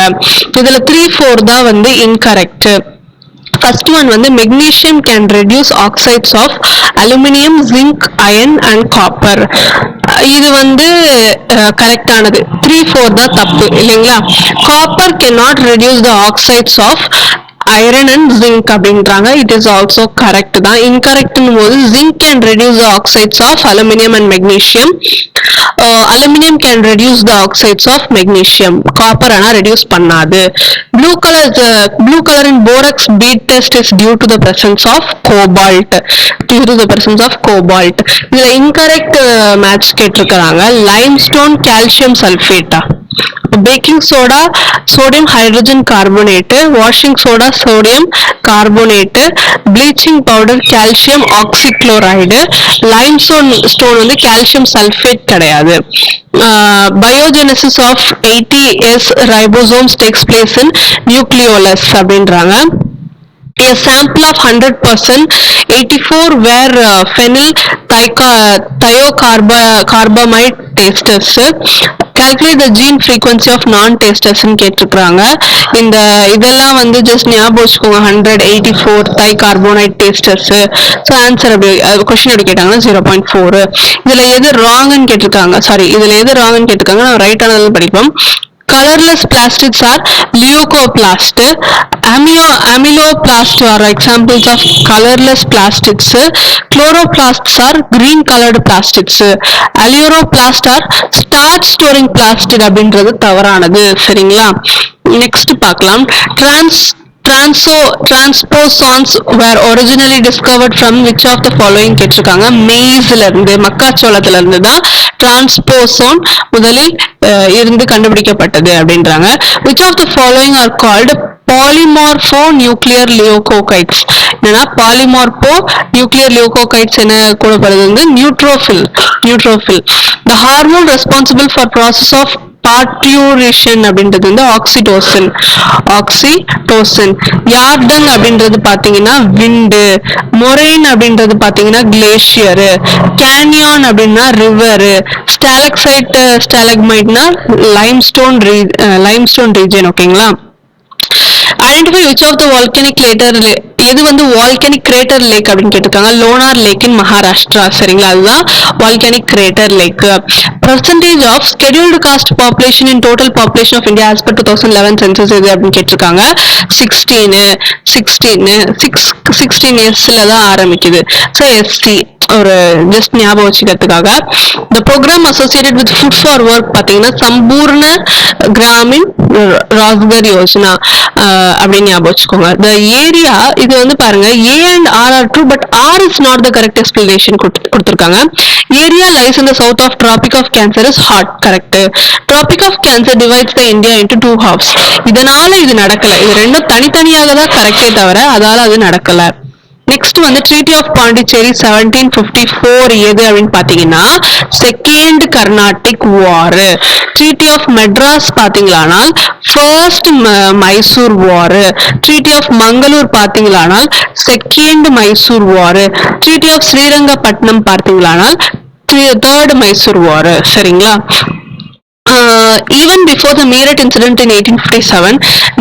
இதுல 3-4 தான் வந்து இன்கரெக்ட். First one வந்து magnesium can reduce oxides of aluminum, zinc, iron and copper. இது வந்து கரெக்டானது. 3-4 தான் தப்பு இல்லைங்களா? Copper cannot reduce the oxides of iron and zinc அப்படின்றாங்க. It is also correct தான். Incorrect போது zinc can reduce the oxides of aluminum and magnesium. Aluminum can reduce the oxides of magnesium. Copper ஆனா reduce பண்ணாது. Blue color in borax bead test is due to the presence of cobalt. Due to the presence of cobalt. இதுல incorrect match கேட்டிருக்கிறாங்க. Limestone calcium sulfate. Baking soda sodium hydrogen carbonate, washing soda sodium carbonate, bleaching powder calcium oxychloride, limestone stone வந்து calcium sulfate கிடையாது. Biogenesis of 80S ribosomes takes place in nucleolus அப்படின்றாங்க. A sample of 100%, 84 were phenyl thiocarbamide testers. Calculate the gene frequency of non-testers ன்னு கேட்டிருக்காங்க. இந்த இதெல்லாம் வந்து just ஞாபகம் வச்சுக்கோங்க. 184 தைகார்போனைட் டேஸ்டர்ஸ். ஸோ ஆன்சர் அப்படி கொஸ்டின் எப்படி கேட்டாங்கன்னா 0.4. இதுல எது ராங்னு கேட்டிருக்காங்க. சாரி, இதுல எது ராங்னு கேட்டிருக்காங்க. நம்ம ரைட் ஆனதுன்னு படிப்போம். colorless plastids are leucoplast. Amyloplast are examples of colorless plastids. Chloroplasts are green colored plastids. Aleuroplast are starch storing plastid அப்படின்றது தவறானது. சரிங்களா? நெக்ஸ்ட் பார்க்கலாம். Transposons were originally discovered from which of the following கேட்டிருக்காங்க. மெய்ஸ்ல இருந்து, மக்காச்சோளத்துல இருந்து தான் டிரான்ஸ்போசோன் முதலில் இருந்து கண்டுபிடிக்கப்பட்டது அப்படின்றாங்க. which of the following are called polymorphonuclear leukocytes? என்னன்னா polymorphonuclear leukocytes என கூறப்படுறது வந்து neutrophil. the hormone responsible for process of parturition அப்படின்றது வந்து ஆக்சிடோசின். யார்டன் அப்படின்றது பாத்தீங்கன்னா விண்டு. மொரைன் அப்படின்றது பாத்தீங்கன்னா கிளேஷியரு. கேனியான் அப்படின்னா ரிவரு. ஸ்டாலக்சைட் ஸ்டாலக்மைட்னா லைம்ஸ்டோன் ரீஜன். ஓகேங்களா? Identify which of the volcanic crater எது வந்து வால்கனிக் கிரேட்டர் லேக் அப்படின்னு கேட்டிருக்காங்க. Lonar lake in Maharashtra. சரிங்களா? அதுதான் volcanic crater lake. percentage of scheduled caste population in total population of India as per 2011 census எது அப்படின்னு கேட்டிருக்காங்க. 16 எஸ்ல தான் ஆரம்பிக்குது. ஸோ எஸ்டி ஒரு ஜஸ்ட் ஞாபகம் வச்சுக்கிறதுக்காக. the program associated with food for work பாத்தீங்கன்னா சம்பூர்ண கிராமின் ரோஸ்கர் யோஜனா அப்படின்னு ஞாபகம் வச்சுக்கோங்க. the area இது வந்து பாருங்க A and R are true but R is not the correct explanation கொடுத்திருக்காங்க. area lies in the south of Tropic of Cancer is hot. correct. Tropic of Cancer divides the India into two halves. இதனால இது நடக்கல. இது ரெண்டும் தனித்தனியாக தான் கரெக்டே தவிர அதால அது நடக்கல. நெக்ஸ்ட் வந்து ட்ரீட்டி ஆஃப் பாண்டிச்சேரி 1754 எது அப்படின்னு பாத்தீங்கன்னா second Carnatic war. Treaty of Madras பாத்தீங்களானால் first Mysore war. Treaty of Mangalore பாத்தீங்களானால் second Mysore war. Treaty of Srirangapatnam பார்த்தீங்களானால் தேர்ட் மைசூர் வார். சரிங்களா? Even before the Meerut incident in 1857,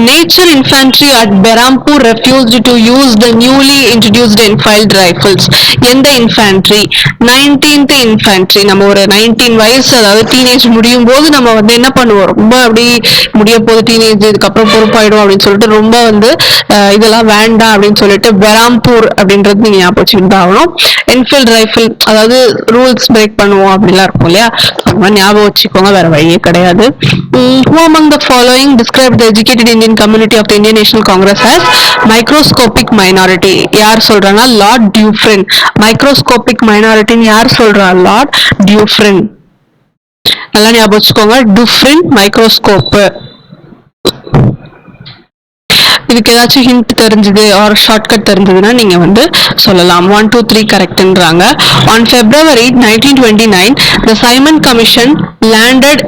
Nature Infantry at Berhampur refused to use the newly introduced Enfield rifles. எந்த infantry? 19th infantry. நம்ம ஒரு 19 வயசு, அதாவது teenage முடியும் போது நம்ம வந்து என்ன பண்ணுவோம், ரொம்ப அப்படி முடிய போது டீனேஜ், இதுக்கப்புறம் பொறுப்பாயிடும் அப்படின்னு சொல்லிட்டு ரொம்ப வந்து இதெல்லாம் வேண்டாம் அப்படின்னு சொல்லிட்டு பெராம்பூர் அப்படின்றது நீங்க ஞாபகம் வச்சுக்கிட்டு ஆகணும். என்ஃபீல்ட் ரைஃபிள், அதாவது ரூல்ஸ் பிரேக் பண்ணுவோம் அப்படிலாம் இருக்கும் இல்லையா, ஞாபகம் வச்சுக்கோங்க, வேற வழியே கிடையாது. Who among the following described the educated Indian community of the Indian National Congress as microscopic minority? யார் சொல்றாங்கன்னா லார்ட் டியூஃப்ரின். மைக்ரோஸ்கோபிக் மைனாரிட்டின்னு யார் சொல்றா? லார்ட் டியூஃப்ரின். நல்லா ஞாபகம் வச்சுக்கோங்க, டியூஃப்ரின் மைக்ரோஸ்கோப். இதுக்கு ஏதாச்சும் ஹிண்ட் தெரிஞ்சது ஆர் ஷார்ட்கட் தெரிஞ்சதுன்னா நீங்க வந்து சொல்லலாம். 1, 2, 3 கரெக்ட்ன்றாங்க. On February 1929, the Simon Commission landed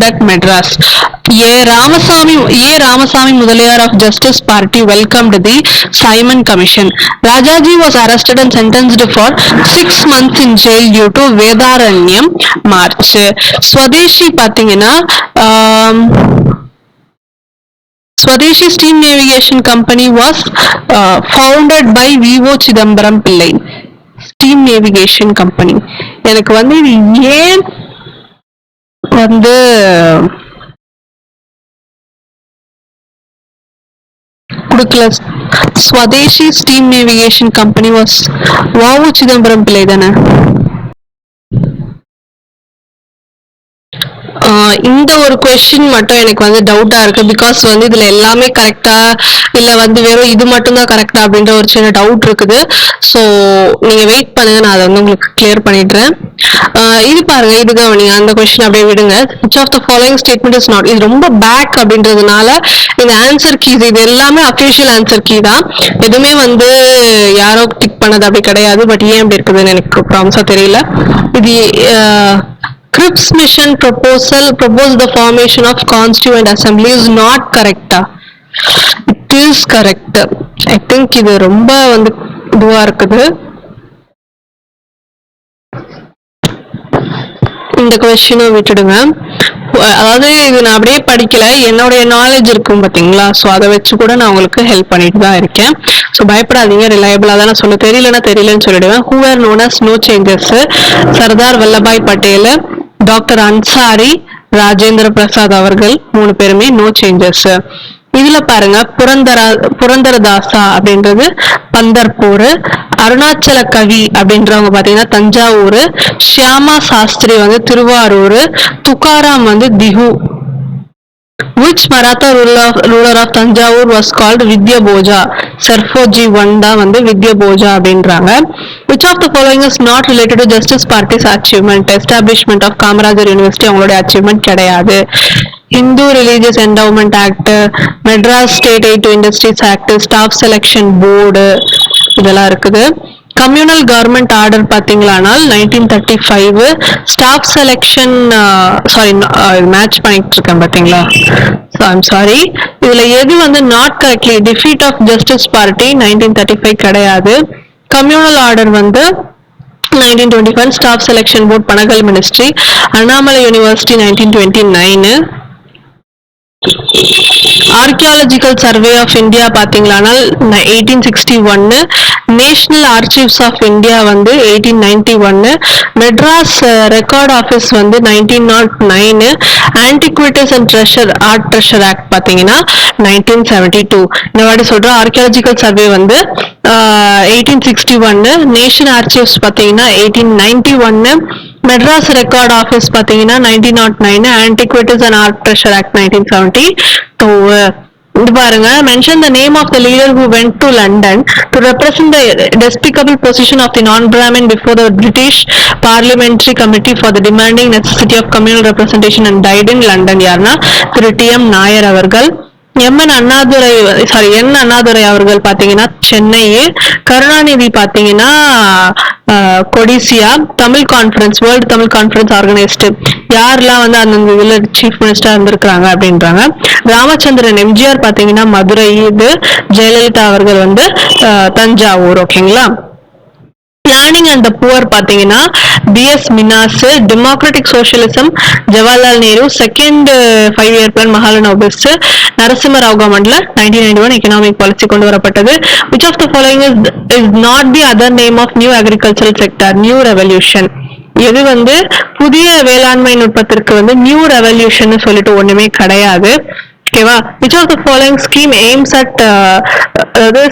at Madras. A. Ramasamy Mudaliar of Justice Party welcomed the Simon Commission. Rajaji was arrested and sentenced for 6 months in jail due to Vedaranyam March. Swadeshi பாத்தீங்கன்னா Swadeshi Steam Navigation Company was founded by V.O. Chidambaram Pillai. Steam Navigation Company. எனக்கு வந்து இது ஏன் வந்து கொடுக்கல? Swadeshi Steam Navigation Company was V.O. Chidambaram Pillai தானே? இந்த ஒரு கொஸ்டின் மட்டும் எனக்கு வந்து டவுட்டா இருக்கு. பிகாஸ் வந்து இதுல எல்லாமே கரெக்டா இல்ல வந்து வெறும் இது மட்டும் தான் கரெக்டா அப்படின்ற ஒரு சின்ன டவுட் இருக்குது. ஸோ நீங்க வெயிட் பண்ணுங்க, நான் அதை வந்து உங்களுக்கு கிளியர் பண்ணிடுறேன். இது பாருங்க, இது கவனிங்க, அந்த கொஸ்டின் அப்படியே விடுங்க. which of the following statement is not? இது ரொம்ப பேக் அப்படின்றதுனால இந்த ஆன்சர் கீஸ் இது எல்லாமே அஃபிஷியல் ஆன்சர் கீ தான், எதுவுமே வந்து யாரோ டிக் பண்ணது அப்படி கிடையாது. பட் ஏன் அப்படி இருக்குதுன்னு எனக்கு ப்ராமிஸா தெரியல. இது Cripps mission proposed the formation of constituent assembly is not correct. It is correct. I think இது ரொம்ப வந்து இதுவா இருக்குது. இந்த கொஸ்டினை விட்டுடுங்க. அதாவது இது நான் அப்படியே படிக்கல, என்னுடைய நாலேஜ் இருக்கும் பாத்தீங்களா, ஸோ அதை வச்சு கூட நான் உங்களுக்கு ஹெல்ப் பண்ணிட்டு தான் இருக்கேன். ஸோ பயப்படாதீங்க, ரிலையபிளா தான் நான் சொல்ல, தெரியலன்னு சொல்லிடுவேன். Who were known as no changes? Sardar Vallabhbhai Patel, doctor Ansari, Rajendra Prasad அவர்கள், 3 பேருமே நோ சேஞ்சஸ். இதுல பாருங்க, புரந்தரதாசா அப்படின்றது பந்தர்பூர், அருணாச்சல கவி அப்படின்றவங்க பாத்தீங்கன்னா தஞ்சாவூர், ஷியாமா சாஸ்திரி வந்து திருவாரூர், துக்காராம் வந்து திஹு. Which Maratha ruler of Tanjavur was called Vidya Boja? Sarfoji I தான் வந்து வித்யா போஜா அப்படின்றாங்க. Which of the following is not related to Justice Party's achievement? Establishment of Kamarajar university அவங்களுடைய அச்சீவ்மெண்ட் கிடையாது. Hindu Religious Endowment Act, Madras State Aid to Industries Act, Staff Selection Board, இதெல்லாம் இருக்குது. Communal government order பாத்தீங்களானால் 1935, staff selection sorry match பண்ணிட்டு இருக்கேன் பாத்தீங்களா, I'm sorry, இதுல எது வந்து not correctly, defeat of justice party 1935 கிடையாது. கம்யூனல் ஆர்டர் வந்து 1921, staff selection board Panagal ministry, Annamalai university 1929. Archaeological survey of India பாத்தீங்களானால் 1861, நேஷனல் ஆர்ச்சிவ்ஸ் ஆஃப் இந்தியா வந்து 1891, மெட்ராஸ் ரெக்கார்ட் ஆஃபீஸ் வந்து 1909, antiquities and treasure art treasure act பாத்தீங்கன்னா 1972. இந்த வாட்டி சொல்ற ஆர்கியாலஜிக்கல் சர்வே வந்து 1861, நேஷனல் ஆர்ச்சிவ்ஸ் பாத்தீங்கன்னா 1891, மெட்ராஸ் ரெக்கார்ட் ஆஃபீஸ் பாத்தீங்கன்னா 1909, antiquities and art treasure act 1972. இது பாருங்க, mention the name of the leader who went to London to represent the despicable position of the non Brahmin before the British parliamentary committee for the demanding necessity of communal representation and died in London. யாருன்னா Thiru TM Nair அவர்கள். என் அண்ணாதுரை அவர்கள் பாத்தீங்கன்னா சென்னை, கருணாநிதி பாத்தீங்கன்னா Codissia, Tamil conference, world Tamil conference organised, யாரெல்லாம் வந்து அந்தந்த இதுல chief minister இருந்திருக்காங்க அப்படின்றாங்க. ராமச்சந்திரன் எம்ஜிஆர் பாத்தீங்கன்னா மதுரை, இது ஜெயலலிதா அவர்கள் வந்து தஞ்சாவூர். ஓகேங்களா. பிளானிங் அண்ட் த புவர் பாத்தீங்கன்னா BS Minhas, democratic socialism Jawaharlal Nehru, second 5-year plan Mahalanobis, Narasimha Rao கவர்மெண்ட்ல 1991 எக்கனாமிக் பாலிசி கொண்டு வரப்பட்டது. which of the following is not the other name of new agricultural sector? New revolution. எது வந்து புதிய வேளாண்மை நுட்பத்திற்கு வந்து நியூ ரெவல்யூஷன் சொல்லிட்டு ஒண்ணுமே கிடையாது. ஓகேவா. which of the following scheme aims at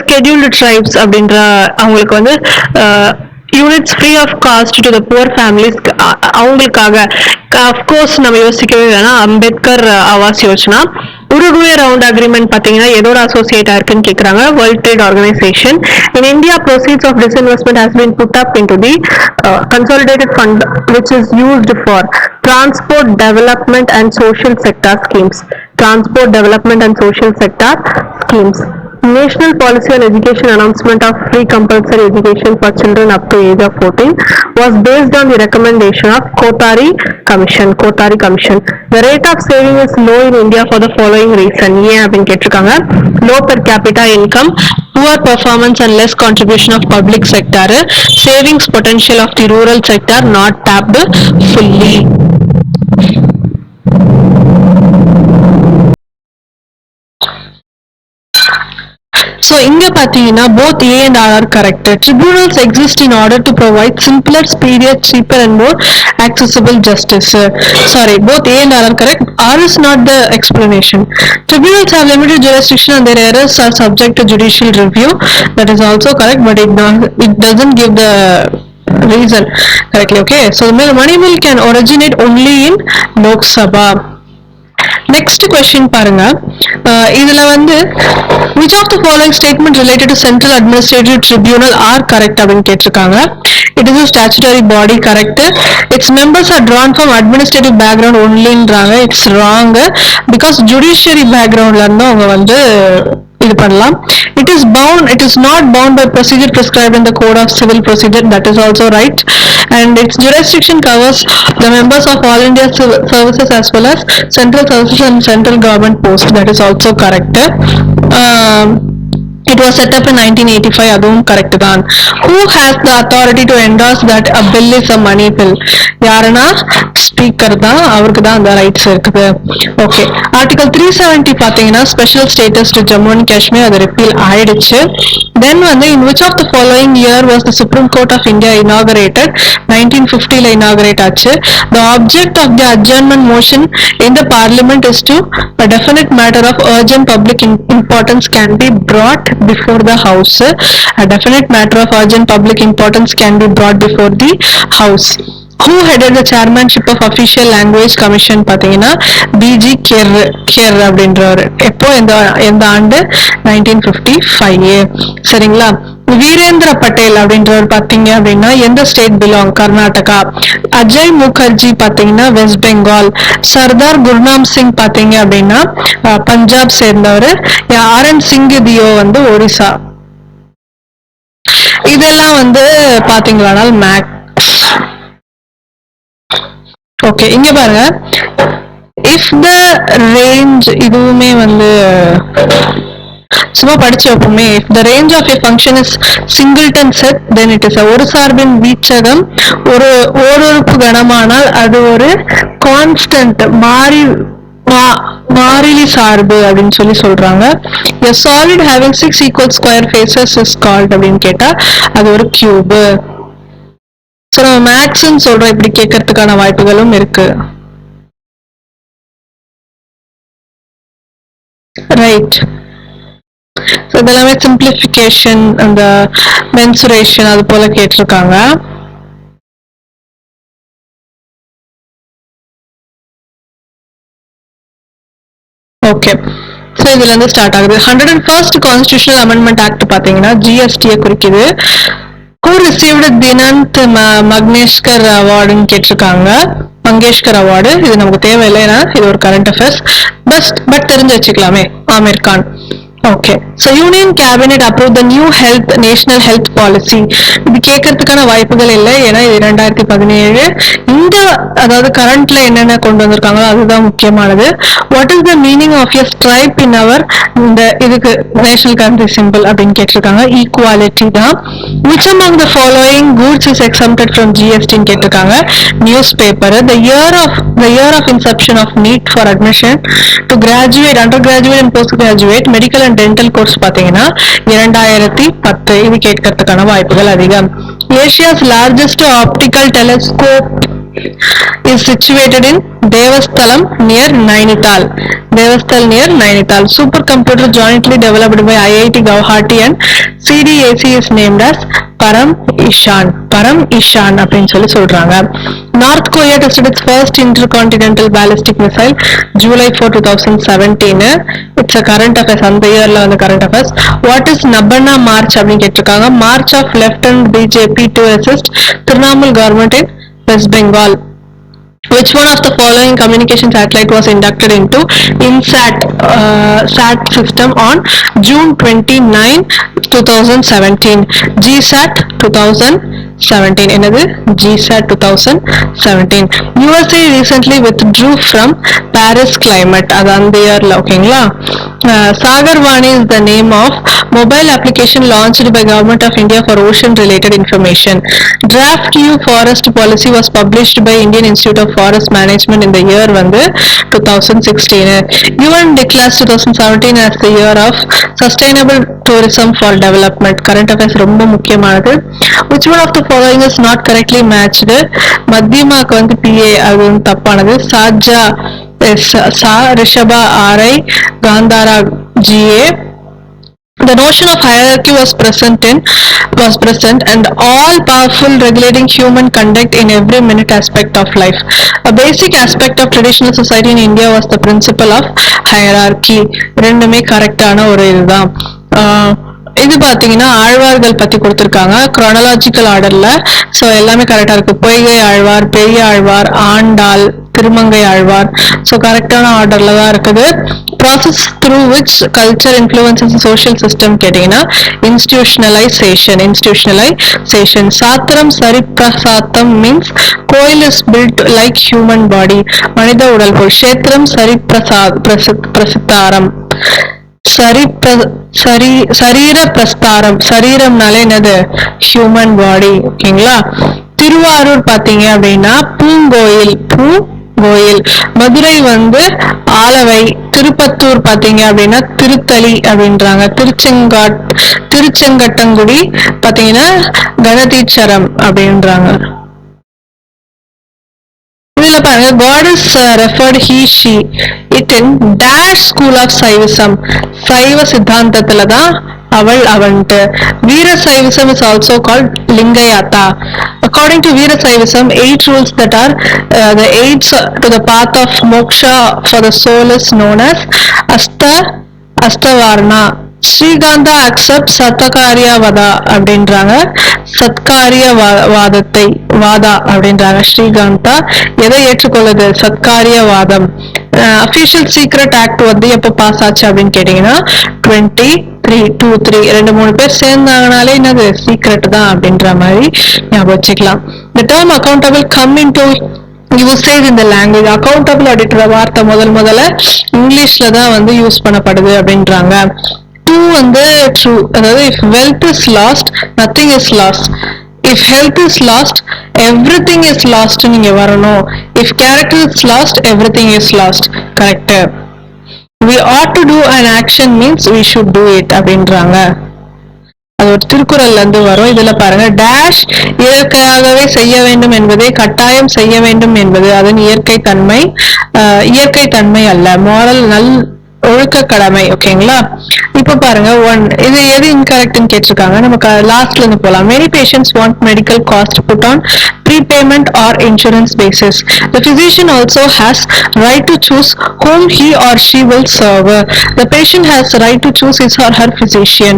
scheduled tribes அப்படின்ற அவங்களுக்கு வந்து units free of cost to the poor families, அவங்களுக்காக அஃப்கோர்ஸ் நம்ம யோசிக்கவே வேணாம், Ambedkar Awas Yojana. Uruguay round agreement பாத்தீங்கன்னா எதோட அசோசியேட் இருக்குன்னு கேக்குறாங்க, world trade organisation. In India proceeds of disinvestment has been put up into the consolidated fund which is used for transport development and social sector schemes. Transport development and social sector schemes. National policy on education announcement of free compulsory education for children up to age of 14 was based on the recommendation of Kothari Commission. The rate of saving is low in India for the following reason. ஏன் அப்படின்னு கேட்டிருக்காங்க. Low per capita income, poor performance and less contribution of public sector, savings potential of the rural sector not tapped fully. So இங்க பாத்தீங்கன்னா both A and R are correct. Tribunals exist in order to provide simpler, speedier, cheaper and more accessible justice. Sorry, both A and R are correct. R is not the explanation. Tribunals have limited jurisdiction and their errors are subject to judicial review. That is also correct, but it doesn't give the reason correctly. Okay, so money bill can originate only in Lok Sabha. Next question பாருங்க. இதுல வந்து which of the following statement related to Central Administrative Tribunal are correct அப்படின்னு கேட்டிருக்காங்க. It is a statutory body, correct. Its members are drawn from administrative background onlyன்றாங்க. It's wrong because judiciary backgroundல இருந்து அவங்க வந்து இது பண்ணலாம். It is not bound by procedure prescribed in the Code of Civil Procedure. That is also right. And its jurisdiction covers the members of all India services as well as central services and central government posts. That is also correct. It was set up in 1985. அதுவும் correct தான். Who has the authority to endorse that a bill is a money bill? யாருன்னா speaker தான், அவருக்கு தான் அந்த rights இருக்குது. Okay, article 370 பாத்தீங்கன்னா special status to Jammu and Kashmir, அது ரிப்பீல் ஆயிடுச்சு. Then வந்து in which of the following year was the Supreme Court of India inaugurated? 1950ல inaugurate ஆச்சு. The object of the adjournment motion in the parliament is to a definite matter of urgent public importance can be brought before the house. A definite matter of urgent public importance can be brought before the house. Who headed the chairmanship of official language commission பாத்தீங்கன்னா PG care அப்படின்றவர். எப்போ எந்த ஆண்டு? 1955. சரிங்களா? வீரேந்திர பட்டேல் அப்படின்றவர் பாத்தீங்க அப்படின்னா எந்த ஸ்டேட் பிலாங்? கர்நாடகா. அஜய் முகர்ஜி பாத்தீங்கன்னா வெஸ்ட் பெங்கால். சர்தார் குர்நாம் சிங் பாத்தீங்க அப்படின்னா பஞ்சாப் சேர்ந்தவர். ஆர்.என். சிங் தியோ வந்து ஒரிசா. இதெல்லாம் வந்து பாத்தீங்களானால் மேக்ஸ். ஓகே, இங்க பாருங்க. இஃப் த ரேஞ்ச், இதுவுமே வந்து சும்மா படிச்சு வைப்போமே. If the range of a function is singleton set then it is ஒரு சார்பின் வீச்சகம் ஒரு ஓருறுப்பு கணமானால் அது ஒரு கான்ஸ்டன்ட் மாறிலி சார்பு அப்படின்னு சொல்லி சொல்றாங்க. A solid having 6 equal square faces is called அப்படின்னு கேட்டா அது ஒரு கியூப். சோ நம்ம மேக்ஸ்ன்னு சொல்றோம், இப்படி கேட்கறதுக்கான வாய்ப்புகளும் இருக்கு. ரைட். இதெல்லாமே சிம்பிளிஃபிகேஷன், அந்த மென்சுரேஷன் அது போல கேட்டிருக்காங்க. ஓகே, ஸோ இதுல இருந்து ஸ்டார்ட் ஆகுது. 101st கான்ஸ்டிடியூஷனல் அமெண்ட்மெண்ட் ஆக்ட் பாத்தீங்கன்னா ஜிஎஸ்டியை குறிக்குது. Who received தினந்த் மங்கேஷ்கர் அவார்டுன்னு கேட்டிருக்காங்க. மங்கேஷ்கர் அவார்டு இது நமக்கு தேவையில்லை, ஏன்னா இது ஒரு கரண்ட் அஃபேர்ஸ். பட் தெரிஞ்சு வச்சுக்கலாமே. Aamir Khan. Okay, so union cabinet approve the new national health policy. இது கேட்கறதுக்கான வாய்ப்புகள் இல்லை, ஏன்னா இது 2017. இந்த அதாவது கரண்ட்ல என்னென்ன கொண்டு வந்திருக்காங்களோ அதுதான் முக்கியமானது. What is the meaning of a stripe in our, இந்த இதுக்கு நேஷனல் கண்ட்ரி சிம்பிள் அப்படின்னு கேட்டிருக்காங்க. ஈக்குவாலிட்டி தான். Which among the following goods is exempted from ஜிஎஸ்டின்னு கேட்டிருக்காங்க. News paper. The year of inception of NEET for admission to graduate, under graduate and post graduate medical and dental course பாத்தீங்கன்னா 2010. இது கேட்கறதுக்கான வாய்ப்புகள் அதிகம். Asia's largest optical telescope is situated in Devasthalam near Nainital. Supercomputer jointly developed by IIT Guwahati and CDAC is named as Param Ishan அப்படின்னு சொல்லி சொல்றாங்க. North Korea tested its first intercontinental ballistic missile July 4, 2017. It's a current affairs. அந்த இயர்ல வந்து current affairs. What is Nabana March அப்படின்னு கேட்டிருக்காங்க. March of Left-hand BJP to assist Trinamool government in West Bengal. Which one of the following communication satellite was inducted into INSAT SAT system on June 29, 2017? GSAT 2017. என்னது? GSAT 2017. USA recently withdrew from Paris climate. அது அந்த இயர்ல. ஓகேங்களா? Sagarvani is the name of mobile application launched by Government of India for ocean related information. Draft new forest policy was published by Indian Institute of Forest Management in the year வந்து 2016. UN declares 2017 as the year of sustainable tourism for development. Current affairs ரொம்ப முக்கியமானது. Which one of the following is not correctly matched? மத்தியமாக்கு வந்து PA, அது வந்து தப்பானது. சாஜா சா, Rishabha RI, Kantara GA. The notion of hierarchy was present and all powerful regulating human conduct in every minute aspect of life. A basic aspect of traditional society in India was the principle of hierarchy. ரெண்டுமே கரெக்டான ஒரு இதுதான். இது பாத்தீங்கன்னா ஆழ்வார்கள் பத்தி கொடுத்திருக்காங்க chronological ஆர்டர்ல. சோ எல்லாமே கரெக்டா இருக்கு. பொய்கை ஆழ்வார், பெரிய ஆழ்வார், ஆண்டாள், திருமங்கை ஆழ்வார். சோ கரெக்டான ஆர்டர்ல தான் இருக்குது. Process through which culture influences social system கேட்டீங்கன்னா இன்ஸ்டிடியூஷனலைசேஷன். சாத்திரம் சரிப்பிரசாத்தம் மீன்ஸ் கோயில் is built like human body, மனித உடல் போல். கஷேத்திரம் பிரசித்தாரம். சரீர பிரஸ்தாரம், சரீரம்னாலே என்னது? Human body. ஓகேங்களா? திருவாரூர் பாத்தீங்க அப்படின்னா பூங்கோயில், கோயில். மதுரை வந்து ஆலவை. திருப்பத்தூர் பாத்தீங்க அப்படின்னா திருத்தளி அப்படின்றாங்க. திருச்செங்கட்டங்குடி பாத்தீங்கன்னா கணதீச்சரம் அப்படின்றாங்க. இதுல பாருங்க, God is referred he she it in dash school of Saivism. சைவ சித்தாந்தத்துல தான் அவள் அவன்ட்டு. வீர Saivism is also called லிங்கயாத்தா. According to Veera Saivism, 8 rules that are the aids to the path of moksha for the soul is known as Astavarna. Srikantha accept Satkarya vada அப்படின்றாங்க. சத்காரிய வாதா அப்படின்றாங்க. ஸ்ரீகாந்தா எதை ஏற்றுக்கொள்ளுது? சத்காரிய வாதம். Official secret act வந்து எப்ப பாஸ் ஆச்சு அப்படின்னு கேட்டீங்கன்னா 23 2-3 பேர் சேர்ந்தாங்கனாலே என்னது சீக்ரெட் தான் அப்படின்ற மாதிரி ஞாபகம் வச்சுக்கலாம். The term accountable come into usage in the language. accountable அப்படின்ற வார்த்தை முதல்ல இங்கிலீஷ்ல தான் வந்து யூஸ் பண்ணப்படுது அப்படின்றாங்க. டூ வந்து ட்ரூ, அதாவது if wealth is lost nothing is lost, if health is lost everything is lost நீங்க வரணும். if character is lost everything is lost. correct. we ought to do an action means we should do it அப்படின்றாங்க. அது ஒரு திருக்குறள்ல இருந்து வரும். இதுல பாருங்க, டேஷ் இயற்கையாகவே செய்ய வேண்டும் என்பதை கட்டாயம் செய்ய வேண்டும் என்பது அதன் இயற்கை தன்மை அல்ல, மாரல் ஒழுக்க கடமை. ஓகேங்களா? இப்ப பாருங்க, இது எது இன்கரெக்ட்னு கேட்டிருக்காங்க. நமக்கு லாஸ்ட்ல இருந்து போலாம். Many patients want medical cost put on prepayment or insurance basis. The physician also has right to choose whom he or she will serve. The patient has the right to choose his or her physician,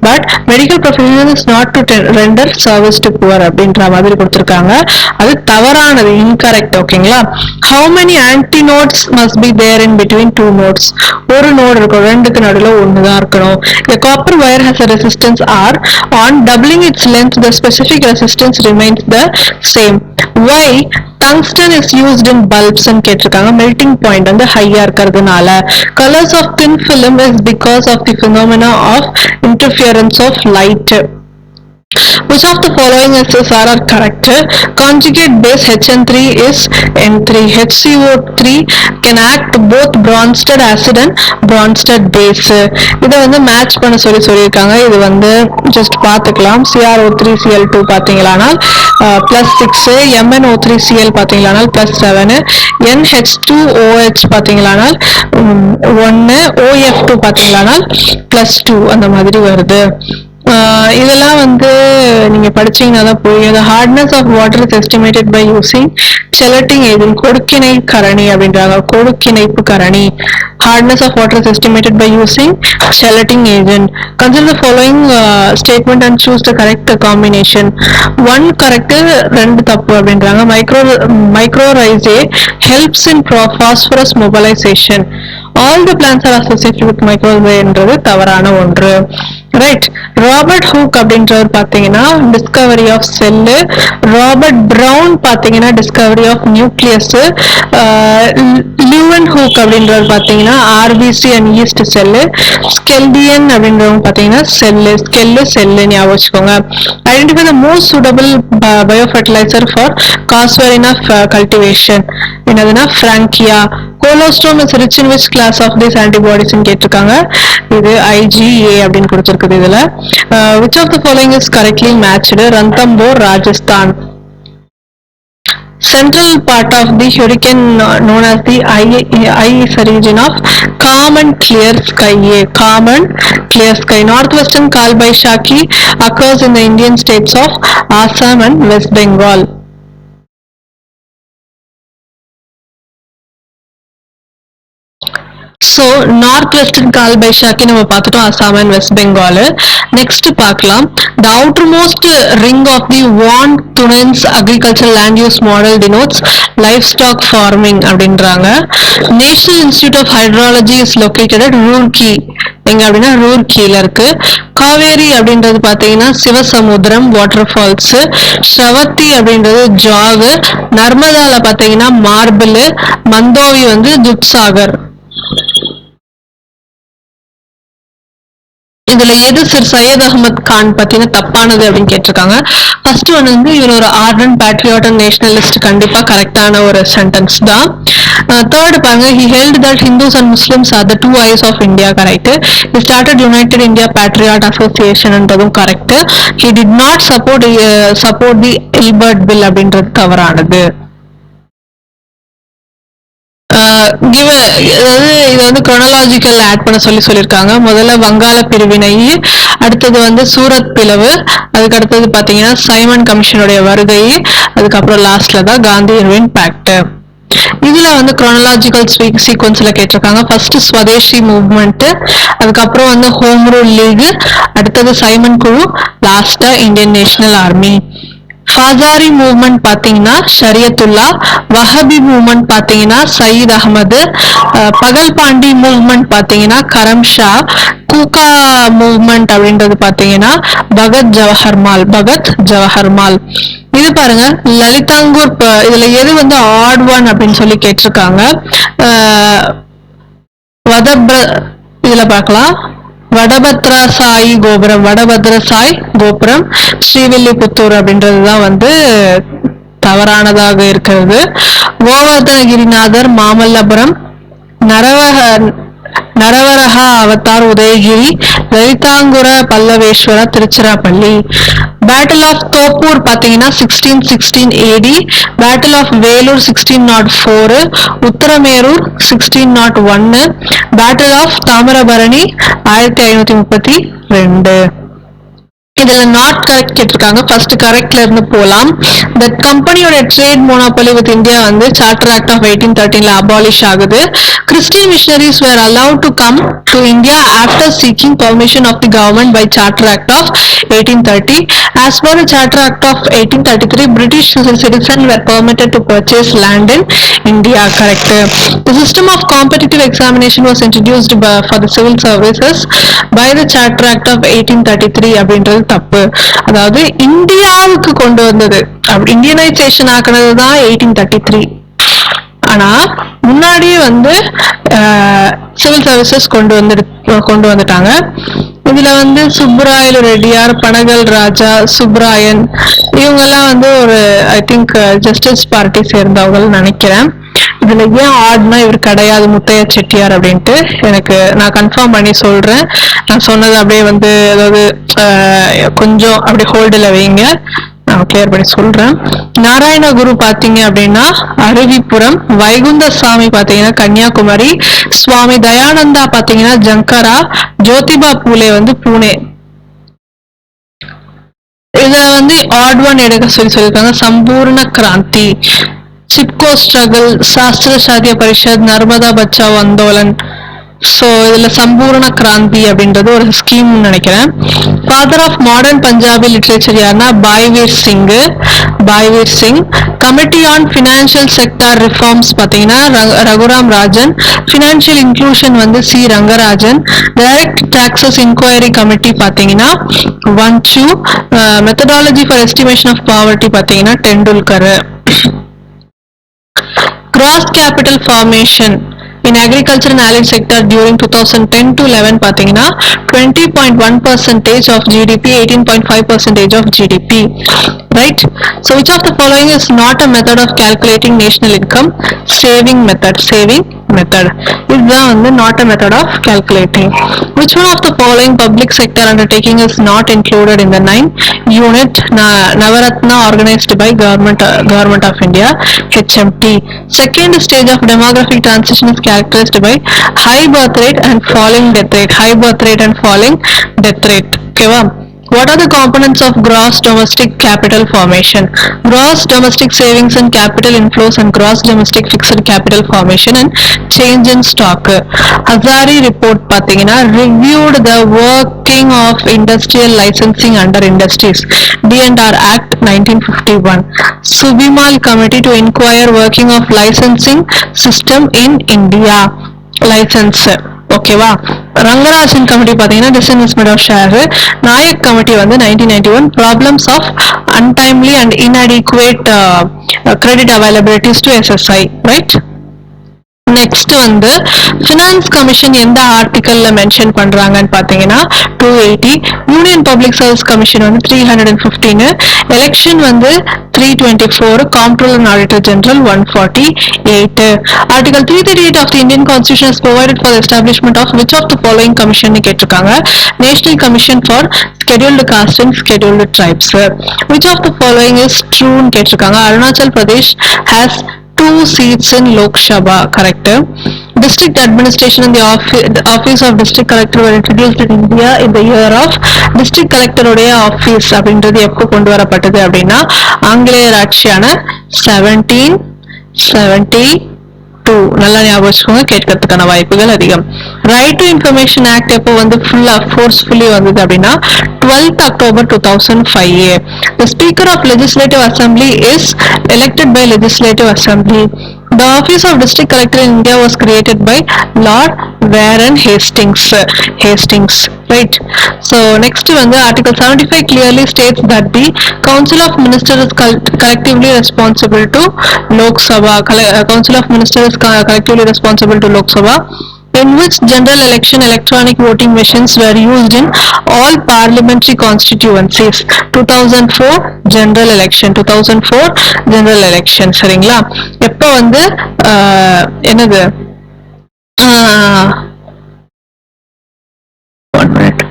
but medical profession is not to render service to poor அப்படின்ற மாதிரி கொடுத்திருக்காங்க. அது தவறானது, incorrect. ஓகேங்களா? How many antinodes must be there in between two nodes? ஒரு node இருக்கும், ரெண்டுக்கு நடுவுல ஒண்ணுதான் இருக்கணும். A copper wire has a resistance R. On doubling its length, the specific resistance remains the same. Why tungsten is used in bulbs ன்னு கேட்டிருக்காங்க. Melting point வந்து ஹையா இருக்கிறதுனால. Colors of thin film is because of the phenomena of interference of light. Which of the following are correct? Conjugate base HN3 is N3. HCO3 can act both Bronsted acid and Bronsted base. இதை வந்து match பண்ண சொல்லியிருக்காங்க. இது வந்து just பார்த்துக்கலாம். CrO3Cl2 பார்த்தீங்களானால் +6, MnO3Cl பார்த்தீங்களானால் +7, NH2OH பார்த்தீங்களானால் 1, OF2 பார்த்தீங்களானால் +2 அந்த மாதிரி வருது. இதெல்லாம் வந்து நீங்க படிச்சீங்கன்னா தான் புரியும். The hardness of water is estimated by using gelatin agent. கொடுக்கிணை கரணி அப்படின்றாங்க. கொடுக்கிணைப்பு கரணி. Hardness of water is estimated by using gelatin agent. Consider the following statement and choose the correct combination. 1 correct, 2 தப்பு அப்படின்றாங்க. Mycorrhizae helps in phosphorus mobilization. All the plants are associated with mycorrhizae என்றது தவறான ஒன்று. Right. Robert Hooke அப்படின்றவர் பாத்தீங்கன்னா discovery of cell. Robert Brown பாத்தீங்கன்னா discovery of nucleus. Leeuwenhoek அப்படின்றவர் பாத்தீங்கன்னா RBC and yeast cell. Schleiden அப்படின்றவங்க பாத்தீங்கன்னா செல்லு ஞாபகம் வச்சுக்கோங்க. Identify the most suitable biofertiliser for Casuarina cultivation என்னதுன்னா Frankia. Colostrum is rich in which class of this antibodies கேட்டிருக்காங்க. இது IgA அப்படின்னு கொடுத்திருக்குது. இதுல which of the following is correctly matched? Ranthambore, Rajasthan. Central part of the hurricane known as the eye is a region of calm and clear sky. Calm and clear sky. Northwestern Kal Baishakhi occurs in the Indian states of Assam and West Bengal. So north western Kal Baishakhi நம்ம பார்த்துட்டோம், Assam and West Bengal. Next பார்க்கலாம். The outermost ring of the Von Thunen's agriculture land use model denotes livestock farming அப்படின்றாங்க. National institute of hydrology is located at Roorkee. எங்க அப்படின்னா ரூர்கியில இருக்கு. காவேரி அப்படின்றது பாத்தீங்கன்னா Sivasamudram water falls. ஸ்ரவத்தி அப்படின்றது ஜாகு. நர்மதால பாத்தீங்கன்னா மார்பிள். மந்தோவி வந்து துத்சாகர். இதுல எது சார் சையத் அகமது கான் பத்தின தப்பானது அப்படின்னு கேட்டிருக்காங்க. ஃபர்ஸ்ட் ஒன் வந்து இவர் ஒரு ஆர்டன்ட் பேட்ரியாட் அண்ட் நேஷனலிஸ்ட், கண்டிப்பா கரெக்டான ஒரு சென்டென்ஸ் தான். தேர்ட் பாருங்க, he held that Hindus and Muslims are the two eyes of India, correct. he started United India Patriot Association என்றதும் correct. he did not support the Ilbert bill அப்படின்றது தவறானது. இது வந்து குரோனாலஜிக்கல் ஆட் பண்ண சொல்லியிருக்காங்க. முதல்ல வங்காள பிரிவினை, அடுத்தது வந்து சூரத் பிளவு, அதுக்கு அடுத்தது பாத்தீங்கன்னா சைமன் கமிஷனுடைய வருகை, அதுக்கப்புறம் லாஸ்ட்ல தான் காந்தி இர்வின் பேக்ட். இதுல வந்து குரோனாலஜிக்கல் சீக்வன்ஸ்ல கேட்டிருக்காங்க. ஃபர்ஸ்ட் ஸ்வதேசி மூவ்மெண்ட், அதுக்கப்புறம் வந்து ஹோம் ரூல் லீக், அடுத்தது சைமன் குழு, லாஸ்டா இந்தியன் நேஷனல் ஆர்மி. ஃபாசாரி மூவ்மெண்ட் பாத்தீங்கன்னா ஷரியத்துல்லா, வஹபி மூவ்மெண்ட் பாத்தீங்கன்னா சயீத் அகமது, பகல்பாண்டி மூவ்மெண்ட் பாத்தீங்கன்னா கரம் ஷா, கூகா மூவ்மெண்ட் அப்படின்றது பாத்தீங்கன்னா பகத் ஜவஹர்மால். இது பாருங்க லலிதாங்கூர், இதுல எது வந்து ஆட் ஒன் அப்படின்னு சொல்லி கேட்டிருக்காங்க. இதுல பார்க்கலாம், வடபத்ரசாயி கோபுரம், ஸ்ரீவில்லிபுத்தூர் அப்படின்றதுதான் வந்து தவறானதாக இருக்கிறது. கோவர்தனகிரிநாதர் மாமல்லபுரம், நரவரஹா அவதார் உதயகிரி, லலிதாங்குர பல்லவேஸ்வரா திருச்சிராப்பள்ளி. பேட்டில் ஆஃப் தோப்பூர் பாத்தீங்கன்னா 1616 AD, battle of Vellore 1604, Uttaramerur 1601, battle of Tamirabarani 1532. இதுல நாட் கரெக்ட் கேட்டிருக்காங்க. ஃபர்ஸ்ட் கரெக்ட்ல இருந்து போலாம். இந்த கம்பெனியோட ட்ரேட் மோனோபோலி வித் இந்தியா வந்து சார்ட்டர் ஆக்ட் ஆஃப் 1813ல அபாலிஷ் ஆகுது. Christian missionaries were allowed to come to India after seeking permission of the government by Charter Act of 1830. As per the Charter Act of 1833, British citizens were permitted to purchase land in India. Correct. The system of competitive examination was introduced for the civil services by the Charter Act of 1833 அப்படின்றது தப்பு. அதாவது இந்தியாவுக்கு கொண்டு வந்தது, Indianisation ஆக்குனது தான் 1833. ஆனா முன்னாடியே வந்து சிவில் சர்வீசஸ் கொண்டு வந்துட்டாங்க. இதுல வந்து சுப்புராயலு ரெட்டியார், பனகல் ராஜா, சுப்ராயன் இவங்க எல்லாம் வந்து ஒரு ஐ திங்க் ஜஸ்டிஸ் பார்ட்டி சேர்ந்தவங்க நினைக்கிறேன். இதுல ஏன் ஆட்னா இவர் கிடையாது முத்தையா செட்டியார் அப்படின்ட்டு நான் கன்ஃபார்ம் பண்ணி சொல்றேன். நான் சொன்னது அப்படியே வந்து அதாவது கொஞ்சம் அப்படி ஹோல்டுல வைங்க, நான் கிளியர் பண்ணி சொல்றேன். நாராயணகுரு பாத்தீங்க அப்படின்னா அருவிப்புரம், வைகுந்தசாமி பாத்தீங்கன்னா கன்னியாகுமரி, சுவாமி தயானந்தா பாத்தீங்கன்னா ஜங்கரா, ஜோதிபா பூலே வந்து பூனே. இதுல வந்து ஆட் ஒன் எடுக்க சொல்லியிருக்காங்க. சம்பூர்ண கிராந்தி, சிப்கோ ஸ்ட்ரகிள், சாஸ்திர சாத்திய பரிஷத், நர்மதா பச்சாவ் அந்தோலன். ஸோ இதுல சம்பூர்ண கிராந்தி அப்படின்றது ஒரு ஸ்கீம் நினைக்கிறேன். Father of modern Punjabi literature யாருன்னா Bhai Vir Singh. Committee on financial sector reforms பாத்தீங்கன்னா ரகுராம் ராஜன். பினான்சியல் இன்க்ளூஷன் வந்து C Rangarajan. Direct taxes enquiry committee பாத்தீங்கன்னா Wanchoo. Methodology for estimation of poverty பாத்தீங்கன்னா Tendulkar. Gross capital formation in agriculture and allied sector during 2010 to 11 பாத்தீங்கன்னா 20.1% of GDP, 18.5% of GDP. Right? So which of the following is not a method of calculating national income? Saving method. இதுதான் வந்து not a method of calculating. Which one of the following public sector undertaking is not included in the 9 unit Navaratna organized by government of India? HMT. Second stage of demographic transition is characterized by high birth rate and falling death rate. Okay va? What are the components of gross domestic capital formation? Gross domestic savings and capital inflows and gross domestic fixed capital formation and change in stock. Hazari report பாத்தீங்கன்னா reviewed the working of industrial licensing under Industries D&R Act 1951. Subimal committee to inquire working of licensing system in India. License. ஓகேவா? Rangarajan committee பாத்தீங்கன்னா disinvestment of share. Naik committee வந்து 1991 problems of untimely and inadequate credit availabilities to SSI. Right? Next வந்து finance commission எந்த ஆர்டிகல்ல mention பண்றாங்கன்னு பாத்தீங்கன்னா 280, union public service commission வந்து 315, election வந்து 324, comptroller and auditor general 148. Article 338 of the Indian constitution is provided for establishment of which of the following commission கேட்டிருக்காங்க. National commission for scheduled caste and scheduled tribes. Which of the following is true கேட்டிருக்காங்க. Arunachal Pradesh has 2 seats in Lok Sabha. Correct. District administration and the office of district collector were introduced in India in the year of district collector உடைய office அப்படின்றது எப்போ கொண்டு வரப்பட்டது அப்படின்னா ஆங்கிலேயர் ஆட்சியான 1772. நல்லா ஞாபகம் வச்சுக்கோங்க, கேட்கறதுக்கான வாய்ப்புகள் அதிகம். ரைட் டு இன்ஃபர்மேஷன் ஆக்ட் எப்போ வந்து ஃபுல்லா ஃபோர்ஸ்ஃபுல்லி வந்தது அப்படின்னா 12th October 2005. The Speaker of Legislative Assembly is elected by Legislative Assembly. The office of District Collector in India was created by Lord Warren Hastings. Right. So next வந்து Article 75 clearly states that the Council of Ministers is collectively responsible to Lok Sabha. Council of Ministers is collectively responsible to Lok Sabha. In which general election electronic voting machines were used in all parliamentary constituencies. 2004 general election. சரிங்களா? எப்போ வந்து என்னது 1 minute.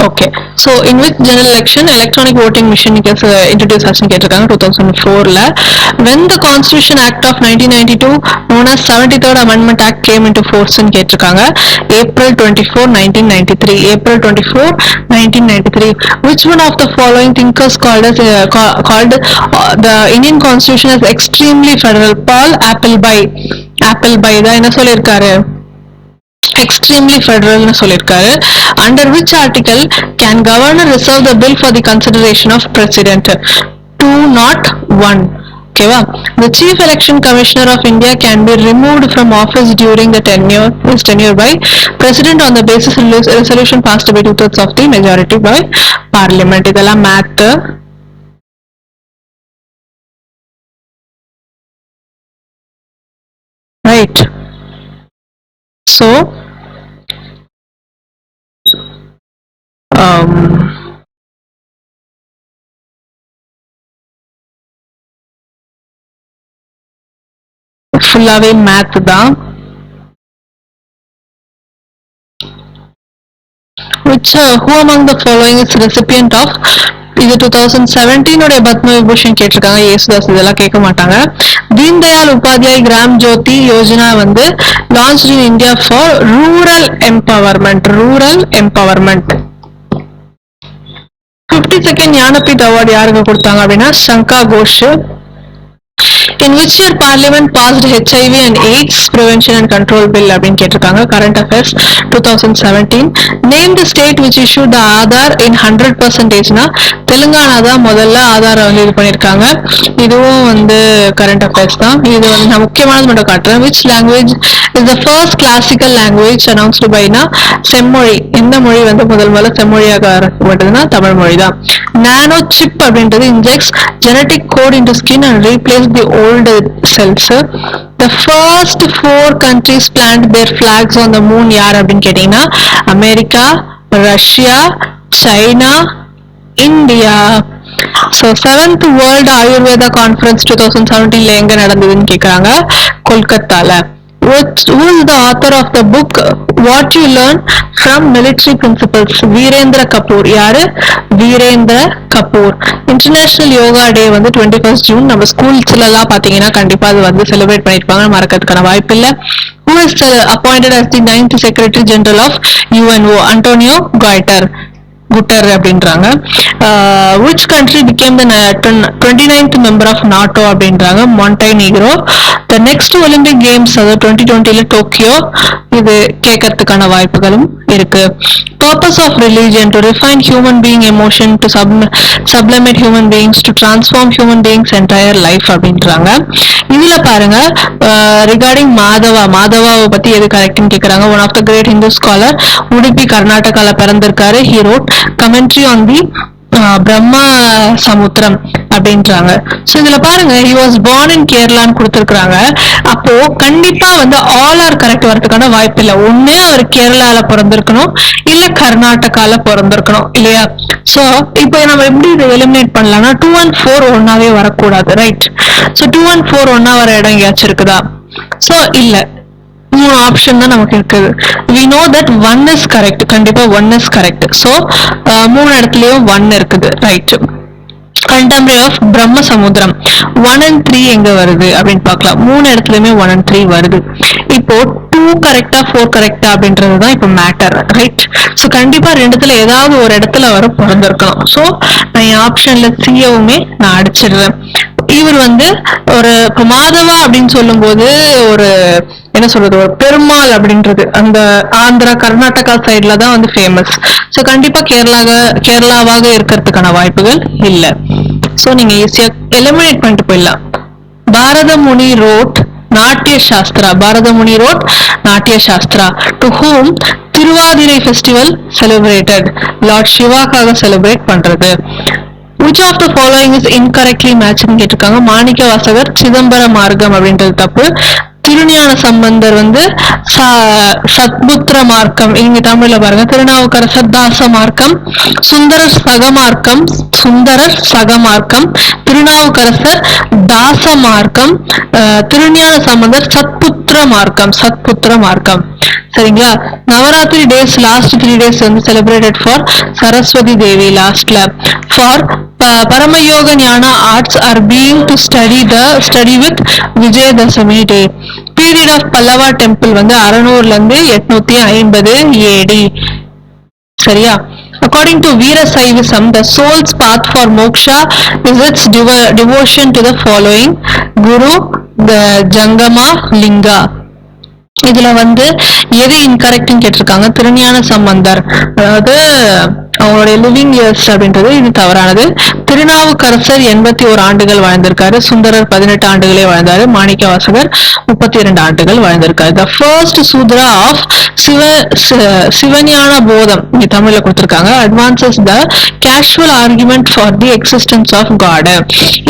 Okay. So in which general election electronic voting machine is introduced as கேட்டிருக்காங்க 2004ல. When the Constitution Act of 1992 known as 73rd Amendment Act came into force ன்னு கேட்டிருக்காங்க. April 24, 1993. April 24, 1993. Which one of the following thinkers called the Indian Constitution as extremely federal? Paul Appleby தான் என்ன சொல்லியிருக்காரு? extremely federal னு சொல்லிருக்காரு. Under which article can governor reserve the bill for the consideration of president? 201. ஓகேவா? The chief election commissioner of India can be removed from office during the tenure by president on the basis of resolution passed by 2/3 of the majority by parliament. இதெல்லாம் math. Right. So ஃபுல்லாவே math தான். Which who among the following is recipient of இது 2017 உடைய பத்ம விபூஷன் கேட்டிருக்காங்க. ஏசுதாஸ் இதெல்லாம் கேட்க மாட்டாங்க. தீன் தயாள் உபாத்யாய் கிராம் ஜோதி யோஜனா வந்து launched in India for rural empowerment. 52nd Jnanpith award யாருக்கு கொடுத்தாங்க அப்படின்னா சங்கா Ghosh. In which year Parliament passed HIV and AIDS Prevention and Control Bill அப்படின்னு கேட்டிருக்காங்க. Current Affairs 2017. Name the state which issued the Aadhaar in 100% னா தெலுங்கானா தான் முதல்ல ஆதாரை வந்து இது பண்ணியிருக்காங்க. இதுவும் வந்து கரண்ட் அஃபேர்ஸ் தான். இது வந்து நான் முக்கியமானது மட்டும் காட்டுறேன். Which language is the first classical language announced by னா செம்மொழி. எந்த மொழி வந்து முதல்ல செம்மொழியாக ஆரம்பிக்கப்பட்டதுன்னா தமிழ் மொழி தான். நானோ சிப் அப்படின்றது injects genetic code into skin and replace the old cells. The first 4 countries planted their flags on the moon யார் அப்படின்னு கேட்டீங்கன்னா America, Russia, China, India. So 7th World Ayurveda Conference 2017 எங்க நடந்ததுன்னு கேக்குறாங்க. கொல்கத்தால. Who is the author of the book What You Learn from Military Principles? Virendra Kapoor. யாரு? Virendra Kapoor. International yoga டே வந்து 21st June. நம்ம ஸ்கூல்ஸ்ல எல்லாம் பாத்தீங்கன்னா கண்டிப்பா அது வந்து செலிப்ரேட் பண்ணிருப்பாங்க, மறக்கிறதுக்கான வாய்ப்பு இல்ல. Who is appointed as the 9th Secretary General of UNO? Antonio Guterres அப்படின்றாங்க. Which country became the 29th member of NATO அப்படின்றாங்க. Montenegro. The next Olympic Games அது 2020ல டோக்கியோ. இது கேட்கறதுக்கான வாய்ப்புகளும் இருக்கு. Purpose of religion to refine human being emotion, to sublimate human beings, to transform human beings entire life அப்படின்றாங்க. இதுல பாருங்க regarding மாதவாவை பத்தி எது கரெக்ட்னு கேக்குறாங்க. One of the great Hindu scholar, Udupi கர்நாடகால பிறந்திருக்காரு. He wrote commentary on the பிரம்ம சமுத்திரம் அப்படின்றாங்க. சோ இதுல பாருங்க he was born in கேரளான்னு கொடுத்திருக்காங்க. அப்போ கண்டிப்பா வந்து ஆல் ஆர் கரெக்ட் வரதுக்கான வாய்ப்பு இல்லை. ஒண்ணு அவர் கேரளால பிறந்திருக்கணும், இல்ல கர்நாடகால பிறந்திருக்கணும் இல்லையா? சோ இப்போ நம்ம எப்படி இதை எலிமினேட் பண்ணலாம்னா 2 and 4 ஒன்னாவே வரக்கூடாது, ரைட்? சோ 2 and 4 ஒன்னா வர இடம் எங்கேயாச்சும் இருக்குதா? சோ இல்ல, 3 ஆப்ஷன் தான் நமக்கு இருக்குது. we know that 1 is correct, கண்டிப்பா 1 is correct. so 3 இடத்துலயும் 1 இருக்குது, ரைட்? contemporary of பிரம்ம சமுத்திரம் 1 and 3 எங்க வருது அப்படின்னு பார்க்கலாம். 3 இடத்துலயுமே 1 and 3 வருது. இப்போ 2 கரெக்டா 4 கரெக்டா அப்படின்றதுதான் இப்போ மேட்டர், ரைட்? சோ கண்டிப்பா ரெண்டுத்துல ஏதாவது ஒரு இடத்துல வர பிறந்திருக்கணும். சோ நான் என் ஆப்ஷன்ல சியவுமே நான் அடிச்சிடுறேன். இவர் வந்து ஒரு மாதவா அப்படின்னு சொல்லும் போது ஒரு என்ன சொல்றது, ஒரு பெருமாள் அப்படின்றது அந்த ஆந்திரா கர்நாடகா சைட்ல தான் வந்து ஃபேமஸ். சோ கண்டிப்பா கேரளாவாக இருக்கிறதுக்கான வாய்ப்புகள் இல்ல. சோ நீங்க ஈஸியா எலிமினேட் பண்ணிட்டு போயிடலாம். பாரத Muni wrote Natya Sastra, Bharata Muni wrote Natya Shastra to whom Thiruvathirai festival celebrated, lord சிவாக்காக செலிப்ரேட் பண்றது. which of the following is incorrectly matching கேட்டிருக்காங்க. மாணிக்க வாசகர் சிதம்பர மார்க்கம் அப்படின்றது தப்பு. திருஞான சம்பந்தர் வந்து சத்புத்திர மார்க்கம், இங்க தமிழ்ல பாருங்க. திருநாவுக்கரசர் தாச மார்க்கம், சுந்தரர் சகமார்க்கம், சுந்தரர் சகமார்க்கம், திருநாவுக்கரசர் தாச மார்க்கம், திருஞான சம்பந்தர் சத்புத்திர மார்க்கம், சத்புத்திர மார்க்கம். சரிங்களா? நவராத்திரி டேஸ் லாஸ்ட் 3 days வந்து செலிப்ரேட்டட் ஃபார் சரஸ்வதி தேவி லாஸ்ட்ல. ஃபார் பரமயோக ஞான arts are being to study with Vijayadashami day. Period of Pallava temple வந்து 600 இருந்து 850 AD. சரியா? According to Veerasaivism, the soul's path for moksha is its devotion to the following Guru, the Jangama Linga. இதுல வந்து எது இன்கரெக்ட்னு கேட்டிருக்காங்க. திருஞான சம்பந்தர், அதாவது அவங்களுடைய லிவிங் இயர்ஸ் அப்படின்றது இது தவறானது. திருநாவுக்கரசர் 81 ஆண்டுகள் வாழ்ந்திருக்காரு. சுந்தரர் 18 ஆண்டுகளே வாழ்ந்தாரு. மாணிக்க வாசகர் 32 ஆண்டுகள் வாழ்ந்திருக்காரு. த ஃபர்ஸ்ட் சூத்ரா ஆஃப் சிவஞான போதம் இங்க தமிழ்ல கொடுத்திருக்காங்க. Advances the casual argument for the existence of God.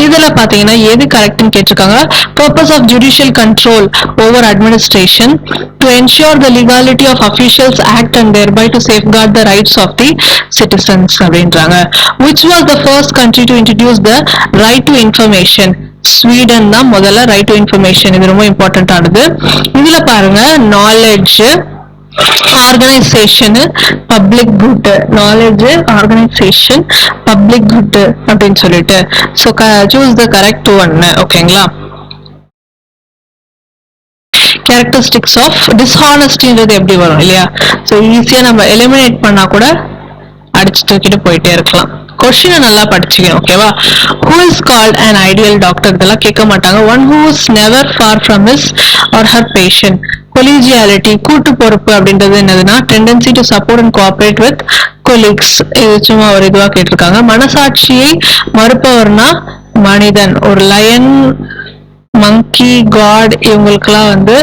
இதுல பாத்தீங்கன்னா எது கரெக்ட்னு கேட்டிருக்காங்க. Purpose of judicial control over administration to ensure the legality of officials act and thereby to safeguard the rights of the citizens அப்படின்றாங்க. which was the first country to introduce the right to information? Sweden தான் முதல்ல right to information. இது ரொம்ப important ஆனது. இதுல பாருங்க knowledge organisation public good, knowledge organisation public good அப்படின்னு சொல்லிட்டு so choose the correct one. ஓகேங்களா? கேரக்டரிஸ்டிக்ஸ் ஆஃப் டிஸ்ஹானஸ்டின்றது எப்படி வரும் இல்லையா? ஸோ ஈஸியா நம்ம எலிமினேட் பண்ணா கூட அடிச்சு தூக்கிட்டு போயிட்டே இருக்கலாம். கொஸ்டினை நல்லா படிச்சுக்கணும், ஓகேவா? Who is called an ideal doctor, இதெல்லாம் கேட்க மாட்டாங்க. One who is never far from his or her patient. Collegiality கூட்டு பொறுப்பு அப்படின்றது என்னதுன்னா tendency to support and cooperate with colleagues. இது சும்மா ஒரு இதுவா கேட்டிருக்காங்க. மனசாட்சியை மறுப்பவர்னா மனிதன், ஒரு லயன், மங்கி, காட் இவங்களுக்கெல்லாம் வந்து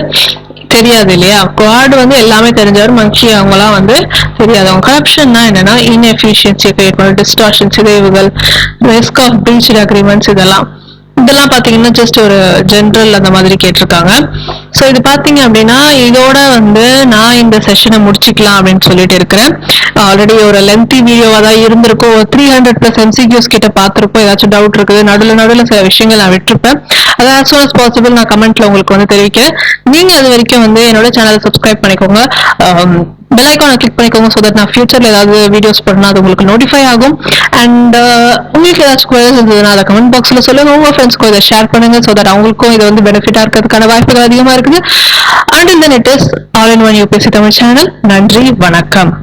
தெரியாது இல்லையா? காட் வந்து எல்லாமே தெரிஞ்சவர், மங்கி அவங்கலாம் வந்து தெரியாது. அவங்க கரப்ஷன்னா என்னன்னா இன்எஃபிஷியன்சியை கிரியேட் பண்ண, டிஸ்டார்ஷன், சிதைவுகள், ரிஸ்க் ஆஃப் பிரீச்ட் அக்ரிமெண்ட்ஸ், இதெல்லாம் பாத்தீங்கன்னா ஜஸ்ட் ஒரு ஜென்ரல் அந்த மாதிரி கேட்டிருக்காங்க. ஸோ இது பாத்தீங்க அப்படின்னா இதோட வந்து நான் இந்த செஷனை முடிச்சுக்கலாம் அப்படின்னு சொல்லிட்டு இருக்கிறேன். ஆல்ரெடி ஒரு லென்த்தி வீடியோவா தான் இருந்திருக்கும். 300+ MCQs கிட்ட பார்த்திருப்போம். ஏதாச்சும் டவுட் இருக்குது, நடுவில் சில விஷயங்கள் நான் விட்டுருப்பேன். அதை as soon as possible நான் கமெண்ட்ல உங்களுக்கு வந்து தெரிவிக்கிறேன். நீங்க அது வரைக்கும் வந்து என்னோட சேனலை சப்ஸ்கிரைப் பண்ணிக்கோங்க, பெல் ஐக்கானை கிளிக் பண்ணிக்கோங்க. ஸோ தட் நான் ஃபியூச்சர்ல ஏதாவது வீடியோஸ் பண்ணா அது உங்களுக்கு நோட்டிஃபை ஆகும். அண்ட் உங்களுக்கு ஏதாச்சும் குவரிஸ் இருந்ததுன்னா அதை கமெண்ட் பாக்ஸ்ல சொல்லுங்க. உங்க ஃப்ரெண்ட்ஸ்க்கும் இதை ஷேர் பண்ணுங்க. ஸோ தட் அவங்களுக்கும் இது வந்து பெனிஃபிட்டா இருக்கிறதுக்கான வாய்ப்புகள் அதிகமா இருக்குது. Until then, it is all in one UPSC Tamil channel. நன்றி, வணக்கம்.